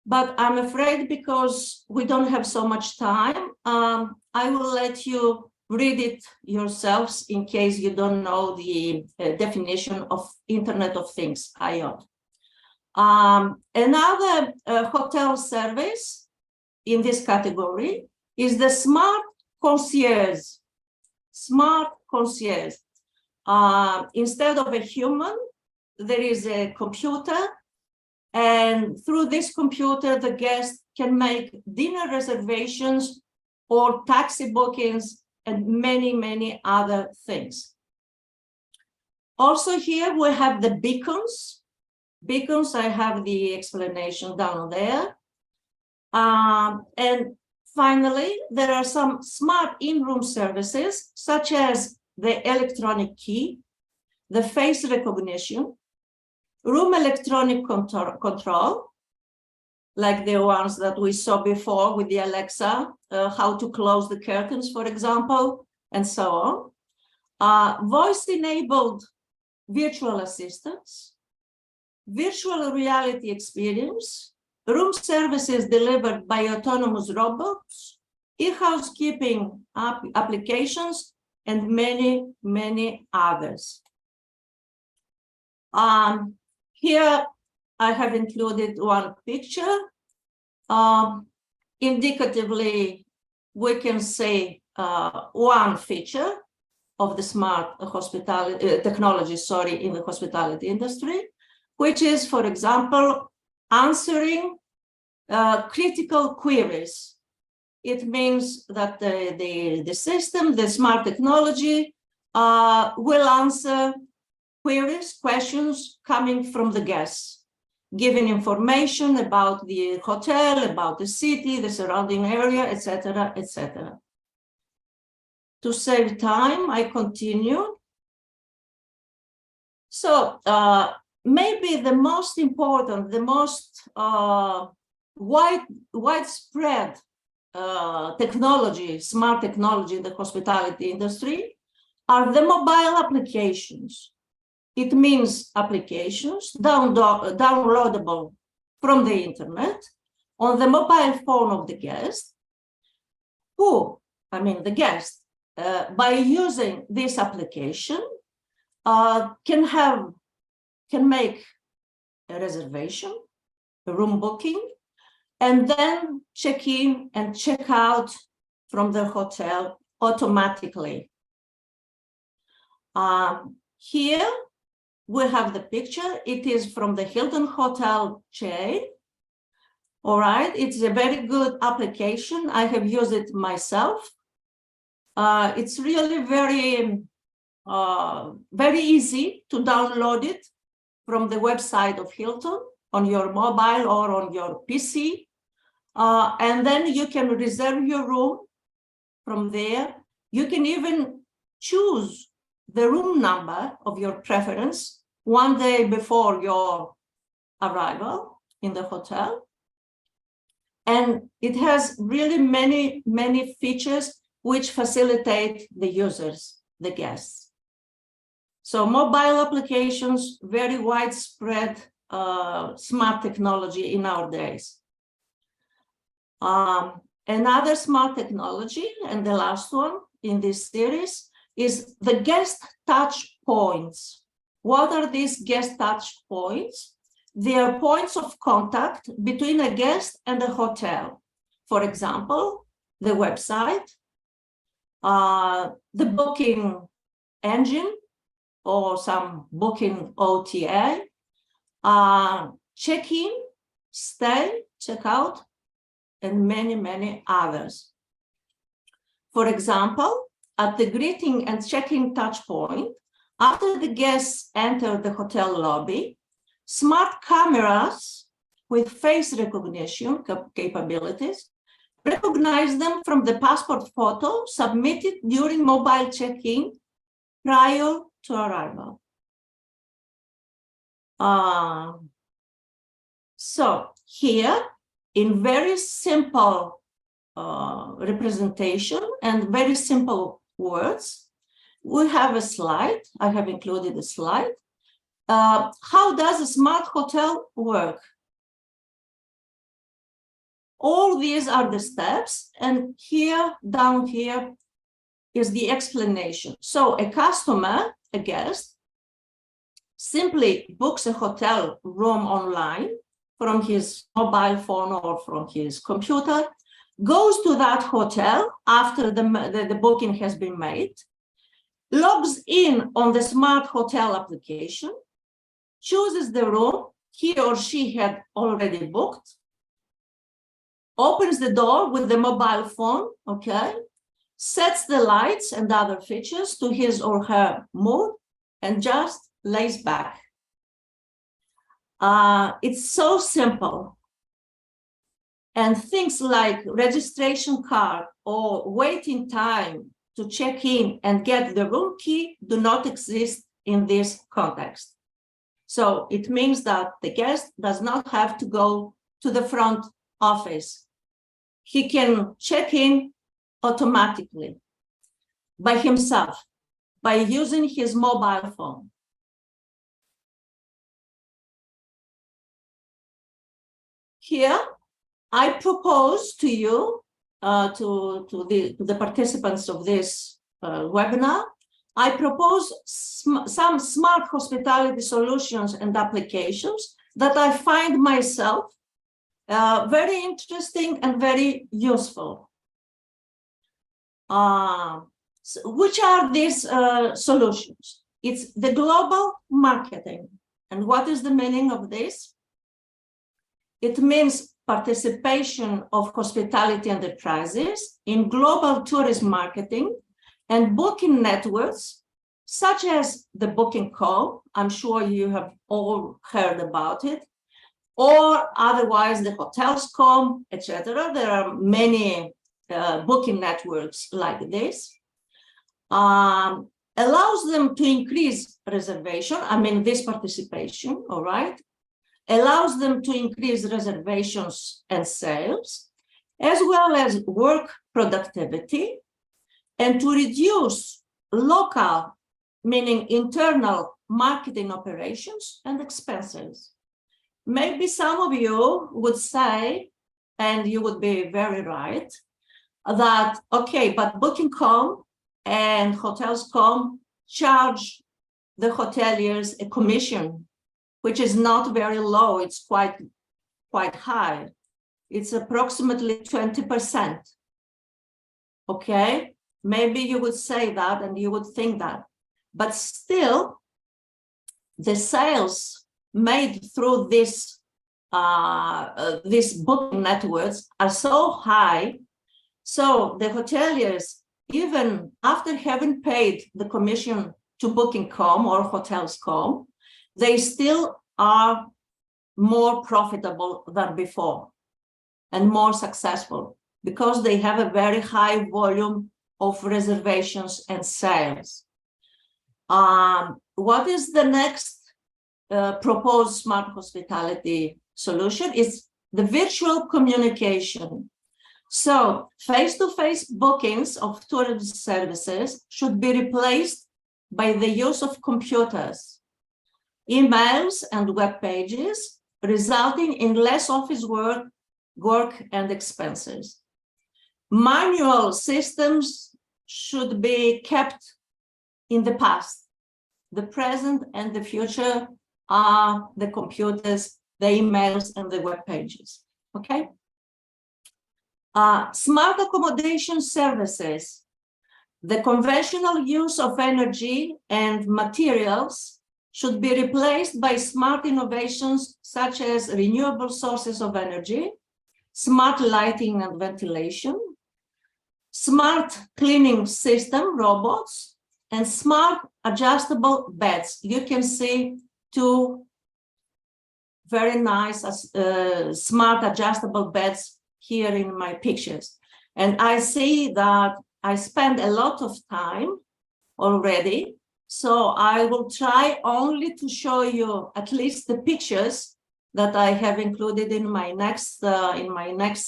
but I'm afraid because we don't have so much time, I will let you read it yourselves in case you don't know the definition of Internet of Things, IoT. Another hotel service in this category is the smart concierge. Smart concierge. Instead of a human, there is a computer, and through this computer, the guest can make dinner reservations or taxi bookings and many, many other things. Also here we have the beacons. Beacons, I have the explanation down there. And finally, there are some smart in-room services, such as the electronic key, the face recognition, room electronic control, like the ones that we saw before with the Alexa, how to close the curtains, for example, and so on. Voice-enabled virtual assistants, virtual reality experience, room services delivered by autonomous robots, e-housekeeping applications, and many, many others. Here I have included one picture. Indicatively, we can say one feature of the smart hospitality technology, in the hospitality industry, which is, for example, answering critical queries. It means that the system, the smart technology, will answer questions coming from the guests, giving information about the hotel, about the city, the surrounding area, etc., etc. To save time, I continue. So maybe the most important, the most widespread technology, smart technology in the hospitality industry are the mobile applications. It means applications downloadable from the internet on the mobile phone of the guest, the guest, by using this application, can make a reservation, a room booking, and then check in and check out from the hotel automatically. Here we have the picture. It is from the Hilton Hotel chain. All right, it's a very good application. I have used it myself. It's really very easy to download it from the website of Hilton on your mobile or on your PC. And then you can reserve your room from there. You can even choose the room number of your preference one day before your arrival in the hotel. And it has really many, many features which facilitate the users, the guests. So mobile applications, very widespread smart technology in our days. Another smart technology, and the last one in this series, is the guest touch points. What are these guest touch points? They are points of contact between a guest and a hotel. For example, the website, the booking engine, or some booking OTA, check-in, stay, check-out, and many, many others. For example, at the greeting and check-in touch point, after the guests enter the hotel lobby, smart cameras with face recognition capabilities recognize them from the passport photo submitted during mobile check-in prior to arrival. So here, in very simple representation and very simple words, we have a slide. I have included a slide. How does a smart hotel work? All these are the steps, and here, down here, is the explanation. So a customer, a guest, simply books a hotel room online from his mobile phone or from his computer, goes to that hotel after the booking has been made, logs in on the smart hotel application, chooses the room he or she had already booked, opens the door with the mobile phone, okay, sets the lights and other features to his or her mood, and just lays back. It's so simple. And things like registration card or waiting time to check in and get the room key do not exist in this context. So it means that the guest does not have to go to the front office. He can check in automatically by himself, by using his mobile phone. Here, I propose to you, to the participants of this webinar, I propose some smart hospitality solutions and applications that I find myself very interesting and very useful. Which are these solutions? It's the global marketing. And what is the meaning of this? It means participation of hospitality enterprises in global tourism marketing and booking networks, such as the Booking.com. I'm sure you have all heard about it, or otherwise the Hotels.com, etc. There are many booking networks like this. Allows them to increase reservation, this participation, all right? Allows them to increase reservations and sales, as well as work productivity, and to reduce local, meaning internal marketing operations and expenses. Maybe some of you would say, and you would be very right, that, okay, but Booking.com and Hotels.com charge the hoteliers a commission, which is not very low, it's quite high. It's approximately 20%. Okay, maybe you would say that and you would think that, but still, the sales made through these booking networks are so high, so the hoteliers, even after having paid the commission to Booking.com or Hotels.com, they still are more profitable than before and more successful because they have a very high volume of reservations and sales. What is the next proposed smart hospitality solution? Is the virtual communication. So face-to-face bookings of tourism services should be replaced by the use of computers, emails and web pages, resulting in less office work and expenses. Manual systems should be kept in the past. The present and the future are the computers, the emails, and the web pages. Okay? Smart accommodation services. The conventional use of energy and materials should be replaced by smart innovations such as renewable sources of energy, smart lighting and ventilation, smart cleaning system, robots, and smart adjustable beds. You can see two very nice smart adjustable beds here in my pictures. And I see that I spend a lot of time already, so I will try only to show you at least the pictures that I have included in my next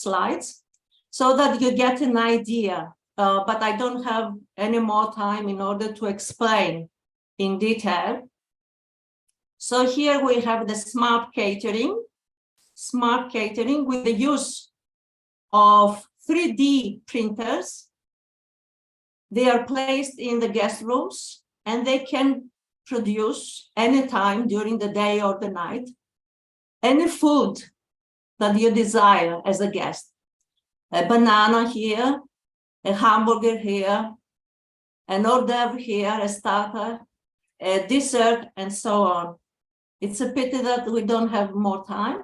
slides, so that you get an idea. But I don't have any more time in order to explain in detail. So here we have the smart catering with the use of 3D printers. They are placed in the guest rooms and they can produce anytime during the day or the night any food that you desire as a guest. A banana here, a hamburger here, an hors d'oeuvre here, a starter, a dessert, and so on. It's a pity that we don't have more time.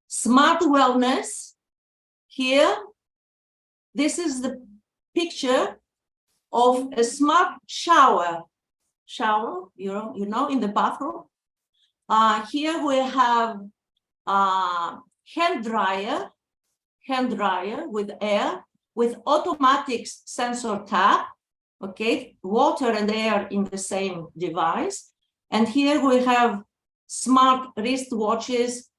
Smart wellness. Here, this is the picture of a smart shower, you know, in the bathroom. Here we have hand dryer with air, with automatic sensor tap, okay, water and air in the same device, And here we have smart wristwatches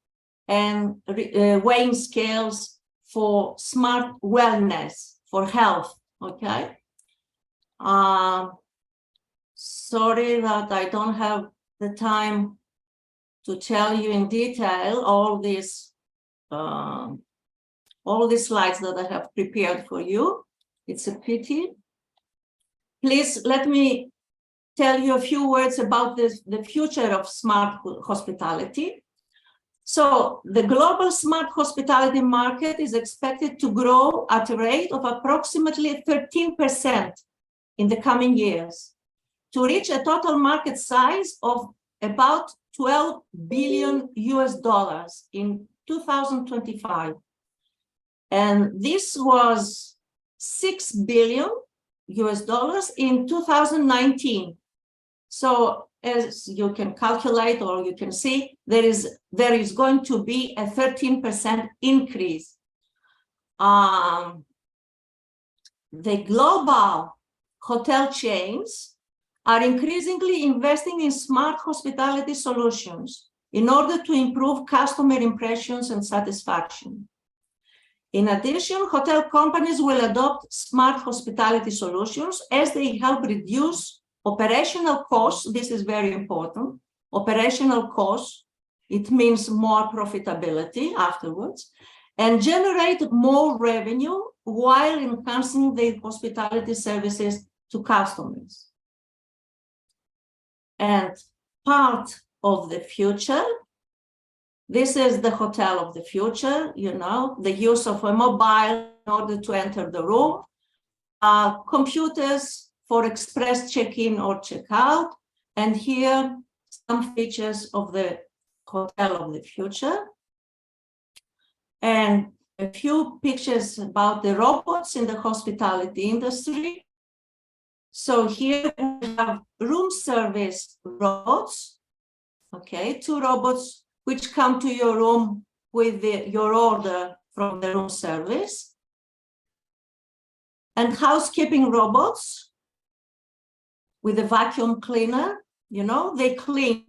and weighing scales for smart wellness, for health, okay? Sorry that I don't have the time to tell you in detail all these slides that I have prepared for you. It's a pity. Please let me tell you a few words about the future of smart hospitality. So the global smart hospitality market is expected to grow at a rate of approximately 13% in the coming years, to reach a total market size of about $12 billion in 2025. And this was $6 billion in 2019. So as you can calculate, or you can see, there is going to be a 13% increase. The global hotel chains are increasingly investing in smart hospitality solutions in order to improve customer impressions and satisfaction. In addition, hotel companies will adopt smart hospitality solutions as they help reduce operational costs. This is very important. Operational costs, it means more profitability afterwards, and generate more revenue while enhancing the hospitality services to customers. And part of the future, this is the hotel of the future, you know, the use of a mobile in order to enter the room, computers for express check-in or check-out, and here some features of the hotel of the future. And a few pictures about the robots in the hospitality industry. So here we have room service robots, okay, 2 robots which come to your room with your order from the room service. And housekeeping robots with a vacuum cleaner, you know, they clean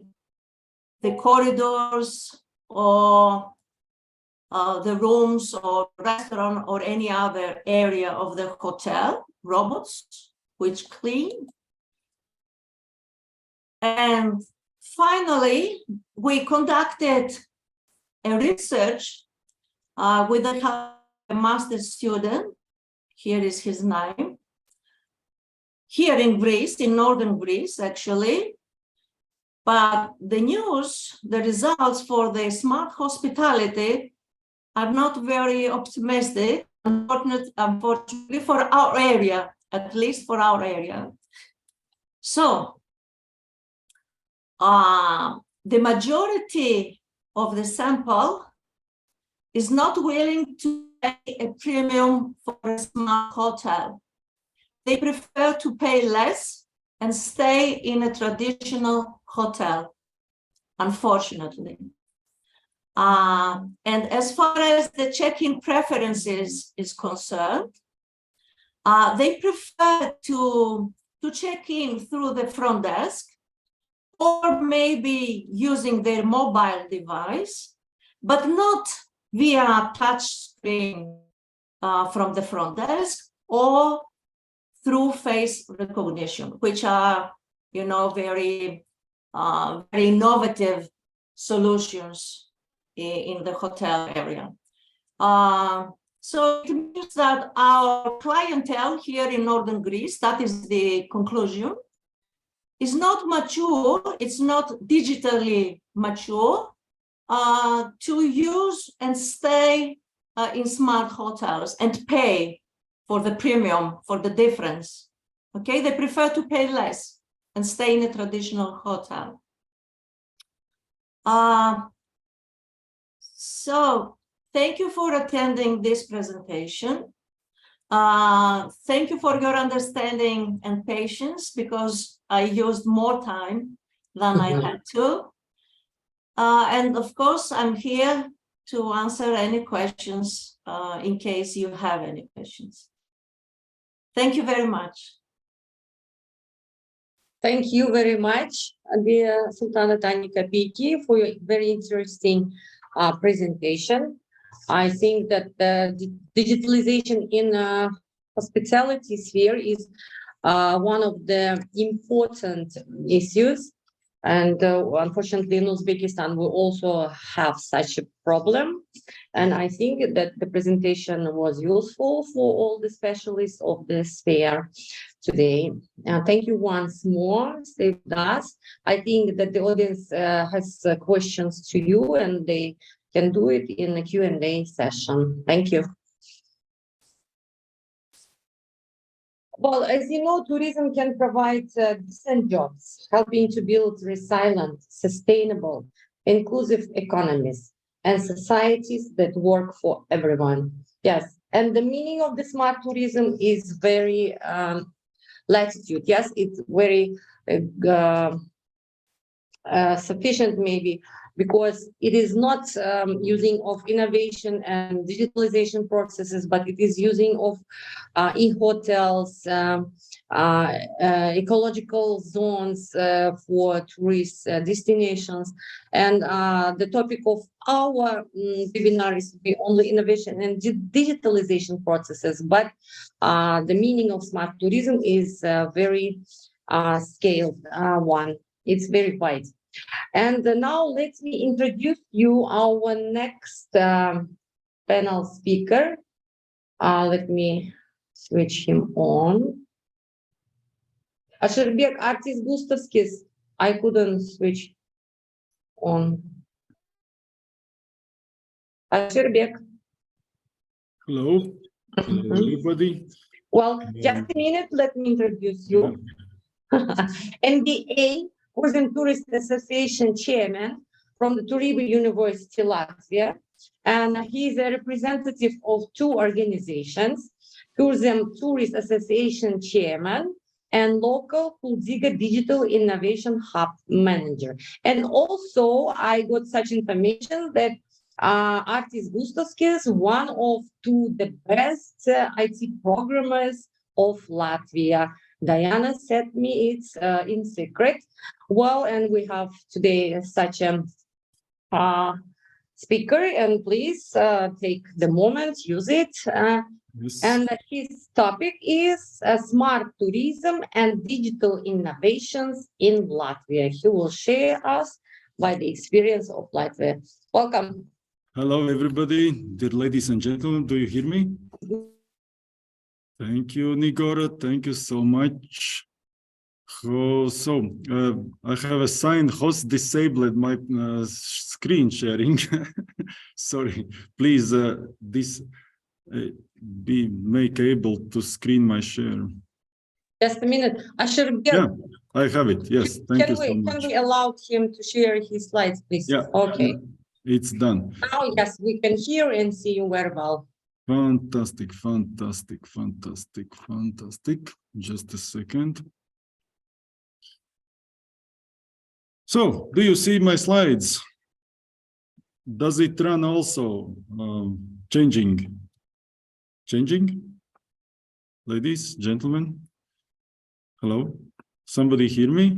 the corridors or the rooms or restaurant or any other area of the hotel, robots which clean. And finally, we conducted a research with a master's student. Here is his name. Here in Greece, in northern Greece, actually. But the news, the results for the smart hospitality are not very optimistic, unfortunately, for our area, at least for our area. So, the majority of the sample is not willing to pay a premium for a smart hotel. They prefer to pay less and stay in a traditional hotel, unfortunately. And as far as the check-in preferences is concerned, they prefer to check in through the front desk, or maybe using their mobile device, but not via touch screen from the front desk or through face recognition, which are, you know, very innovative solutions in the hotel area. So it means that our clientele here in northern Greece, that is the conclusion, is not mature, it's not digitally mature to use and stay in smart hotels and pay for the premium, for the difference. Okay, they prefer to pay less and stay in a traditional hotel. So thank you for attending this presentation. Thank you for your understanding and patience, because I used more time than I had to. And of course, I'm here to answer any questions in case you have any questions. Thank you very much. Thank you very much, dear Sultana Tadqiqot, for your very interesting presentation. I think that the digitalization in hospitality sphere is one of the important issues. And unfortunately, in Uzbekistan, we also have such a problem. And I think that the presentation was useful for all the specialists of the sphere today. Thank you once more. Stay with us. I think that the audience has questions to you, and they can do it in the Q&A session. Thank you. Well, as you know, tourism can provide decent jobs, helping to build resilient, sustainable, inclusive economies and societies that work for everyone. Yes, and the meaning of the smart tourism is very latitude. Yes, it's very sufficient maybe, because it is not using of innovation and digitalization processes, but it is using of e-hotels, ecological zones for tourist destinations. And the topic of our webinar is to be only innovation and digitalization processes, but the meaning of smart tourism is very scaled one. It's very wide. And now let me introduce you our next panel speaker. Let me switch him on. Asherbek Artis Gustovskis. I couldn't switch on. Asherbek. Hello, everybody. Well, just a minute, let me introduce you. NBA Tourism Tourist Association Chairman from the Tourism University, Latvia. And he is a representative of two organizations, Tourism Tourist Association Chairman and local Kuldiga Digital Innovation Hub Manager. And also I got such information that Artis Gustovskis, one of the best IT programmers of Latvia. Diana said me it's in secret. Well, and we have today such a speaker, and please take the moment, use it. Yes. And his topic is smart tourism and digital innovations in Latvia. He will share us by the experience of Latvia. Welcome. Hello, everybody, dear ladies and gentlemen. Do you hear me? Thank you, Nigora. Thank you so much. I have a sign, host disabled my screen sharing. Sorry, please, this be make able to screen my share. Just a minute. Asherbek, Yeah, I have it. Yes, thank you so much. Can we allow him to share his slides, please? Yeah. Okay. It's done. Now, yes, we can hear and see you very well. Fantastic, fantastic, fantastic, fantastic. Just a second. So, do you see my slides? Does it run also? Changing? Ladies, gentlemen? Hello? Somebody hear me?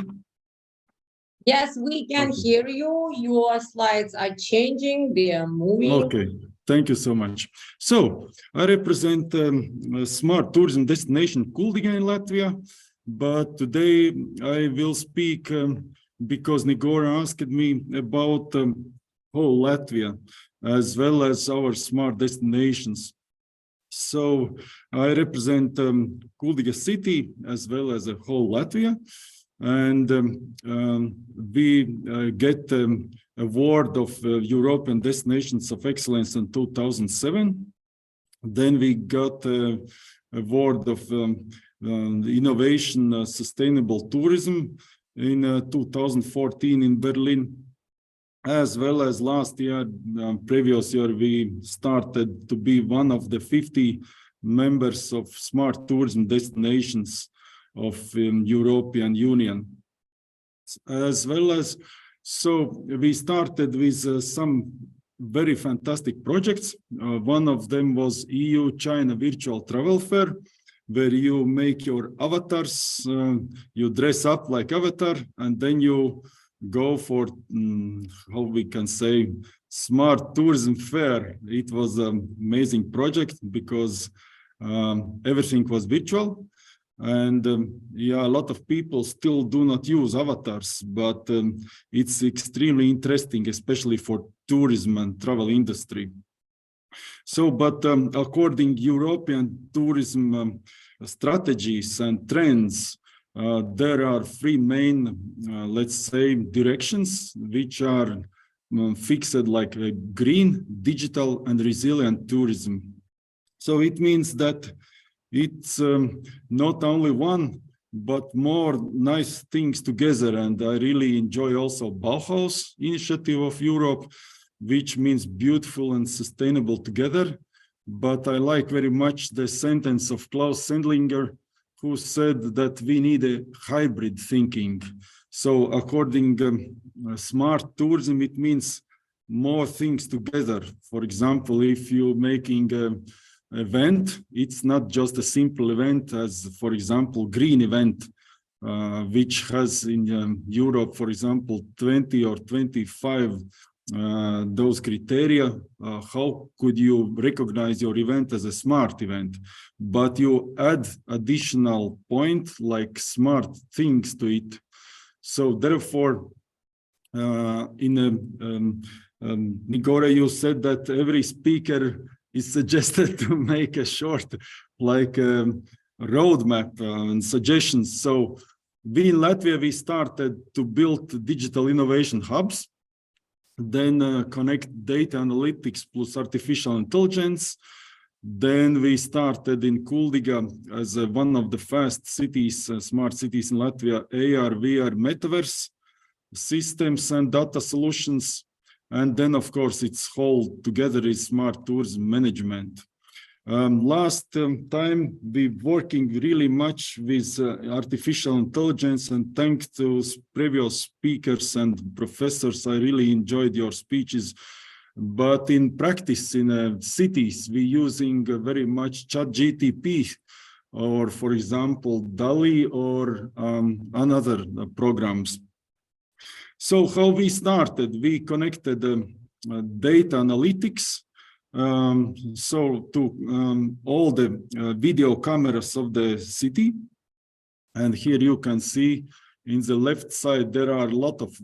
Yes, we can hear you. Your slides are changing. They are moving. Okay. Thank you so much. So, I represent a smart tourism destination Kuldiga in Latvia, but today I will speak because Nigora asked me about whole Latvia, as well as our smart destinations. So, I represent Kuldiga city, as well as a whole Latvia, and we get award of European Destinations of Excellence in 2007. Then we got award of Innovation Sustainable Tourism in 2014 in Berlin, as well as last year, previous year, we started to be one of the 50 members of Smart Tourism Destinations of European Union, as well as. So we started with some very fantastic projects. One of them was EU-China Virtual Travel Fair, where you make your avatars, you dress up like avatar, and then you go for, how we can say, smart tourism fair. It was an amazing project because everything was virtual. And yeah, a lot of people still do not use avatars, but it's extremely interesting, especially for tourism and travel industry. So, but according European tourism strategies and trends, there are three main, let's say, directions, which are fixed like green, digital, and resilient tourism. So it means that it's not only one, but more nice things together. And I really enjoy also Bauhaus initiative of Europe, which means beautiful and sustainable together. But I like very much the sentence of Klaus Sendlinger, who said that we need a hybrid thinking. So according smart tourism, it means more things together. For example, if you're making an event, it's not just a simple event as, for example, green event, which has in Europe, for example, 20 or 25 those criteria. How could you recognize your event as a smart event? But you add additional point like smart things to it. So therefore, Nigora, you said that every speaker is suggested to make a short, like roadmap and suggestions. So we in Latvia, we started to build digital innovation hubs, then connect data analytics plus artificial intelligence. Then we started in Kuldiga as one of the first cities, smart cities in Latvia, AR, VR, metaverse systems and data solutions. And then, of course, it's whole together is smart tourism management. Last time we working really much with artificial intelligence, and thanks to previous speakers and professors, I really enjoyed your speeches. But in practice, in cities, we using very much ChatGPT, or for example, DALI or another programs. So how we started, we connected data analytics so to all the video cameras of the city. And here you can see in the left side, there are a lot of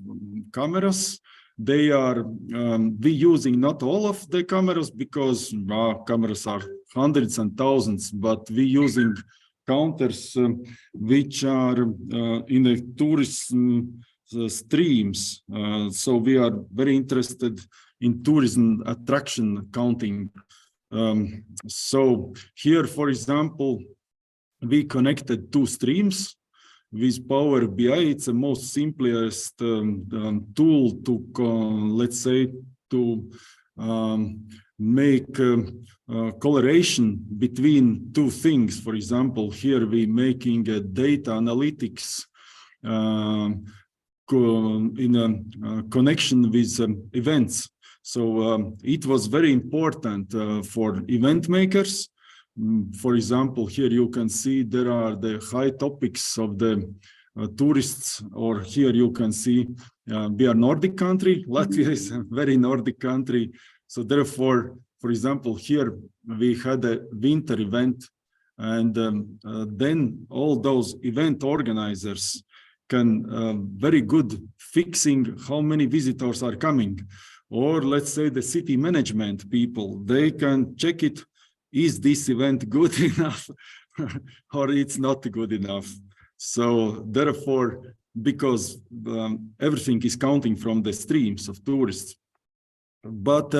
cameras. They are, we using not all of the cameras because cameras are hundreds and thousands, but we using counters which are in the tourism streams. So we are very interested in tourism attraction counting. So here, for example, we connected two streams with Power BI. It's the most simplest tool to, let's say, to make correlation between two things. For example, here we making a data analytics in a connection with events. So it was very important for event makers. For example, here you can see there are the high topics of the tourists, or here you can see we are Nordic country. Latvia is a very Nordic country. So therefore, for example, here we had a winter event, and then all those event organizers can very good fixing how many visitors are coming. Or let's say the city management people, they can check it. Is this event good enough or it's not good enough? So therefore, because everything is counting from the streams of tourists. But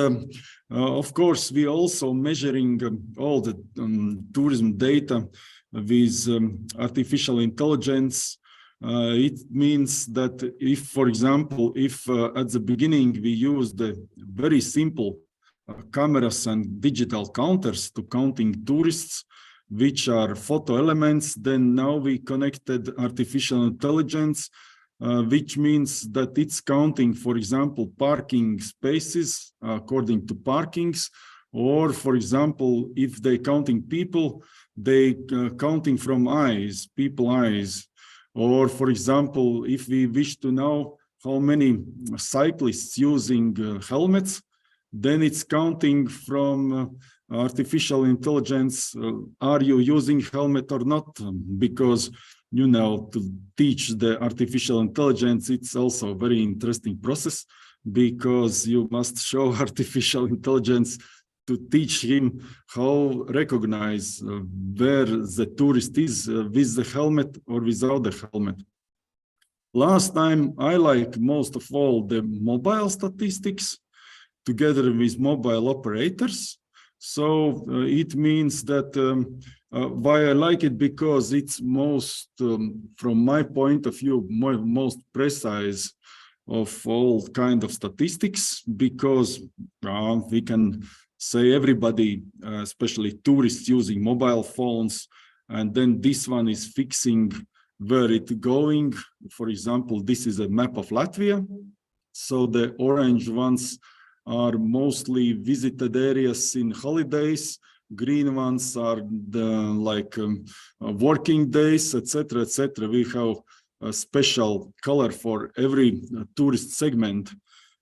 of course, we also measuring all the tourism data with artificial intelligence. It means that if, for example, if at the beginning we use the very simple cameras and digital counters to counting tourists, which are photo elements, then now we connected artificial intelligence, which means that it's counting, for example, parking spaces according to parkings, Or, for example, if they counting people, they counting from eyes, people eyes. Or, for example, if we wish to know how many cyclists using helmets, then it's counting from artificial intelligence. Are you using helmet or not? Because, you know, to teach the artificial intelligence, it's also a very interesting process, because you must show artificial intelligence to teach him how recognize where the tourist is with the helmet or without the helmet. Last time, I like most of all the mobile statistics together with mobile operators. So it means that why I like it, because it's most, from my point of view, most precise of all kind of statistics, because we can say everybody, especially tourists, using mobile phones, and then this one is fixing where it's going. For example, this is a map of Latvia. So the orange ones are mostly visited areas in holidays. Green ones are the working days, etc., etc. We have a special color for every tourist segment.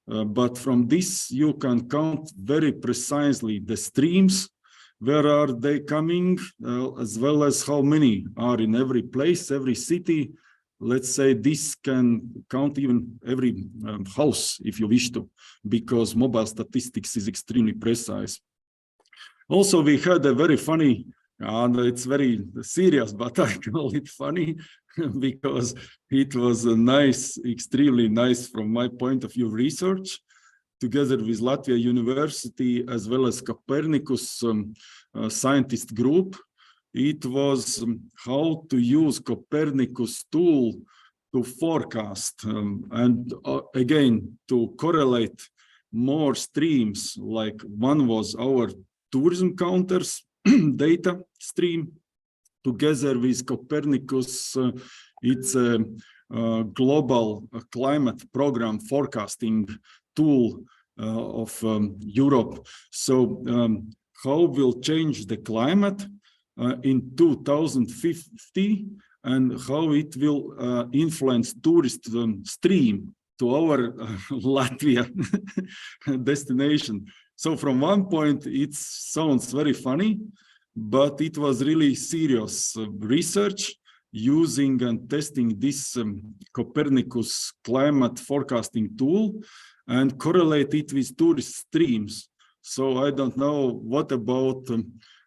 But from this, you can count very precisely the streams, where are they coming, as well as how many are in every place, every city. Let's say this can count even every house, if you wish to, because mobile statistics is extremely precise. Also, we had a very funny, and it's very serious, but I call it funny, because it was a nice, extremely nice from my point of view research, together with Latvia University as well as Copernicus scientist group. It was how to use Copernicus tool to forecast and again to correlate more streams. Like one was our tourism counters data stream, together with Copernicus. It's a global climate program forecasting tool of Europe. So how will change the climate in 2050, and how it will influence tourist stream to our Latvia destination. So from one point, it sounds very funny, but it was really serious research using and testing this Copernicus climate forecasting tool and correlate it with tourist streams. So I don't know what about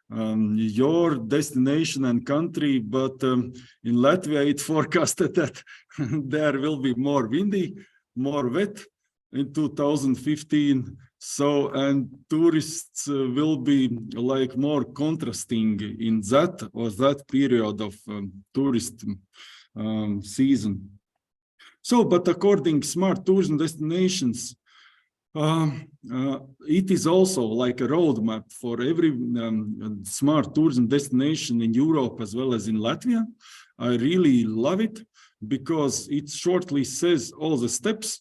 your destination and country, but in Latvia it forecasted that there will be more windy, more wet in 2015. So, and tourists will be like more contrasting in that or that period of tourist season. So, but according smart tourism destinations, it is also like a roadmap for every smart tourism destination in Europe as well as in Latvia. I really love it because it shortly says all the steps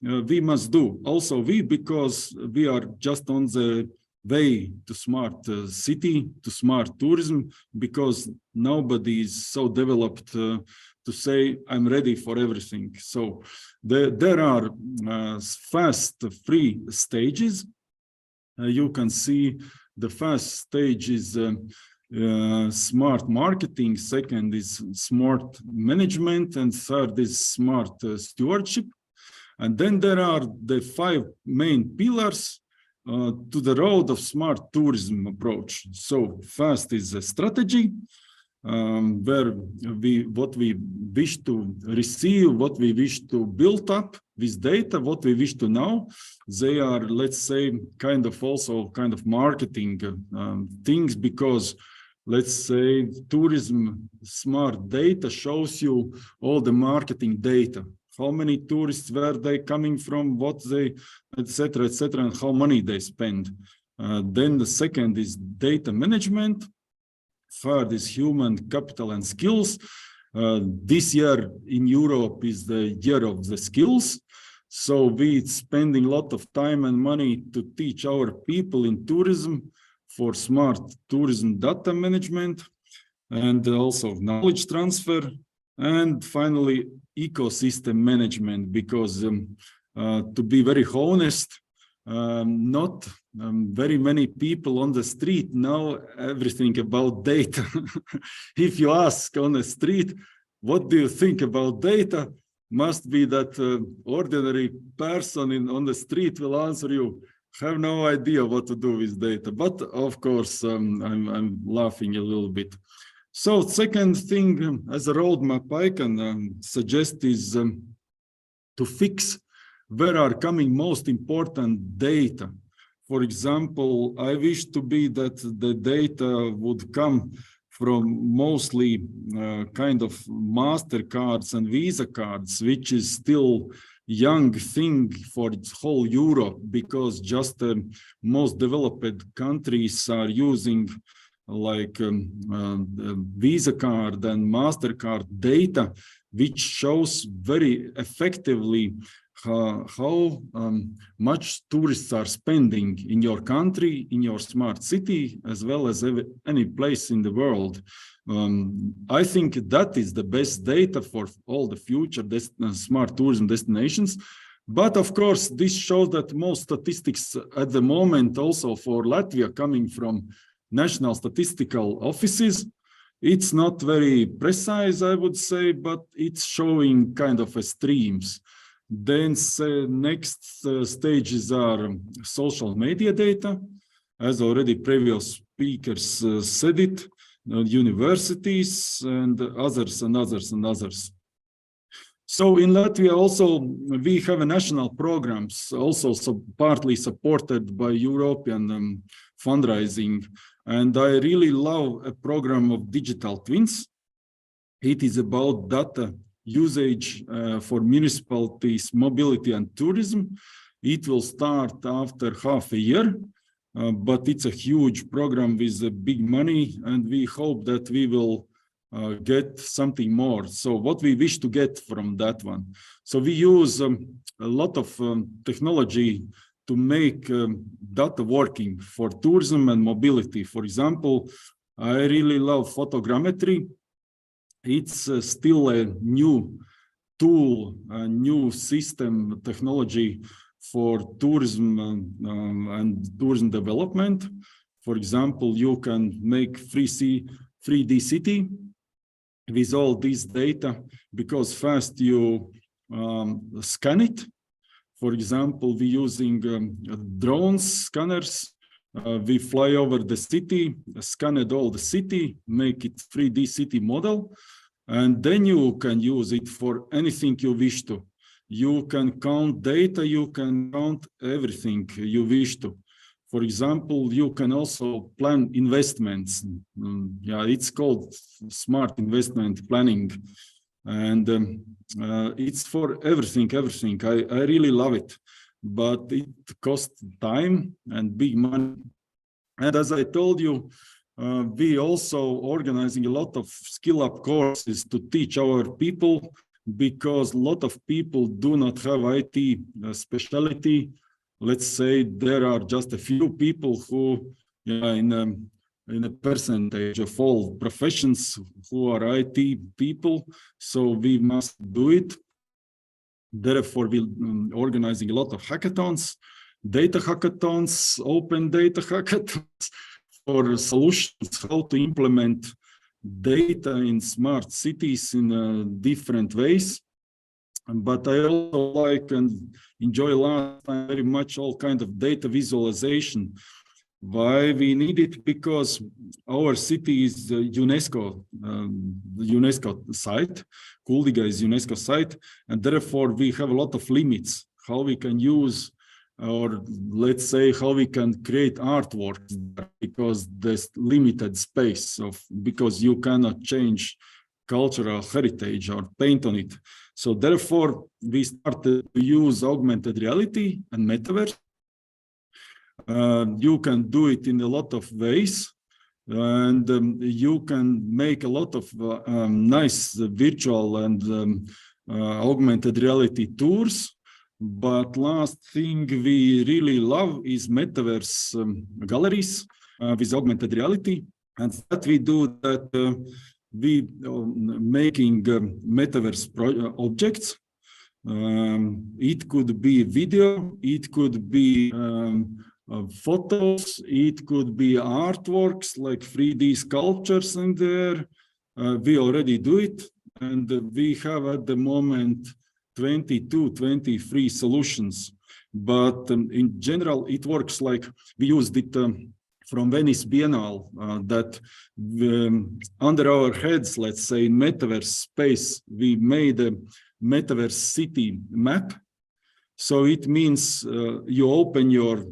we must do. Also because we are just on the way to smart city, to smart tourism, because nobody is so developed to say, I'm ready for everything. So there are fast 3 stages. You can see the first stage is smart marketing, second is smart management, and third is smart stewardship. And then there are the 5 main pillars to the road of smart tourism approach. So first is a strategy, where what we wish to receive, what we wish to build up with data, what we wish to know. They are, let's say, kind of also kind of marketing things, because let's say tourism smart data shows you all the marketing data. How many tourists were they coming from, what they, etc., and how money they spend. Then the second is data management. Third is human capital and skills. This year in Europe is the year of the skills. So we spending a lot of time and money to teach our people in tourism for smart tourism data management and also knowledge transfer, and finally ecosystem management, because to be very honest, not very many people on the street know everything about data. If you ask on the street, what do you think about data? Must be that ordinary person on the street will answer you, have no idea what to do with data. But of course, I'm laughing a little bit. So second thing, as a roadmap I can suggest is to fix where are coming most important data. For example, I wish to be that the data would come from mostly kind of MasterCards and Visa cards, which is still young thing for whole Europe, because just the most developed countries are using like Visa card and MasterCard data, which shows very effectively how much tourists are spending in your country, in your smart city, as well as any place in the world. I think that is the best data for all the future smart tourism destinations. But of course, this shows that most statistics at the moment, also for Latvia, coming from national statistical offices. It's not very precise, I would say, but it's showing kind of a streams. Then next stages are social media data, as already previous speakers said it, universities and others and others and others. So in Latvia also, we have a national programs, also partly supported by European fundraising. And I really love a program of digital twins. It is about data usage for municipalities, mobility and tourism. It will start after half a year, but it's a huge program with big money, and we hope that we will get something more. So what we wish to get from that one. So we use a lot of technology to make data working for tourism and mobility. For example, I really love photogrammetry. It's still a new tool, a new system technology for tourism and tourism development. For example, you can make 3D city with all this data, because first you scan it. For example, we're using drone scanners. We fly over the city, scan all the city, make it 3D city model, and then you can use it for anything you wish to. You can count data, you can count everything you wish to. For example, you can also plan investments. Yeah, it's called smart investment planning. And it's for everything. I really love it, but it costs time and big money. And as I told you, we also organizing a lot of skill up courses to teach our people, because a lot of people do not have IT specialty. Let's say there are just a few people who, in a percentage of all professions, who are IT people. So we must do it. Therefore, we're organizing a lot of hackathons, data hackathons, open data hackathons for solutions, how to implement data in smart cities in different ways. But I also like and enjoy last time very much all kind of data visualization. Why we need it? Because our city is UNESCO site. Kuldiga is UNESCO site, and therefore we have a lot of limits how we can use, or let's say how we can create artwork, because there's limited space because you cannot change cultural heritage or paint on it. So therefore we started to use augmented reality and metaverse. You can do it in a lot of ways, and you can make a lot of nice virtual and augmented reality tours. But last thing we really love is metaverse galleries with augmented reality. And that we do that we making metaverse objects. It could be video, it could be photos, it could be artworks like 3D sculptures in there. We already do it, and we have at the moment 22, 23 solutions. But in general, it works like we used it from Venice Biennale, that under our heads, let's say in metaverse space, we made a metaverse city map. So it means you open your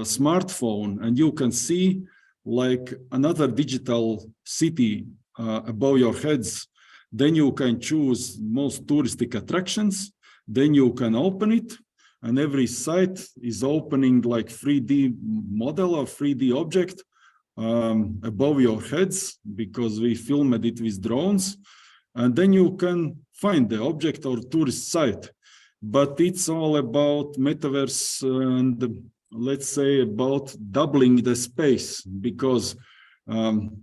smartphone and you can see like another digital city above your heads. Then you can choose most touristic attractions. Then you can open it, and every site is opening like 3D model or 3D object above your heads, because we filmed it with drones. And then you can find the object or tourist site. But it's all about metaverse and let's say about doubling the space, because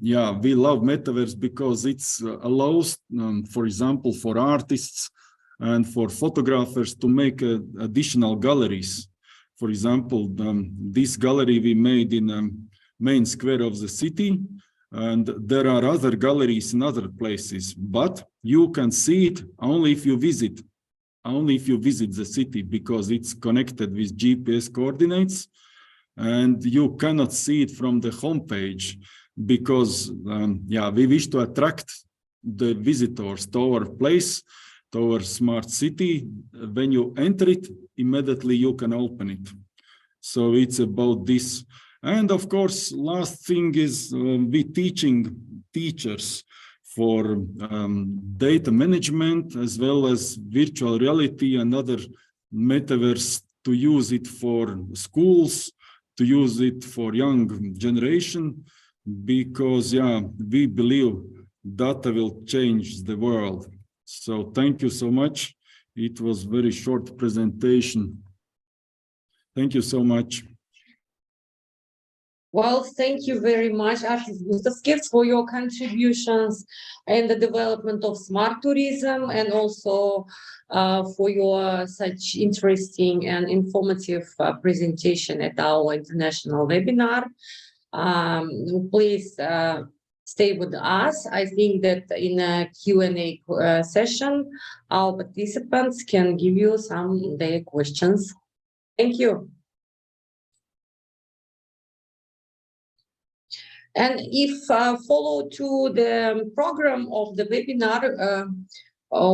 yeah, we love metaverse because it's allows, for example, for artists and for photographers to make additional galleries. For example, this gallery we made in main square of the city, and there are other galleries in other places, but you can see it only if you visit the city, because it's connected with GPS coordinates, and you cannot see it from the homepage, because yeah, we wish to attract the visitors to our place, to our smart city. When you enter it, immediately you can open it. So it's about this. And of course, last thing is we teaching teachers for data management, as well as virtual reality and other metaverse, to use it for schools, to use it for young generation, because yeah, we believe data will change the world. So thank you so much. It was very short presentation. Thank you so much. Well, thank you very much, Artis Gustavskis, for your contributions in the development of smart tourism, and also for your such interesting and informative presentation at our international webinar. Please stay with us. I think that in a Q&A session, our participants can give you some their questions. Thank you. And if follow to the program of the webinar,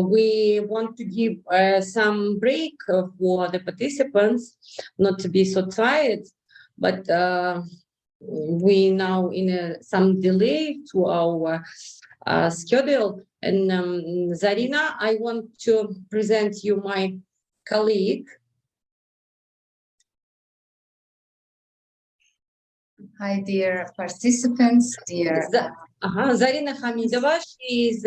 we want to give some break for the participants, not to be so tired, but we now in some delay to our schedule. And Zarina, I want to present you my colleague. Hi, dear participants, dear. Zarina Hamidova, she is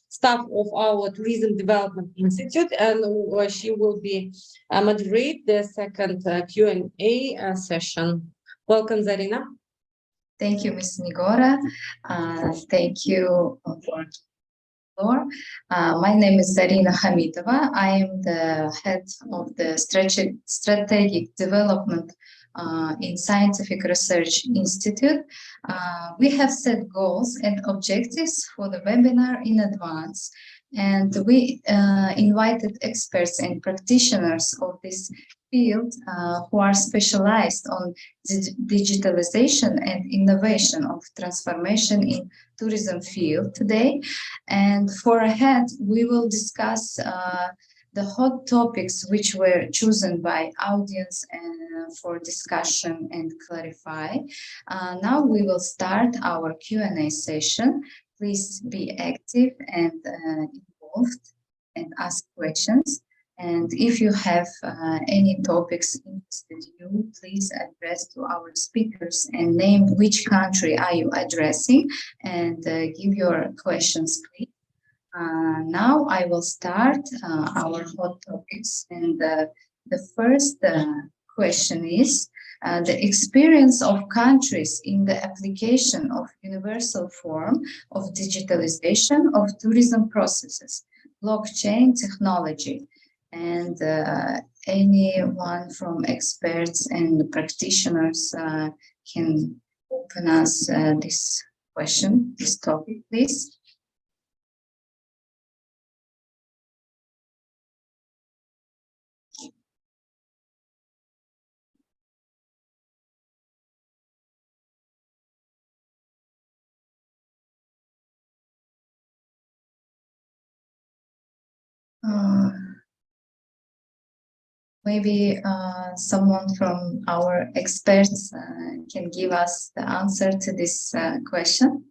staff of our Tourism Development Institute, and she will be moderate the second Q&A session. Welcome, Zarina. Thank you, Ms. Nigora. Thank you for the floor. My name is Zarina Hamidova. I am the head of the strategic development in Scientific Research Institute. We have set goals and objectives for the webinar in advance, and we invited experts and practitioners of this field who are specialized on digitalization and innovation of transformation in tourism field today. And for ahead, we will discuss the hot topics which were chosen by audience for discussion and clarify. Now we will start our Q&A session. Please be active and involved and ask questions. And if you have any topics interested you, please address to our speakers and name which country are you addressing, and give your questions, please. Now I will start our hot topics, and The first question is the experience of countries in the application of universal form of digitalization of tourism processes, blockchain technology, and anyone from experts and practitioners can open us this question, this topic, please. Maybe someone from our experts can give us the answer to this question.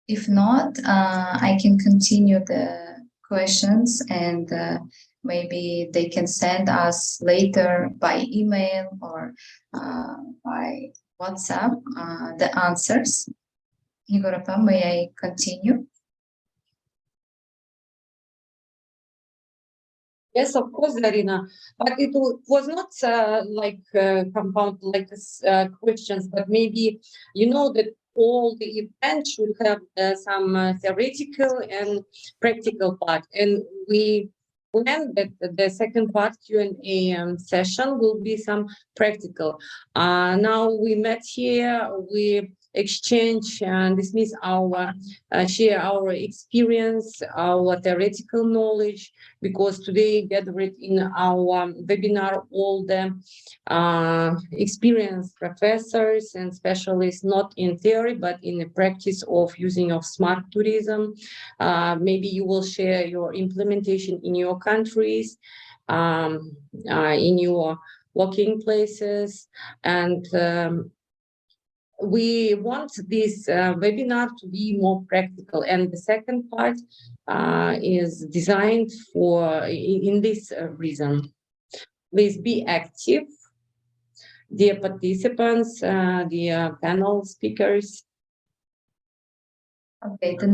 If not, I can continue the questions and maybe they can send us later by email or by WhatsApp the answers. Igorapa, may I continue? Yes, of course, Zarina, but it was not like compound like questions, but maybe that all the events should have some theoretical and practical part, and we plan that the second part Q&A session will be some practical. Now we met here, we exchange, and this means our share our experience, our theoretical knowledge, because today gathered in our webinar all the experienced professors and specialists, not in theory but in the practice of using of smart tourism. Maybe you will share your implementation in your countries, in your working places, and we want this webinar to be more practical, and the second part is designed for in this reason. Please be active, dear participants, dear panel speakers. Okay, the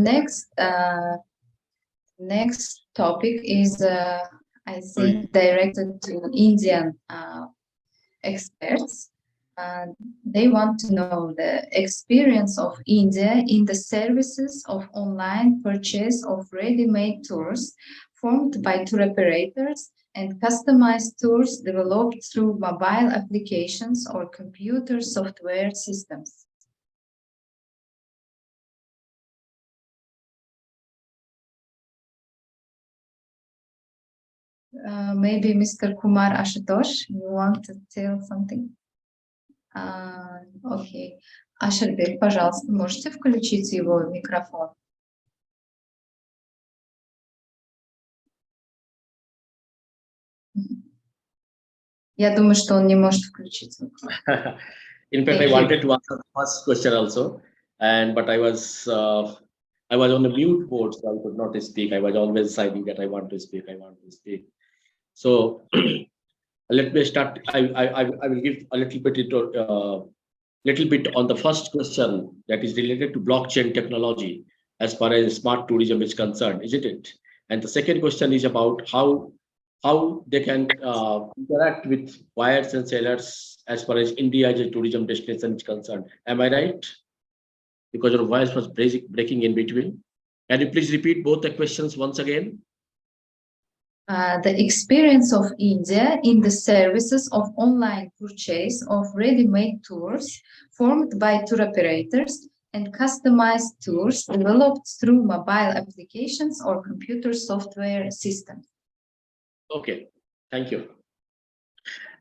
next topic is I think directed to Indian experts. They want to know the experience of India in the services of online purchase of ready-made tours formed by tour operators and customized tours developed through mobile applications or computer software systems. Maybe Mr. Kumar Ashutosh, you want to tell something? Окей. Ашербек, пожалуйста, можете включить его микрофон? Я думаю, что он не может включить микрофон. In fact, I wanted to answer the first question also, but I was on the mute mode, so I could not speak. I was always signing that I want to speak. So let me start. I will give a little bit on the first question that is related to blockchain technology as far as smart tourism is concerned, isn't it? And the second question is about how they can interact with buyers and sellers as far as India as a tourism destination is concerned. Am I right? Because your voice was breaking in between. Can you please repeat both the questions once again? The experience of India in the services of online purchase of ready-made tours formed by tour operators and customized tours developed through mobile applications or computer software systems. Okay, thank you.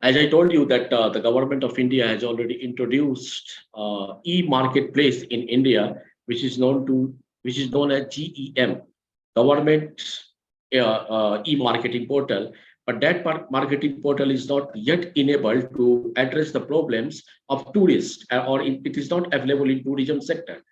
As I told you that the government of India has already introduced e-marketplace in India, which is known as GEM, Government e-marketing portal, but that marketing portal is not yet enabled to address the problems of tourists, or it is not available in tourism sector.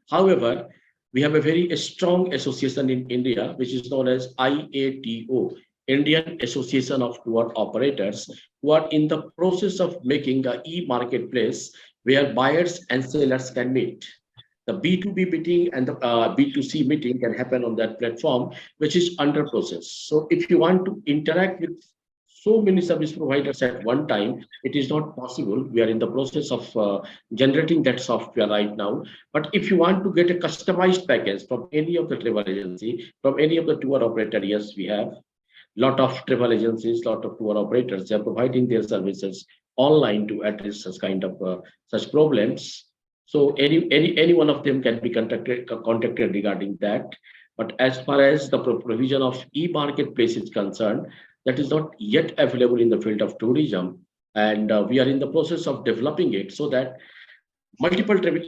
However, we have a very strong association in India, which is known as IATO, Indian Association of Tour Operators, who are in the process of making an e-marketplace where buyers and sellers can meet. The B2B meeting and the B2C meeting can happen on that platform, which is under process. So if you want to interact with so many service providers at one time, it is not possible. We are in the process of generating that software right now. But if you want to get a customized package from any of the travel agency, from any of the tour operator, yes, we have lot of travel agencies, lot of tour operators. They are providing their services online to address such kind of such problems. So any one of them can be contacted regarding that. But as far as the provision of e-marketplace is concerned, that is not yet available in the field of tourism, and we are in the process of developing it so that multiple travel,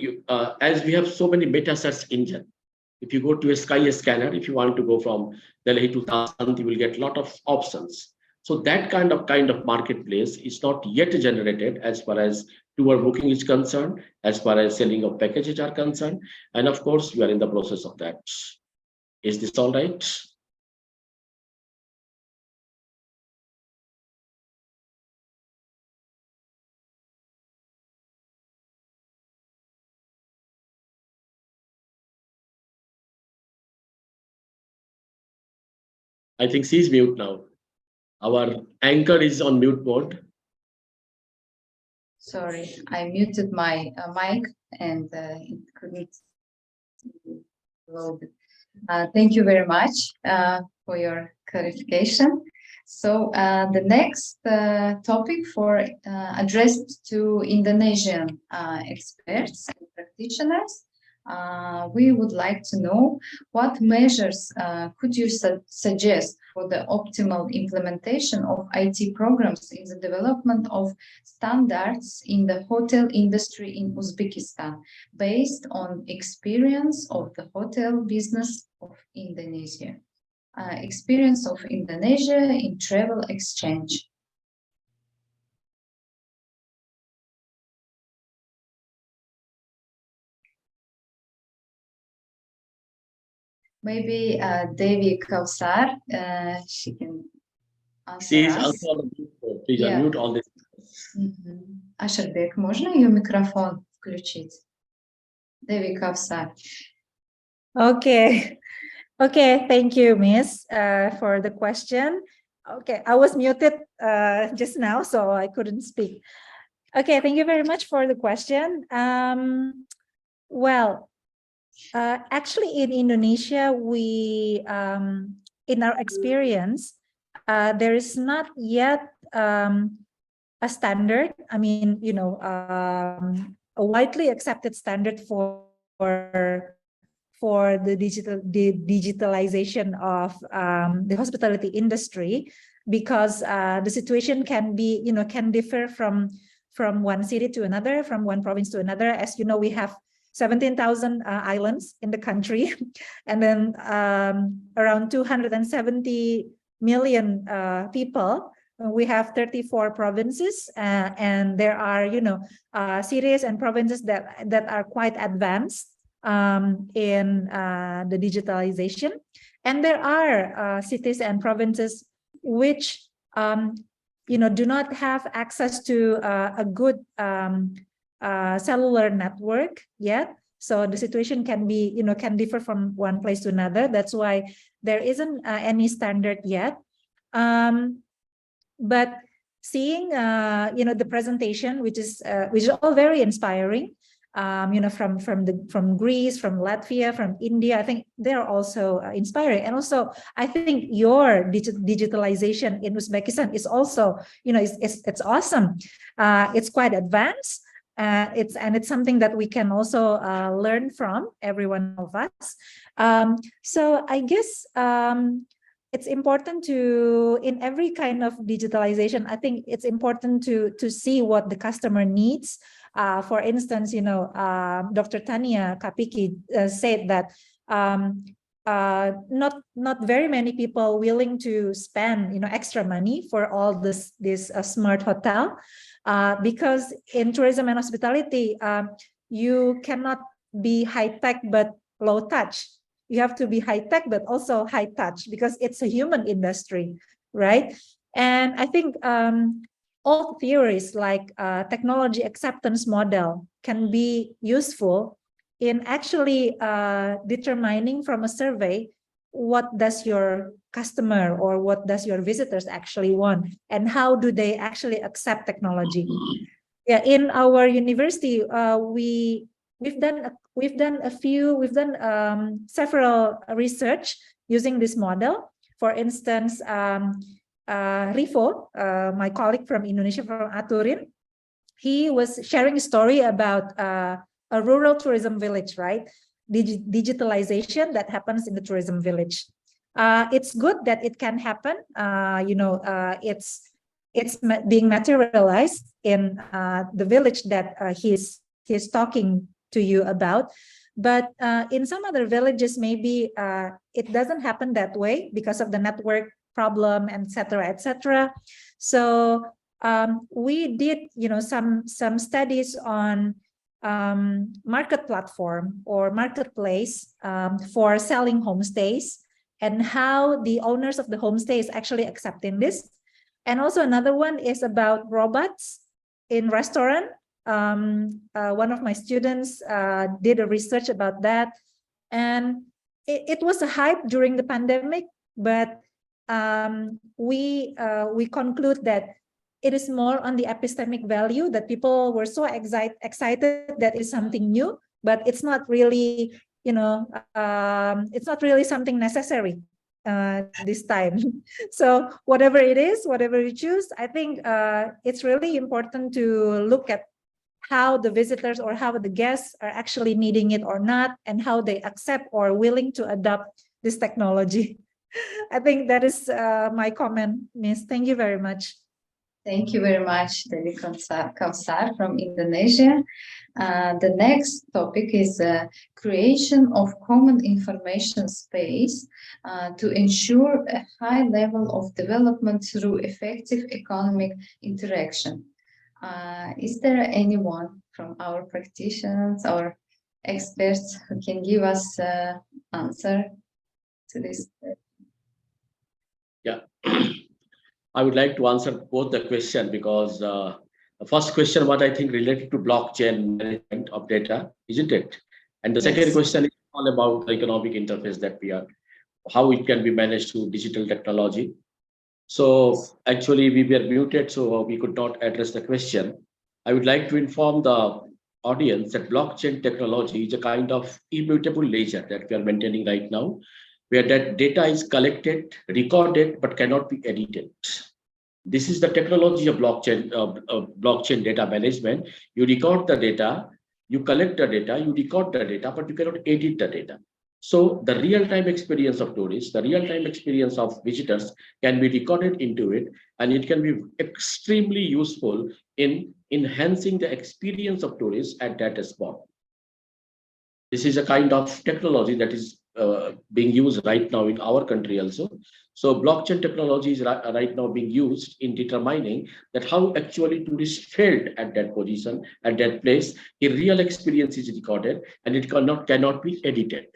as we have so many meta search engine. If you go to a Sky Scanner, if you want to go from Delhi to Thailand, you will get a lot of options. So that kind of marketplace is not yet generated as far as tour booking is concerned, as far as selling of packages are concerned. And of course, we are in the process of that. Is this all right? I think she's mute now. Our anchor is on mute mode. Sorry, I muted my mic and it couldn't load. Thank you very much for your clarification. So the next topic for addressed to Indonesian experts and practitioners, we would like to know what measures could you suggest for the optimal implementation of IT programs in the development of standards in the hotel industry in Uzbekistan, based on experience of the hotel business of Indonesia, experience of Indonesia in travel exchange. Maybe Devi Kausar, she can answer She is us. also on the mute mode. Please Yeah. unmute all this. Ашербек, можно ее микрофон включить? Деви Кавсар. Okay. Okay, thank you, Miss, for the question. Okay, I was muted just now, so I couldn't speak. Okay, thank you very much for the question. Well, actually in Indonesia, we, in our experience, there is not yet a standard, I mean, you know, a widely accepted standard for the digitalization of the hospitality industry, because the situation can be, you know, can differ from one city to another, from one province to another. As you know, we have 17,000 islands in the country, and then around 270 million people. We have 34 provinces, and there are, you know, cities and provinces that are quite advanced in the digitalization, and there are cities and provinces which you know, do not have access to a good cellular network yet. So the situation can be, you know, can differ from one place to another. That's why there isn't any standard yet. But seeing you know, the presentation, which is all very inspiring, you know, from Greece, from Latvia, from India, I think they're also inspiring. And also, I think your digitalization in Uzbekistan is also, you know, it's awesome. It's quite advanced. It's something that we can also learn from, every one of us. So I guess it's important to, in every kind of digitalization, I think it's important to see what the customer needs. For instance, you know, Dr. Tania Kapiki said that not very many people willing to spend, you know, extra money for all this smart hotel, because in tourism and hospitality, you cannot be high tech but low touch. You have to be high tech but also high touch, because it's a human industry, right? And I think all theories like technology acceptance model can be useful in actually determining from a survey what does your customer or what does your visitors actually want and how do they actually accept technology. Yeah, in our university, we've done several research using this model. For instance, Rivo, my colleague from Indonesia, from Aturin, he was sharing a story about a rural tourism village, right? Digitalization that happens in the tourism village. It's good that it can happen. It's being materialized in the village that he's talking to you about. But in some other villages, maybe it doesn't happen that way because of the network problem, etc. So we did, some studies on market platform or marketplace for selling homestays and how the owners of the homestay is actually accepting this. And also another one is about robots in restaurant. One of my students did a research about that, and it was a hype during the pandemic, but we conclude that it is more on the epistemic value, that people were so excited that it's something new, but it's not really, it's not really something necessary this time. So whatever it is, whatever you choose, I think it's really important to look at how the visitors or how the guests are actually needing it or not, and how they accept or willing to adopt this technology. I think that is my comment, Miss. Thank you very much. Thank you very much, Dewi Kausar from Indonesia. The next topic is creation of common information space to ensure a high level of development through effective economic interaction. Is there anyone from our practitioners or experts who can give us answer to this? Yeah. I would like to answer both the question, because the first question, what I think related to blockchain management of data, isn't it? And the second question is all about the economic interface that we are, how it can be managed through digital technology. So actually we were muted, so we could not address the question. I would like to inform the audience that blockchain technology is a kind of immutable ledger that we are maintaining right now, where that data is collected, recorded, but cannot be edited. This is the technology of blockchain data management. You record the data, you collect the data, you record the data, but you cannot edit the data. So the real-time experience of tourists, the real-time experience of visitors can be recorded into it, and it can be extremely useful in enhancing the experience of tourists at that spot. This is a kind of technology that is being used right now in our country also. So blockchain technology is right now being used in determining that how actually tourists felt at that position, at that place. A real experience is recorded, and it cannot be edited.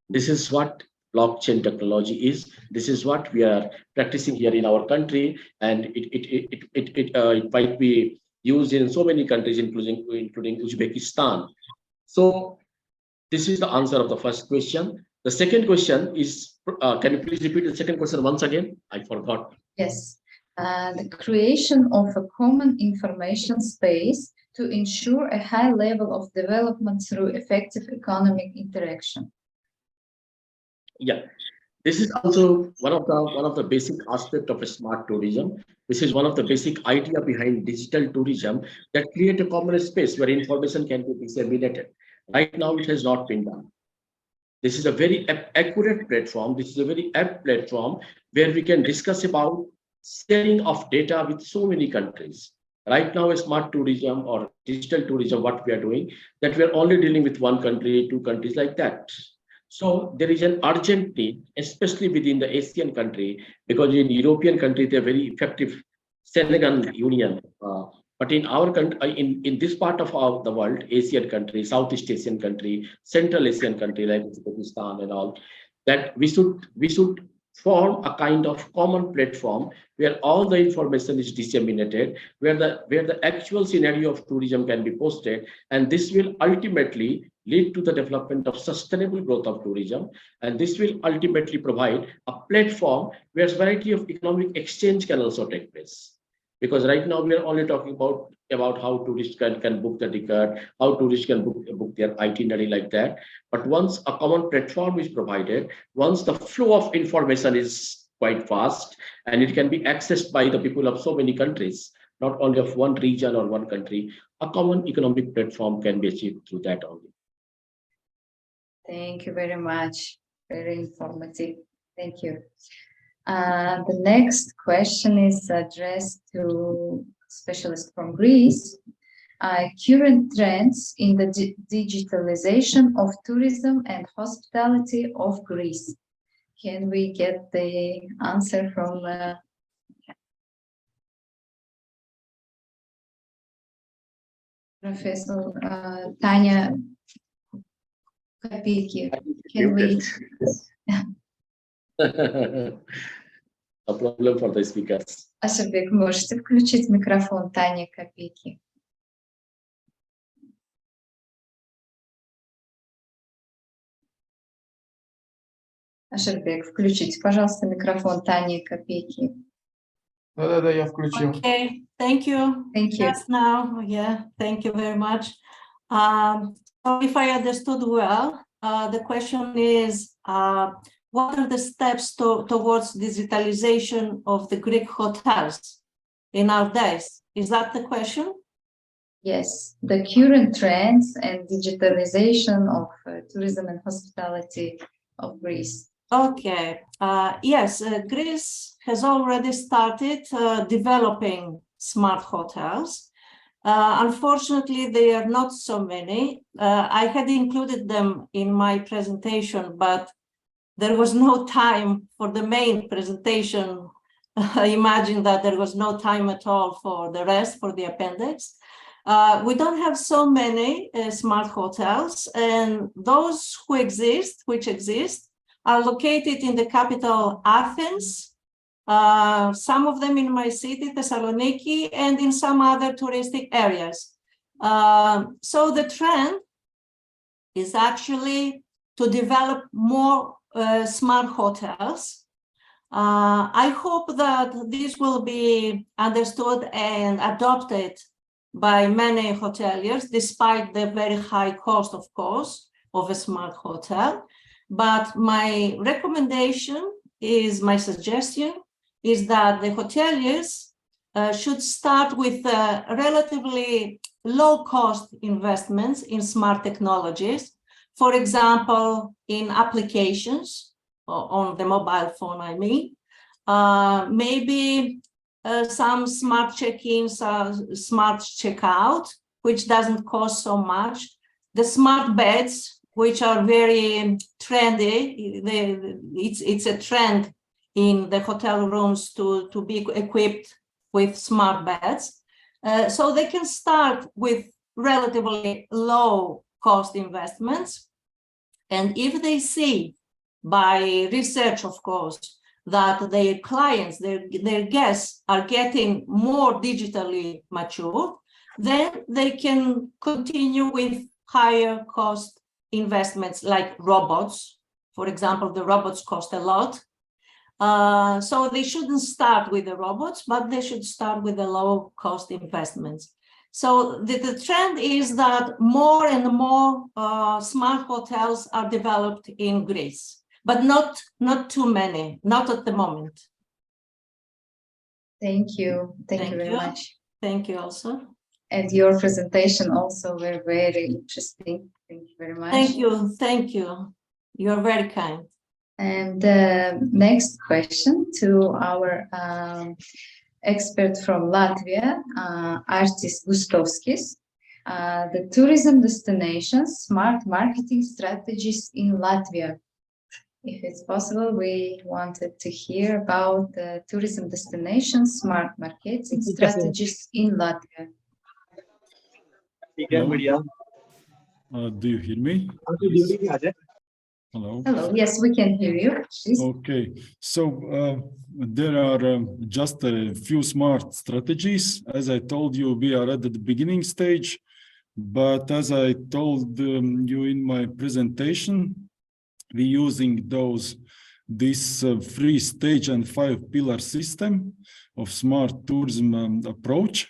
This is what blockchain technology is. This is what we are practicing here in our country, and it might be used in so many countries, including Uzbekistan. So this is the answer of the first question. The second question is, can you please repeat the second question once again? I forgot. Yes, the creation of a common information space to ensure a high level of development through effective economic interaction. Yeah, this is also one of the basic aspects of a smart tourism. This is one of the basic idea behind digital tourism, that create a common space where information can be disseminated. Right now, it has not been done. This is a very accurate platform. This is a very apt platform where we can discuss about sharing of data with so many countries. Right now, a smart tourism or digital tourism, what we are doing, that we are only dealing with one country, two countries, like that. So there is an urgent need, especially within the Asian country, because in European country, they're very effective Schengen Union. But in our country, in this part of the world, Asian country, Southeast Asian country, Central Asian country like Uzbekistan and all, that we should form a kind of common platform where all the information is disseminated, where the actual scenario of tourism can be posted, and this will ultimately lead to the development of sustainable growth of tourism, and this will ultimately provide a platform where a variety of economic exchange can also take place. Because right now we are only talking about how tourists can book the ticket, how tourists can book their itinerary like that. But once a common platform is provided, once the flow of information is quite fast and it can be accessed by the people of so many countries, not only of one region or one country, a common economic platform can be achieved through that only. Thank you very much. Very informative. Thank you. The next question is addressed to specialist from Greece. Current trends in the digitalization of tourism and hospitality of Greece. Can we get the answer from Professor Tanya Kapiki? Can we? A problem for the speakers. Ашербек, можете включить микрофон Тани Копейки? Ашербек, включите, пожалуйста, микрофон Тани Копейки. Да, я включил. Okay, thank you. Thank you. Just now, yeah, thank you very much. So if I understood well, the question is, what are the steps towards digitalization of the Greek hotels in our days? Is that the question? Yes, the current trends and digitalization of tourism and hospitality of Greece. Okay, yes, Greece has already started developing smart hotels. Unfortunately, they are not so many. I had included them in my presentation, but there was no time for the main presentation. Imagine that there was no time at all for the rest, for the appendix. We don't have so many smart hotels, and those which exist, are located in the capital Athens, some of them in my city, Thessaloniki, and in some other touristic areas. So the trend is actually to develop more smart hotels. I hope that this will be understood and adopted by many hoteliers, despite the very high cost, of course, of a smart hotel. But my recommendation is, my suggestion is that the hoteliers should start with relatively low-cost investments in smart technologies. For example, in applications on the mobile phone, I mean, maybe some smart check-ins, smart checkout, which doesn't cost so much. The smart beds, which are very trendy. It's a trend in the hotel rooms to be equipped with smart beds. So they can start with relatively low cost investments. And if they see by research, of course, that their clients, their guests are getting more digitally mature, then they can continue with higher cost investments like robots. For example, the robots cost a lot. So they shouldn't start with the robots, but they should start with the low cost investments. So the trend is that more and more smart hotels are developed in Greece, but not too many, not at the moment. Thank you. Thank you very much. Thank you also. And your presentation also were very interesting. Thank you very much. Thank you. Thank you. You're very kind. And the next question to our expert from Latvia, Artis Gustovskis. The tourism destinations, smart marketing strategies in Latvia. If it's possible, we wanted to hear about the tourism destinations, smart marketing strategies in Latvia. Do you hear me? Hello. Hello. Yes, we can hear you. Please. Okay, so there are just a few smart strategies. As I told you, we are at the beginning stage. But as I told you in my presentation, we're using this 3-stage and 5-pillar system of smart tourism approach,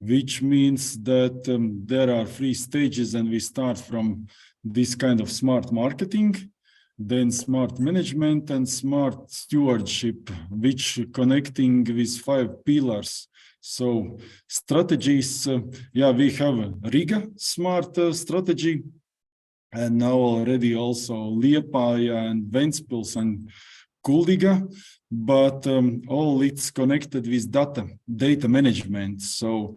which means that there are 3 stages, and we start from this kind of smart marketing, then smart management and smart stewardship, which connecting with 5 pillars. So strategies, yeah, we have a Riga smart strategy, and now already also Liepāja and Ventspils and Kuldiga, but all it's connected with data management, so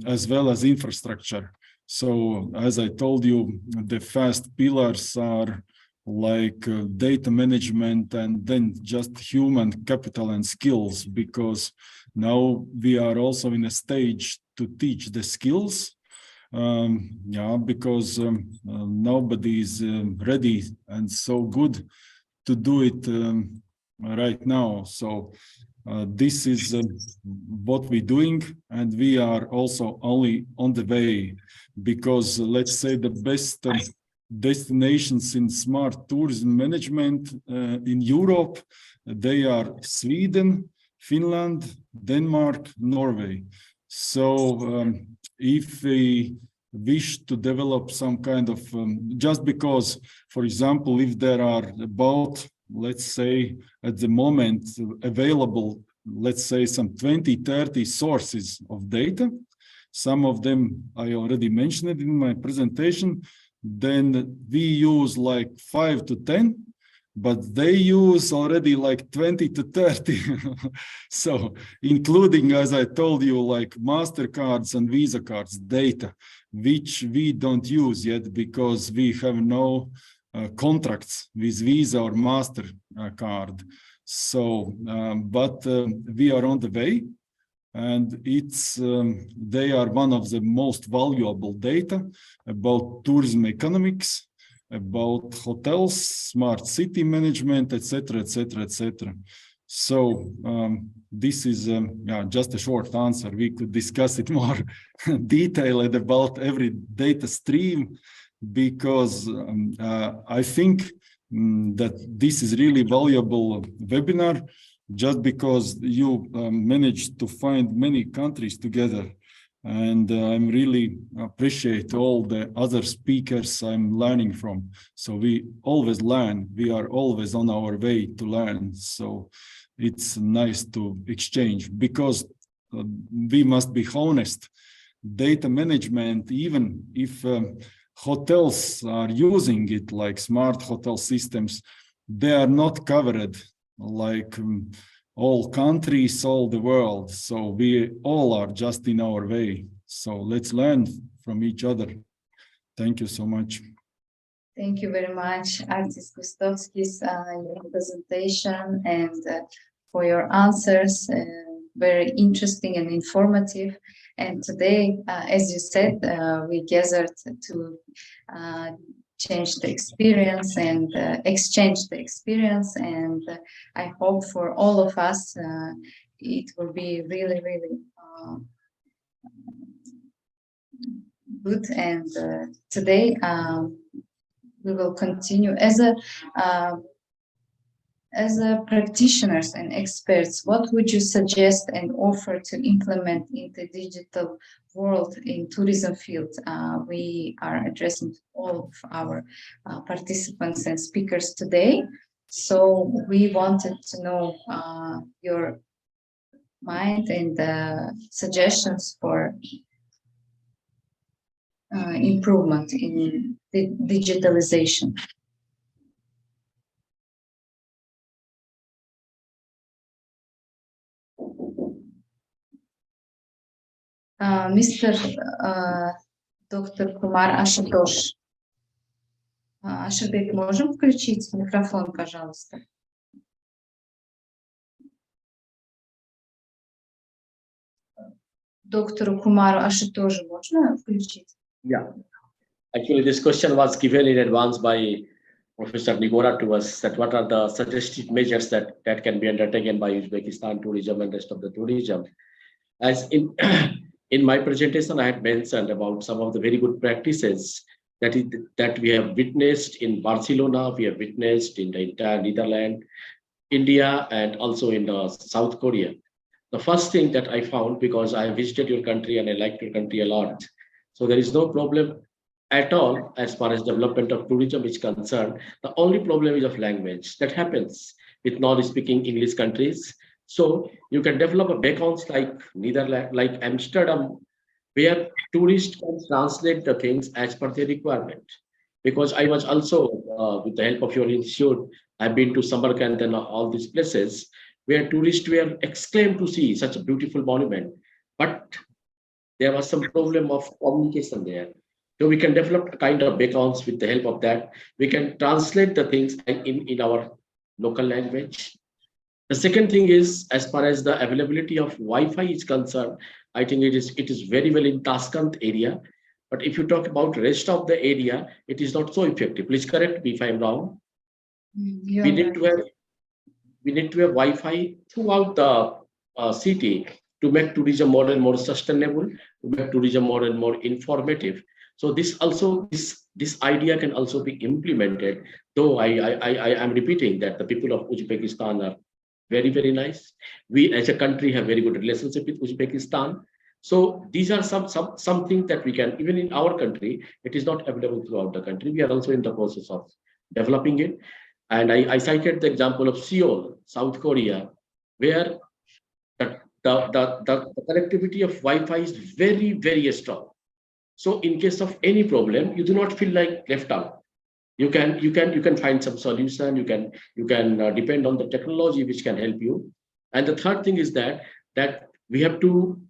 as well as infrastructure. So as I told you, the fast pillars are like data management and then just human capital and skills, because now we are also in a stage to teach the skills. Yeah, because nobody is ready and so good to do it right now. So this is what we're doing, and we are also only on the way, because let's say the best destinations in smart tourism management in Europe, they are Sweden, Finland, Denmark, Norway. So if we wish to develop some kind of, just because, for example, if there are about, let's say, at the moment available, let's say some 20-30 sources of data, some of them I already mentioned it in my presentation, then we use like 5 to 10, but they use already like 20 to 30. So including, as I told you, like MasterCards and Visa cards data, which we don't use yet because we have no contracts with Visa or MasterCard. So, but we are on the way, and it's they are one of the most valuable data about tourism economics, about hotels, smart city management, etc., etc., etc. So this is yeah, just a short answer. We could discuss it more detailed about every data stream, because I think that this is really valuable webinar, just because you managed to find many countries together. And I'm really appreciate all the other speakers I'm learning from. So we always learn. We are always on our way to learn. So it's nice to exchange, because we must be honest. Data management, even if hotels are using it, like smart hotel systems, they are not covered like all countries, all the world. So we all are just in our way. So let's learn from each other. Thank you so much. Thank you very much, Artis Gustovskis, your presentation and for your answers. Very interesting and informative. And today, as you said, we gathered to change the experience and exchange the experience. And I hope for all of us, it will be really, really good. And today, we will continue as a practitioners and experts. What would you suggest and offer to implement in the digital world in tourism field? We are addressing all of our participants and speakers today. So we wanted to know your mind and suggestions for improvement in the digitalization. Mr. Dr. Kumar Ashutosh. Ашотбек, можем включить микрофон, пожалуйста? Доктору Кумару Ашутошу можно включить? Yeah. Actually, this question was given in advance by Professor Nigora to us, that what are the suggested measures that can be undertaken by Uzbekistan tourism and rest of the tourism. As In my presentation, I had mentioned about some of the very good practices that we have witnessed in Barcelona, we have witnessed in the entire Netherlands, India, and also in South Korea. The first thing that I found, because I visited your country and I like your country a lot, so there is no problem at all as far as development of tourism is concerned. The only problem is of language. That happens with non-speaking English countries. So you can develop a beacons like Netherlands, like Amsterdam, where tourists can translate the things as per their requirement. Because I was also, with the help of your institute, I've been to Samarkand and all these places where tourists were exclaimed to see such a beautiful monument. But there was some problem of communication there. So we can develop a kind of beacons with the help of that. We can translate the things in our local language. The second thing is, as far as the availability of Wi-Fi is concerned, I think it is very well in Tashkent area. But if you talk about rest of the area, it is not so effective. Please correct me if I'm wrong. You're We need right. we need to have Wi-Fi throughout the city to make tourism more and more sustainable, to make tourism more and more informative. So this idea can also be implemented. Though I am repeating that the people of Uzbekistan are very, very nice. We as a country have very good relationship with Uzbekistan. So these are something that we can, even in our country, it is not available throughout the country. We are also in the process of developing it. And I cited the example of Seoul, South Korea, where the connectivity of Wi-Fi is very, very strong. So in case of any problem, you do not feel like left out. You can find some solution. You can depend on the technology which can help you. And the third thing is that we have to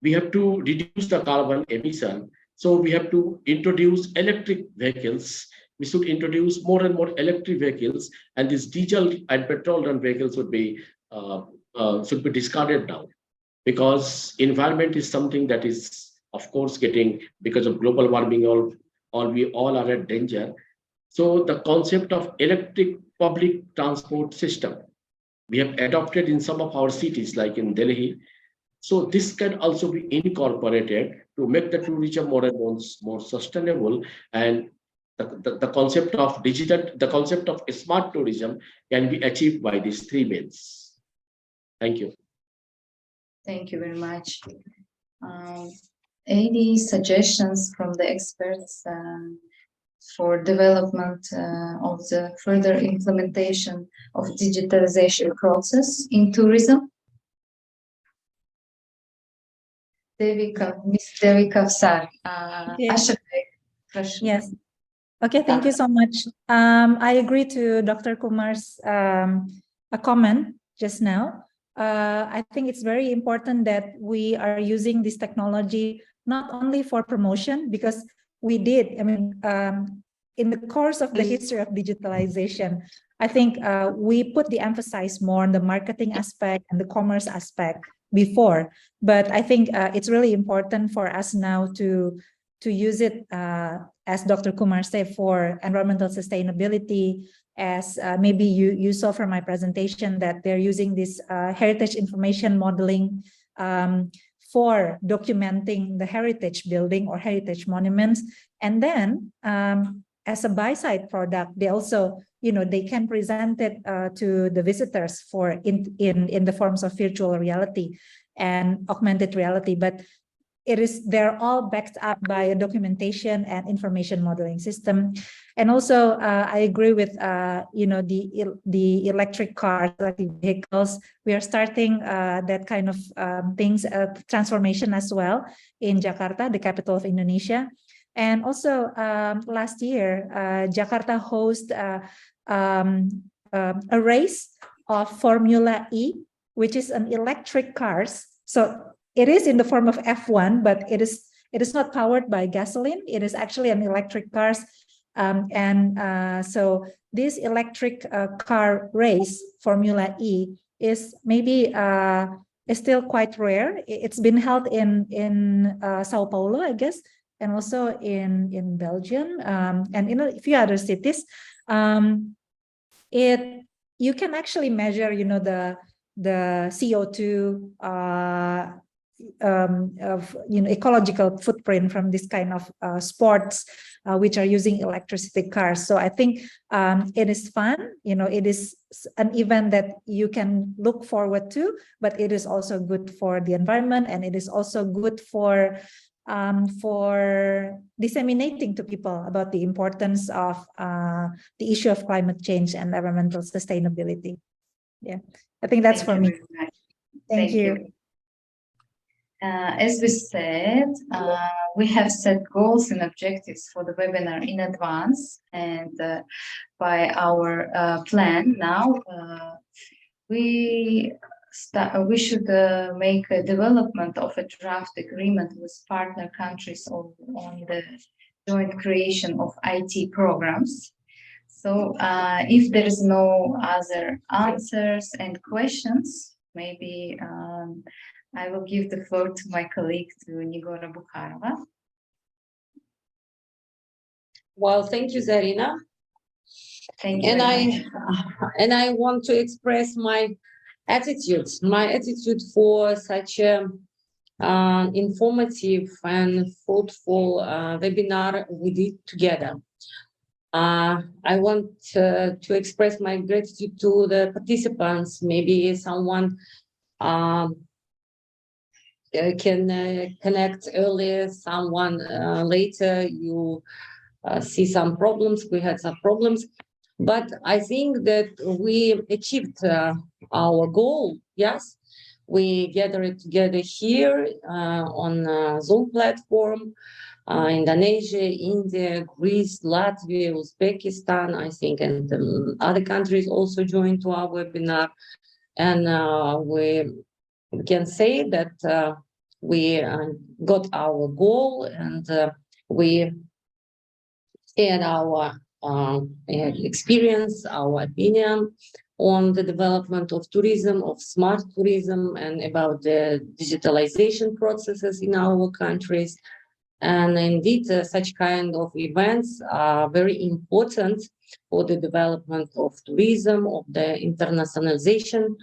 reduce the carbon emission. So we have to introduce electric vehicles. We should introduce more and more electric vehicles, and these diesel and petrol run vehicles should be discarded now, because environment is something that is, of course, getting, because of global warming, we all are at danger. So the concept of electric public transport system we have adopted in some of our cities, like in Delhi. So this can also be incorporated to make the tourism more and more sustainable. And the concept of smart tourism can be achieved by these three means. Thank you. Thank you very much. Any suggestions from the experts for development of the further implementation of digitalization process in tourism? Miss Devika Sar. Yes. Yes. Okay, thank you so much. I agree to Dr. Kumar's a comment just now. I think it's very important that we are using this technology not only for promotion, because we did, in the course of the history of digitalization, I think we put the emphasis more on the marketing aspect and the commerce aspect before. But I think it's really important for us now to use it, as Dr. Kumar said, for environmental sustainability. As maybe you saw from my presentation, that they're using this heritage information modeling for documenting the heritage building or heritage monuments. And then as a buy-side product, they also, they can present it to the visitors for in the forms of virtual reality and augmented reality. But they're all backed up by a documentation and information modeling system. And also, I agree with the electric cars, electric vehicles. We are starting that kind of things, transformation as well in Jakarta, the capital of Indonesia. And also, last year, Jakarta hosted a race of Formula E, which is an electric cars. So it is in the form of F1, but it is not powered by gasoline. It is actually an electric cars. So this electric car race, Formula E, is maybe is still quite rare. It's been held in Sao Paulo, I guess, and also in Belgium, and in a few other cities. You can actually measure, the CO2 ecological footprint from this kind of sports, which are using electricity cars. So I think it is fun. It is an event that you can look forward to, but it is also good for the environment, and it is also good for disseminating to people about the importance of the issue of climate change and environmental sustainability. Yeah, I think that's for me. Thank you. As we said, we have set goals and objectives for the webinar in advance, and by our plan now, we should make a development of a draft agreement with partner countries on the joint creation of IT programs. So if there is no other answers and questions, maybe I will give the floor to my colleague, to Nigora Bukharova. Well, thank you, Zarina. Thank you. And I want to express my attitude for such a informative and fruitful webinar we did together. I want to express my gratitude to the participants. Maybe someone can connect earlier, someone later. You see some problems. We had some problems, but I think that we achieved our goal. Yes, we gathered together here on Zoom platform. Indonesia, India, Greece, Latvia, Uzbekistan, I think, and other countries also joined to our webinar. And we can say that we got our goal, and we shared our experience, our opinion on the development of tourism, of smart tourism, and about the digitalization processes in our countries. And indeed, such kind of events are very important for the development of tourism, of the internationalization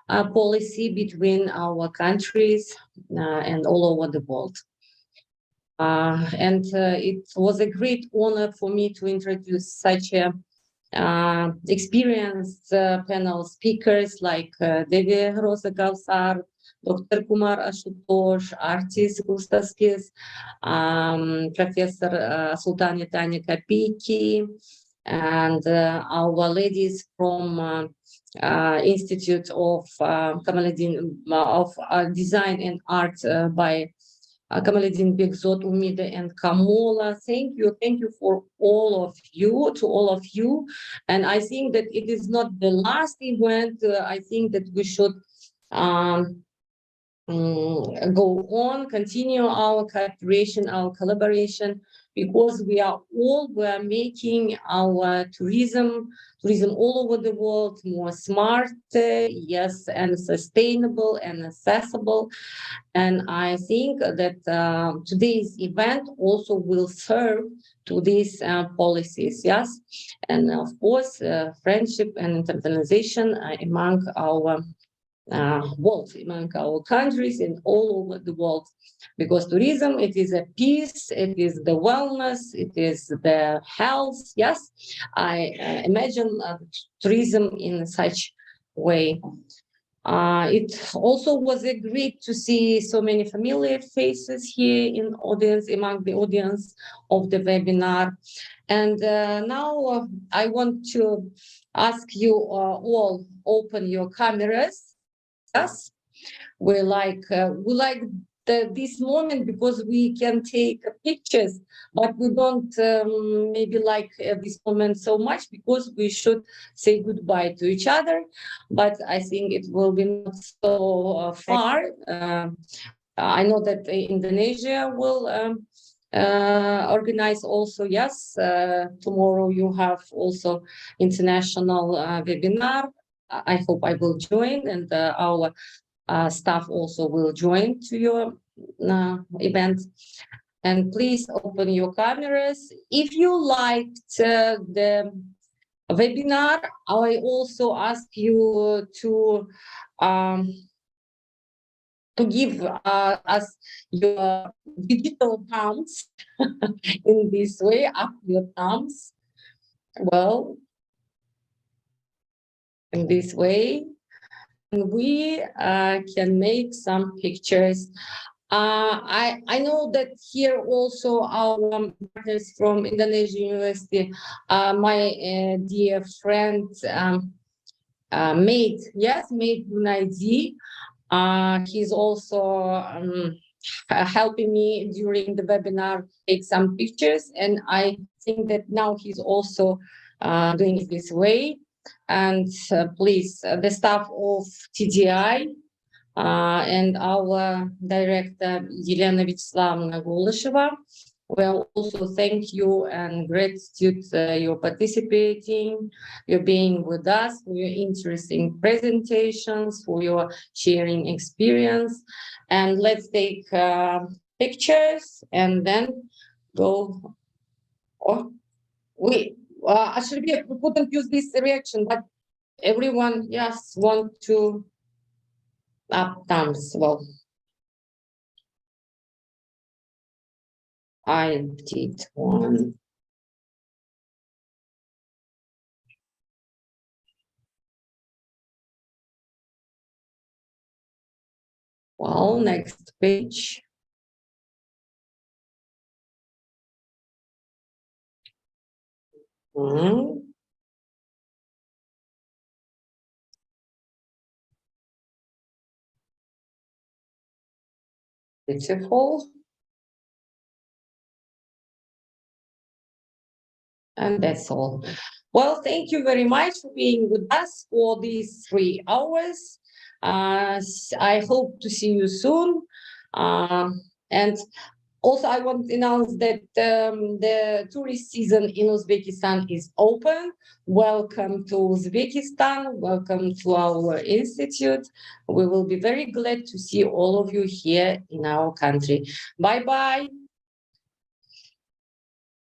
policy between our countries and all over the world. And it was a great honor for me to introduce such a experienced panel speakers like Devi Rosa Gavsar, Dr. Kumar Ashutosh, Artis Gustaskis, Professor Sultana Tanya Kapiki, and our ladies from Institute of Kamaluddin of Design and Art by Kamaluddin Begzot, Umida, and Kamola. Thank you for all of you. And I think that it is not the last event. I think that we should go on, continue our cooperation, our collaboration, because we are making our tourism all over the world more smart, yes, and sustainable and accessible. And I think that today's event also will serve to these policies, yes, and of course, friendship and internationalization among our world, among our countries and all over the world, because tourism, it is a peace, it is the wellness, it is the health. Yes, I imagine tourism in such way. It also was great to see so many familiar faces here in audience, among the audience of the webinar. And now I want to ask you all open your cameras. Yes, we like this moment because we can take pictures, but we don't maybe like this moment so much because we should say goodbye to each other. But I think it will be not so far. I know that Indonesia will organize also. Yes, tomorrow you have also international webinar. I hope I will join, and our staff also will join to your event. And please open your cameras. If you liked the webinar, I also ask you to to give us your digital thumbs in this way, up your thumbs. Well, in this way, we can make some pictures. I know that here also our partners from Indonesian University, my dear friend Made Junaidi, he's also helping me during the webinar take some pictures, and I think that now he's also doing it this way. And please, the staff of TDI and our director Елена Вячеславовна Голышева, well, also thank you and gratitude you're participating, you're being with us, for your interesting presentations, for your sharing experience. And let's take pictures and then go. Oh, actually, we couldn't use this reaction, but everyone, yes, want to up thumbs. Well, I did one. Well, next page. Beautiful. And that's all. Well, thank you very much for being with us for these 3 hours. I hope to see you soon. And also, I want to announce that the tourist season in Uzbekistan is open. Welcome to Uzbekistan. Welcome to our institute. We will be very glad to see all of you here in our country. Bye-bye.